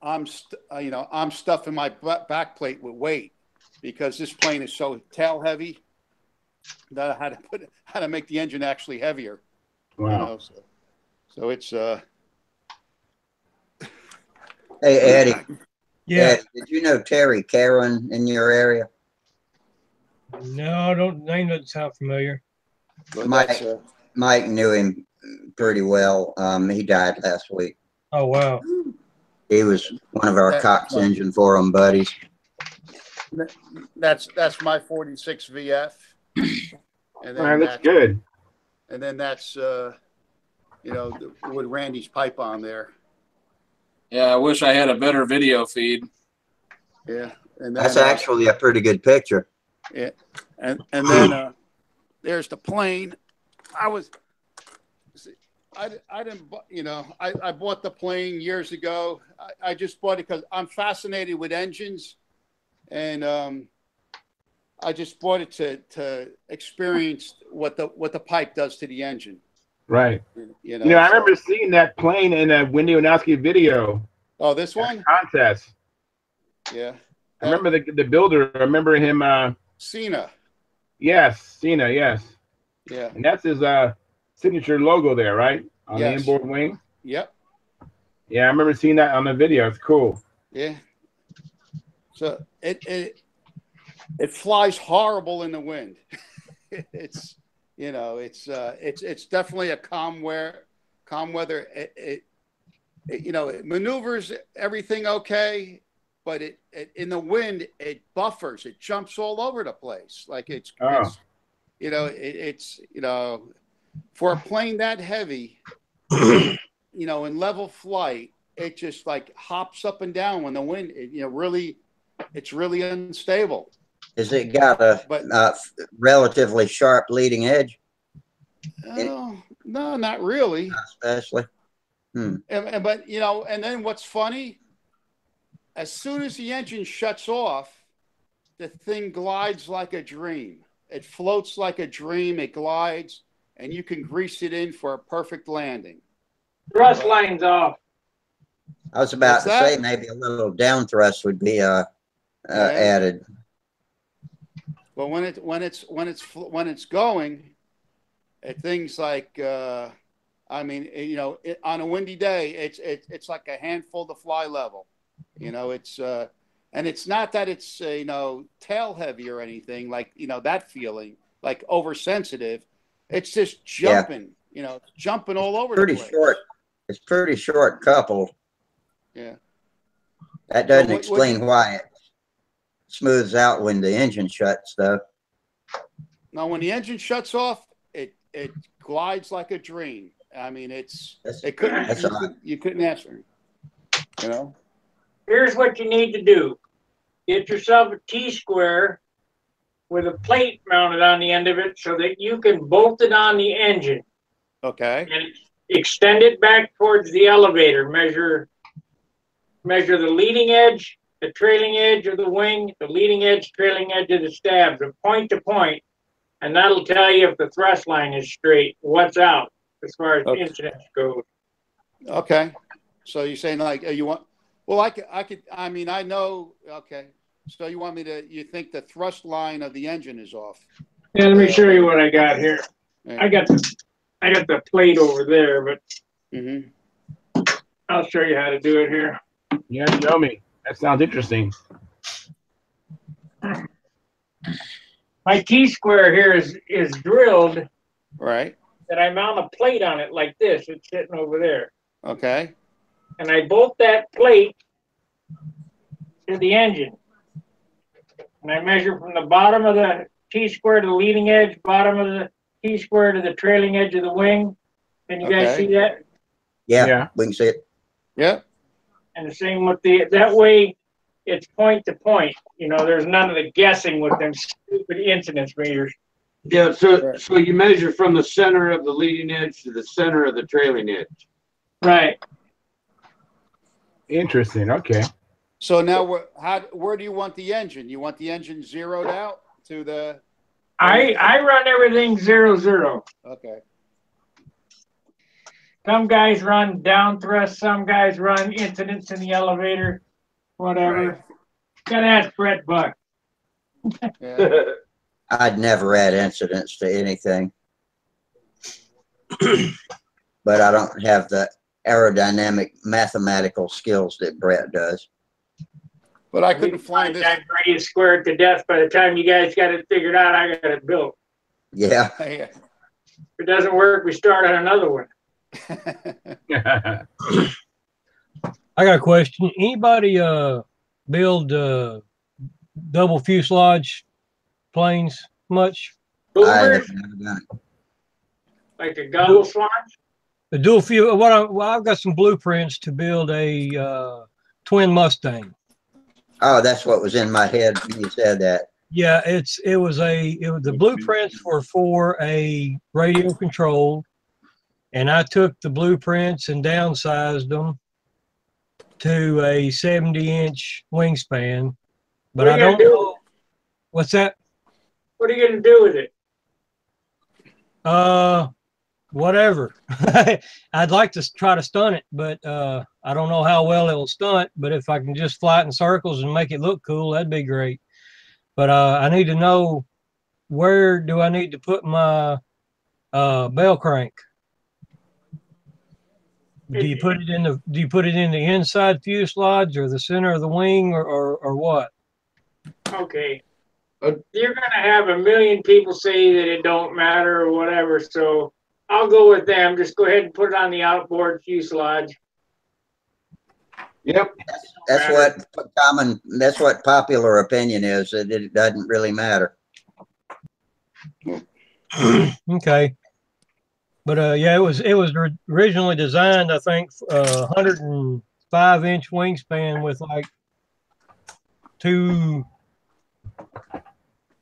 I'm stuffing my back plate with weight because this plane is so tail heavy that I had to make the engine actually heavier. Wow. You know, so it's Hey, Eddie. Yeah. Eddie, did you know Terry Caron in your area? No, I don't. Name doesn't sound familiar. Mike knew him pretty well. He died last week. Oh wow. He was one of our Cox Engine Forum buddies. That's my 46 VF. And then that's good. And then that's you know, with Randy's pipe on there. Yeah, I wish I had a better video feed. Yeah, and then, that's actually a pretty good picture. Yeah, and then there's the plane. I didn't, you know, I bought the plane years ago. I just bought it because I'm fascinated with engines, and I just bought it to experience what the pipe does to the engine. Right. You know, I remember seeing that plane in a Wendy Wanowski video. Oh, this one? Contest. Yeah. I remember the builder. I remember him. Cena. Yes, Cena. Yes. Yeah. And that's his signature logo there, right? On the inboard wing. Yep. Yeah, I remember seeing that on the video. It's cool. Yeah. So it flies horrible in the wind. It's it's definitely a calm weather. It maneuvers everything okay, but it in the wind it buffers. It jumps all over the place. Like it's for a plane that heavy, in level flight, it just like hops up and down when the wind. It's really unstable. Has it got a relatively sharp leading edge? No, not really. Not especially. But and then what's funny? As soon as the engine shuts off, the thing glides like a dream. It floats like a dream. It glides, and you can grease it in for a perfect landing. Thrust line's off. I was about to say maybe a little down thrust would be added. But when it's going, things like on a windy day, it's like a handful to fly level. And it's not that it's tail heavy or anything like that feeling like oversensitive. It's just jumping, jumping all over the place. Short. It's pretty short coupled. Yeah. That doesn't explain why it smooths out when the engine shuts, though. Now, when the engine shuts off, it glides like a dream. I mean, you couldn't answer. Here's what you need to do: get yourself a T-square with a plate mounted on the end of it, so that you can bolt it on the engine. Okay. And extend it back towards the elevator. Measure the leading edge, the trailing edge of the wing, the leading edge, trailing edge of the stabs, from point to point, and that'll tell you if the thrust line is straight, what's out as far as incidence goes. Okay. So you're saying like you want? Well, I know. Okay. So you want me to? You think the thrust line of the engine is off? Yeah. Let me show you what I got here. Yeah. I got the plate over there, but I'll show you how to do it here. Yeah, show me. That sounds interesting. My T-square here is drilled. Right. And I mount a plate on it like this. It's sitting over there. Okay. And I bolt that plate to the engine. And I measure from the bottom of the T-square to the leading edge, bottom of the T-square to the trailing edge of the wing. Can you guys see that? Yeah, we can see it. Yeah. And the same with that way it's point to point. There's none of the guessing with them stupid incidence meters. Yeah, so you measure from the center of the leading edge to the center of the trailing edge. Right. Interesting. Okay. So now where do you want the engine? You want the engine zeroed out to the I run everything 0-0. Okay. Some guys run down thrust, some guys run incidence in the elevator, whatever. Right. Gotta ask Brett Buck. Yeah. I'd never add incidence to anything. But I don't have the aerodynamic mathematical skills that Brett does. But I couldn't find this. I'm ready to square it to death. By the time you guys got it figured out, I got it built. Yeah. If it doesn't work, we start on another one. I got a question. Anybody build double fuselage planes much? Boomers? Like the gobble swans? The dual fuel. Well, I've got some blueprints to build a twin Mustang. Oh, that's what was in my head when you said that. Yeah, the blueprints were for a radio control, and I took the blueprints and downsized them to a 70-inch wingspan. But I don't know. What's that? What are you going to do with it? Whatever. I'd like to try to stunt it, but I don't know how well it will stunt. But if I can just fly it in circles and make it look cool, that'd be great. But I need to know, where do I need to put my bell crank? Do you put it in the inside fuselage or the center of the wing, or what? Okay. You're going to have a million people say that it don't matter or whatever, so I'll go with them. Just go ahead and put it on the outboard fuselage. Yep. That's what popular opinion is, that it doesn't really matter. Okay. But yeah, it was originally designed, I think, 105-inch wingspan with like two,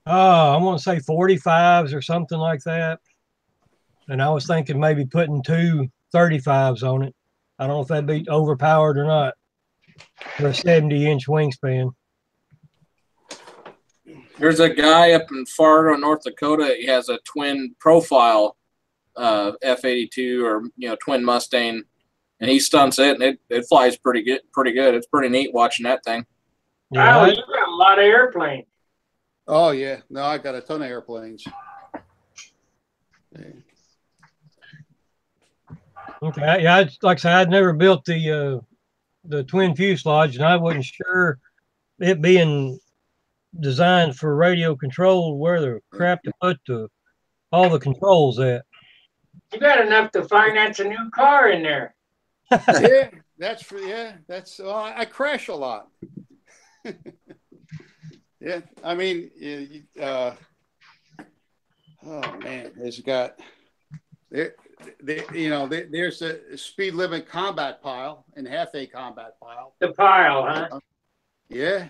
I want to say 45s or something like that. And I was thinking maybe putting two 35s on it. I don't know if that'd be overpowered or not for a 70-inch wingspan. There's a guy up in Fargo, North Dakota. He has a twin profile F-82 or twin Mustang, and he stunts it, and it flies pretty good. It's pretty neat watching that thing. Yeah, wow, you got a lot of airplanes. Oh yeah, no, I got a ton of airplanes. okay. Yeah, like I said, I'd never built the twin fuselage, and I wasn't sure, it being designed for radio control, where the crap to put all the controls at. You got enough to finance a new car in there. Yeah, that's I crash a lot. Yeah, I mean, oh man, there's a speed limit combat pile and half a combat pile. The pile, huh? Yeah,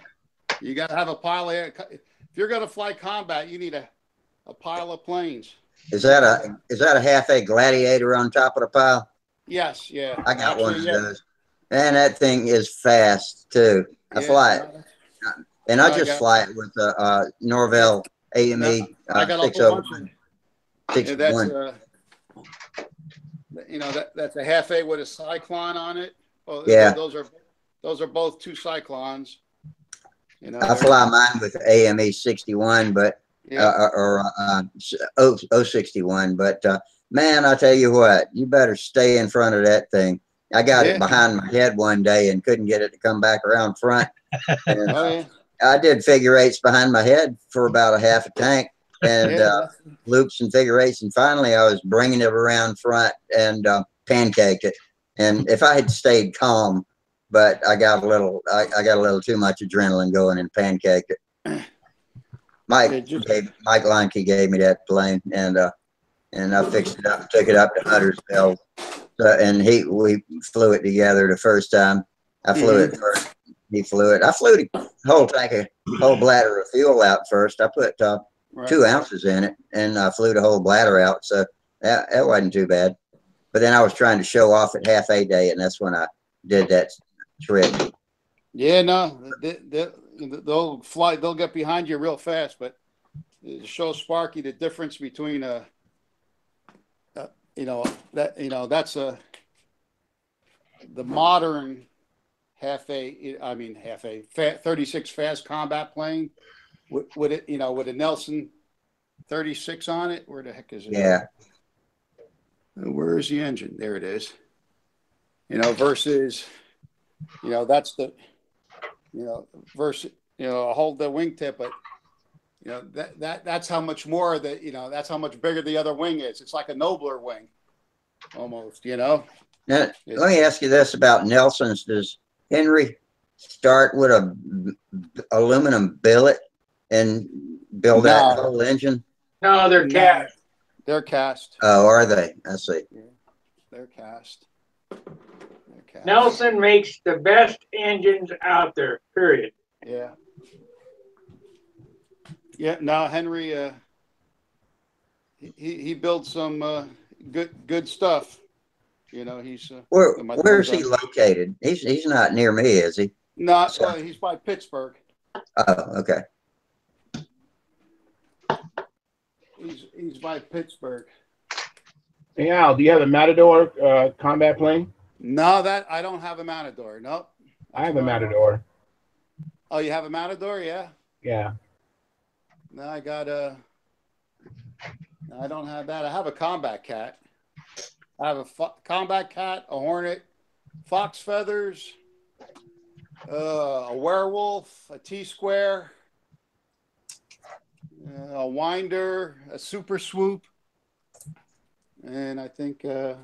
you got to have a pile there. If you're going to fly combat, you need a pile of planes. Is that a half a Gladiator on top of the pile? Yes, yeah. I got one of those. And that thing is fast too. I fly it. And I just fly it with a Norvell AME I got 601. That's a half A with a Cyclone on it. Oh, yeah. Those are both two Cyclones. I fly mine with AME 61, but or 061. But man, I tell you what, you better stay in front of that thing. I got it behind my head one day and couldn't get it to come back around front. And, I did figure eights behind my head for about a half a tank, and loops and figure eights, and finally I was bringing it around front and pancaked it. And if I had stayed calm, but I got a little too much adrenaline going and pancaked it. Mike Leinke gave me that plane, and I fixed it up, took it up to Huntersville, and we flew it together the first time. I flew it first. He flew it. I flew the whole bladder of fuel out first. I put 2 ounces in it, and I flew the whole bladder out. So that wasn't too bad. But then I was trying to show off at half a day, and that's when I did that trick. Yeah, no, they'll fly. They'll get behind you real fast. But to show Sparky the difference between that's the modern 36 fast combat plane with a Nelson 36 on it. Where the heck is it? Yeah. Where is the engine? There it is. Versus, that's the, versus, hold the wingtip, but that's how much more that's how much bigger the other wing is. It's like a nobler wing, almost. Now, let me ask you this about Nelson's. Does Henry start with a aluminum billet and build that whole engine? No, they're cast. They're cast. Oh, are they? I see. Yeah, they're cast. Nelson makes the best engines out there, period. Yeah. Yeah, now Henry, he builds some good stuff. He's where's he located? He's not near me, is he? No, he's by Pittsburgh. Oh, okay. by Pittsburgh. Hey Al, do you have a Matador combat plane? No, that I don't have a Matador. Nope. I have a Matador. Oh, you have a Matador? Yeah. Yeah. No, I got a. No, I don't have that. I have a Combat Cat. I have a Combat Cat, a Hornet, Fox Feathers, a Werewolf, a T-Square, a Winder, a Super Swoop, and I think I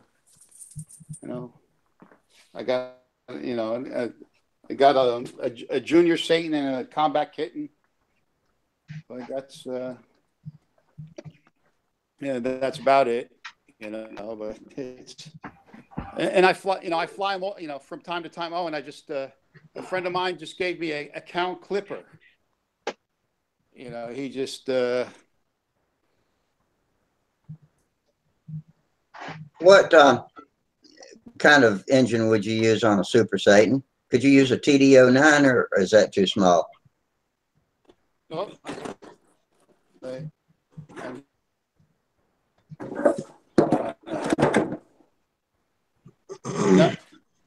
got I got a Junior Satan and a Combat Kitten. But that's that's about it. But it's and I fly them from time to time. Oh, and I just a friend of mine just gave me a Count Clipper. He just What kind of engine would you use on a Super Satan? Could you use a TD09 or is that too small? oh,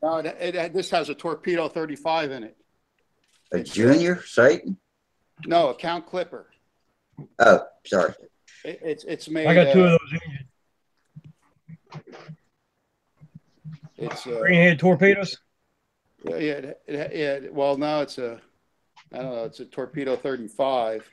no, this has a Torpedo 35 in it. A Junior Satan? No, a Count Clipper. Oh, sorry. It's made. I got two of those engines. It's Greenhead torpedoes. Yeah. Well, no, it's a. I don't know. It's a Torpedo 35.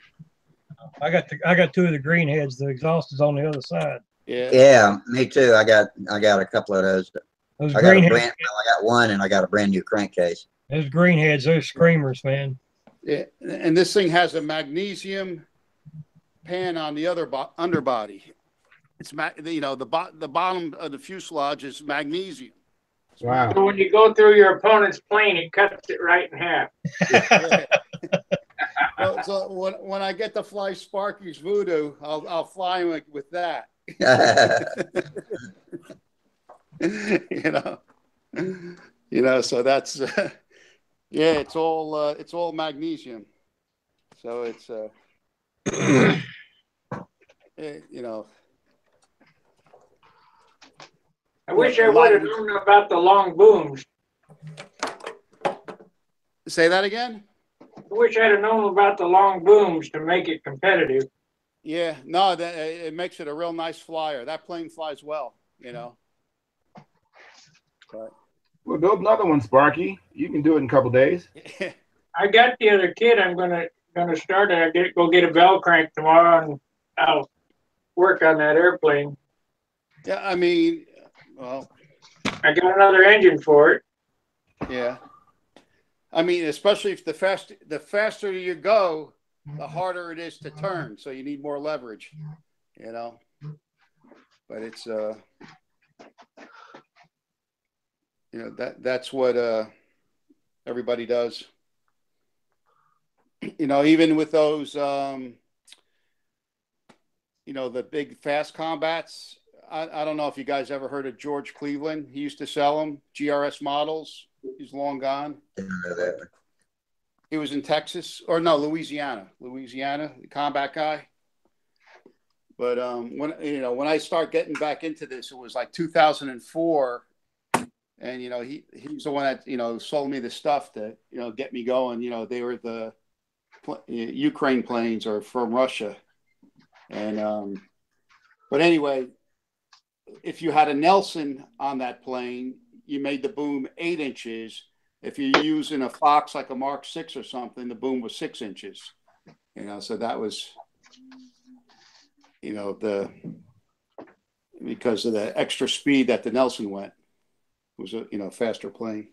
I got two of the greenheads. The exhaust is on the other side. Yeah. Yeah, me too. I got a couple of those. Those I got greenheads. I got one, and I got a brand new crankcase. Those greenheads, those screamers, man. Yeah, and this thing has a magnesium pan on the other underbody. It's the bottom of the fuselage is magnesium. Wow. So when you go through your opponent's plane, it cuts it right in half. So when I get to fly Sparky's Voodoo, I'll fly him with that. So that's it's all magnesium. So it's I wish I would have known about the long booms. Say that again? I wish I'd have known about the long booms to make it competitive. Yeah, no, it makes it a real nice flyer. That plane flies well, But Well, build another one, Sparky. You can do it in a couple days. I got the other kit. I'm gonna start it. Go get a bell crank tomorrow, and I'll work on that airplane. Yeah, I mean, well, I got another engine for it. Yeah, I mean, especially if the faster you go, the harder it is to turn. So you need more leverage, But it's that's what everybody does. Even with those, the big fast combats. I don't know if you guys ever heard of George Cleveland. He used to sell them, GRS models. He's long gone. Didn't know that. He was in Texas, or no, Louisiana, the combat guy. But when I start getting back into this, it was like 2004, and he's the one that sold me the stuff to get me going. They were the Ukraine planes or from Russia, and but anyway, if you had a Nelson on that plane, you made the boom 8 inches. If you're using a Fox like a Mark 6 or something, the boom was 6 inches. So that was, because of the extra speed that the Nelson went, it was a faster plane.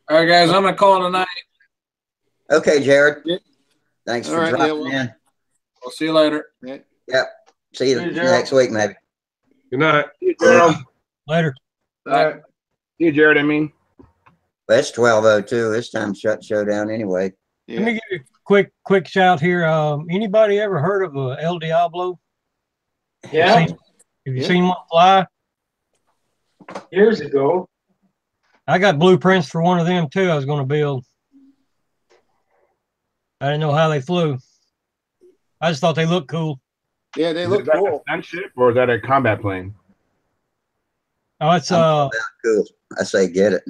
All right, guys, I'm gonna call it a night. Okay, Jared. Thanks for right, dropping in. We'll see you later. Yeah. Yep. See you next week, maybe. Good night. See you, Gerald. Later. All right. See you, Jared. Well, it's 12:02. It's time to shut the show down anyway. Yeah. Let me give you a quick shout here. Anybody ever heard of a El Diablo? Yeah, Have you seen one fly? years ago. I got blueprints for one of them too. I was going to build. I didn't know how they flew. I just thought they looked cool. Yeah, they Is look that a cool. stunt ship or is that a combat plane? Oh, it's Cool. I say get it.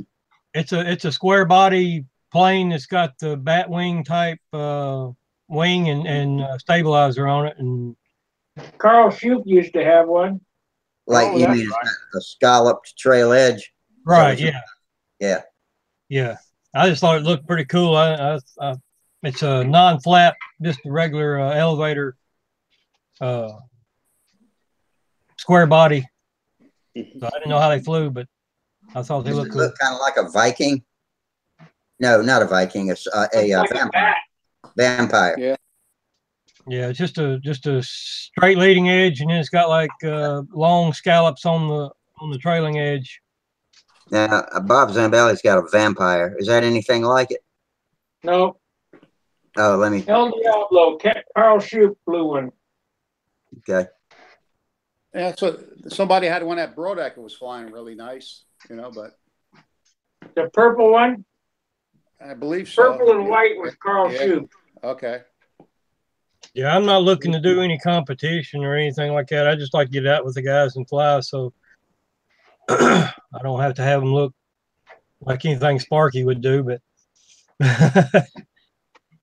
it's a square body plane that's got the bat wing type wing and stabilizer on it, and Carl Shoup used to have one. Like you that's mean it's got a scalloped trail edge? right, So yeah, yeah. I just thought it looked pretty cool. It's a non-flap, just a regular elevator, square body. So I didn't know how they flew, but I thought they Does looked it cool. look kind of like a Viking? No, not a Viking. It's a Like a vampire. bat. Vampire. Yeah. Yeah, it's just a straight leading edge, and then it's got like long scallops on the trailing edge. Now, Bob Zambelli's got a vampire. Is that anything like it? No, Oh, let me. El Diablo. Carl Shoup flew one. Okay. Yeah, so somebody had one at Brodeck. It was flying really nice, you know, but The purple one, I believe so. purple and white was Carl Yeah. Shoup. Okay. Yeah, I'm not looking to do any competition or anything like that. I just like to get out with the guys and fly, so I don't have to have them look like anything Sparky would do. But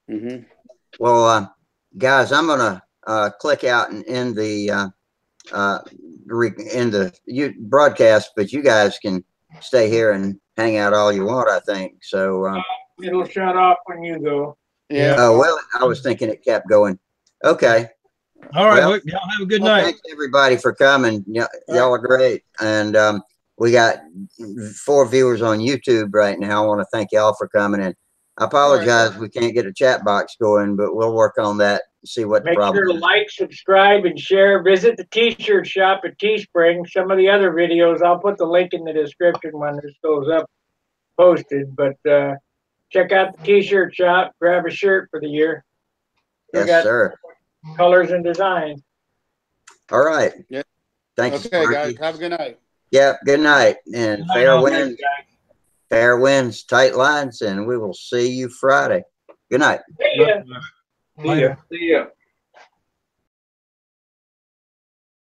Mm-hmm. Well, guys, I'm gonna click out and end the broadcast, but you guys can stay here and hang out all you want. I think so. It'll shut off when you go. Yeah. Oh well, I was thinking it kept going. Okay. all right, Well, look, y'all have a good Well, night. thanks everybody for coming. Y'all are great, and we got 4 viewers on YouTube right now. I want to thank y'all for coming in. I apologize we can't get a chat box going, but we'll work on that. See what the Make problem sure to is. like, subscribe, and share. Visit the T-shirt shop at Teespring. Some of the other videos, I'll put the link in the description when this goes up posted. But check out the T-shirt shop. Grab a shirt for the year. We Yes, got sir. colors and designs. All right. Yeah. Thank you. Okay, Sparky. guys. Have a good night. Yeah. Good night and Good night, fair all. winds. Fair winds, tight lines, and we will see you Friday. Good night. See ya. Later. See ya.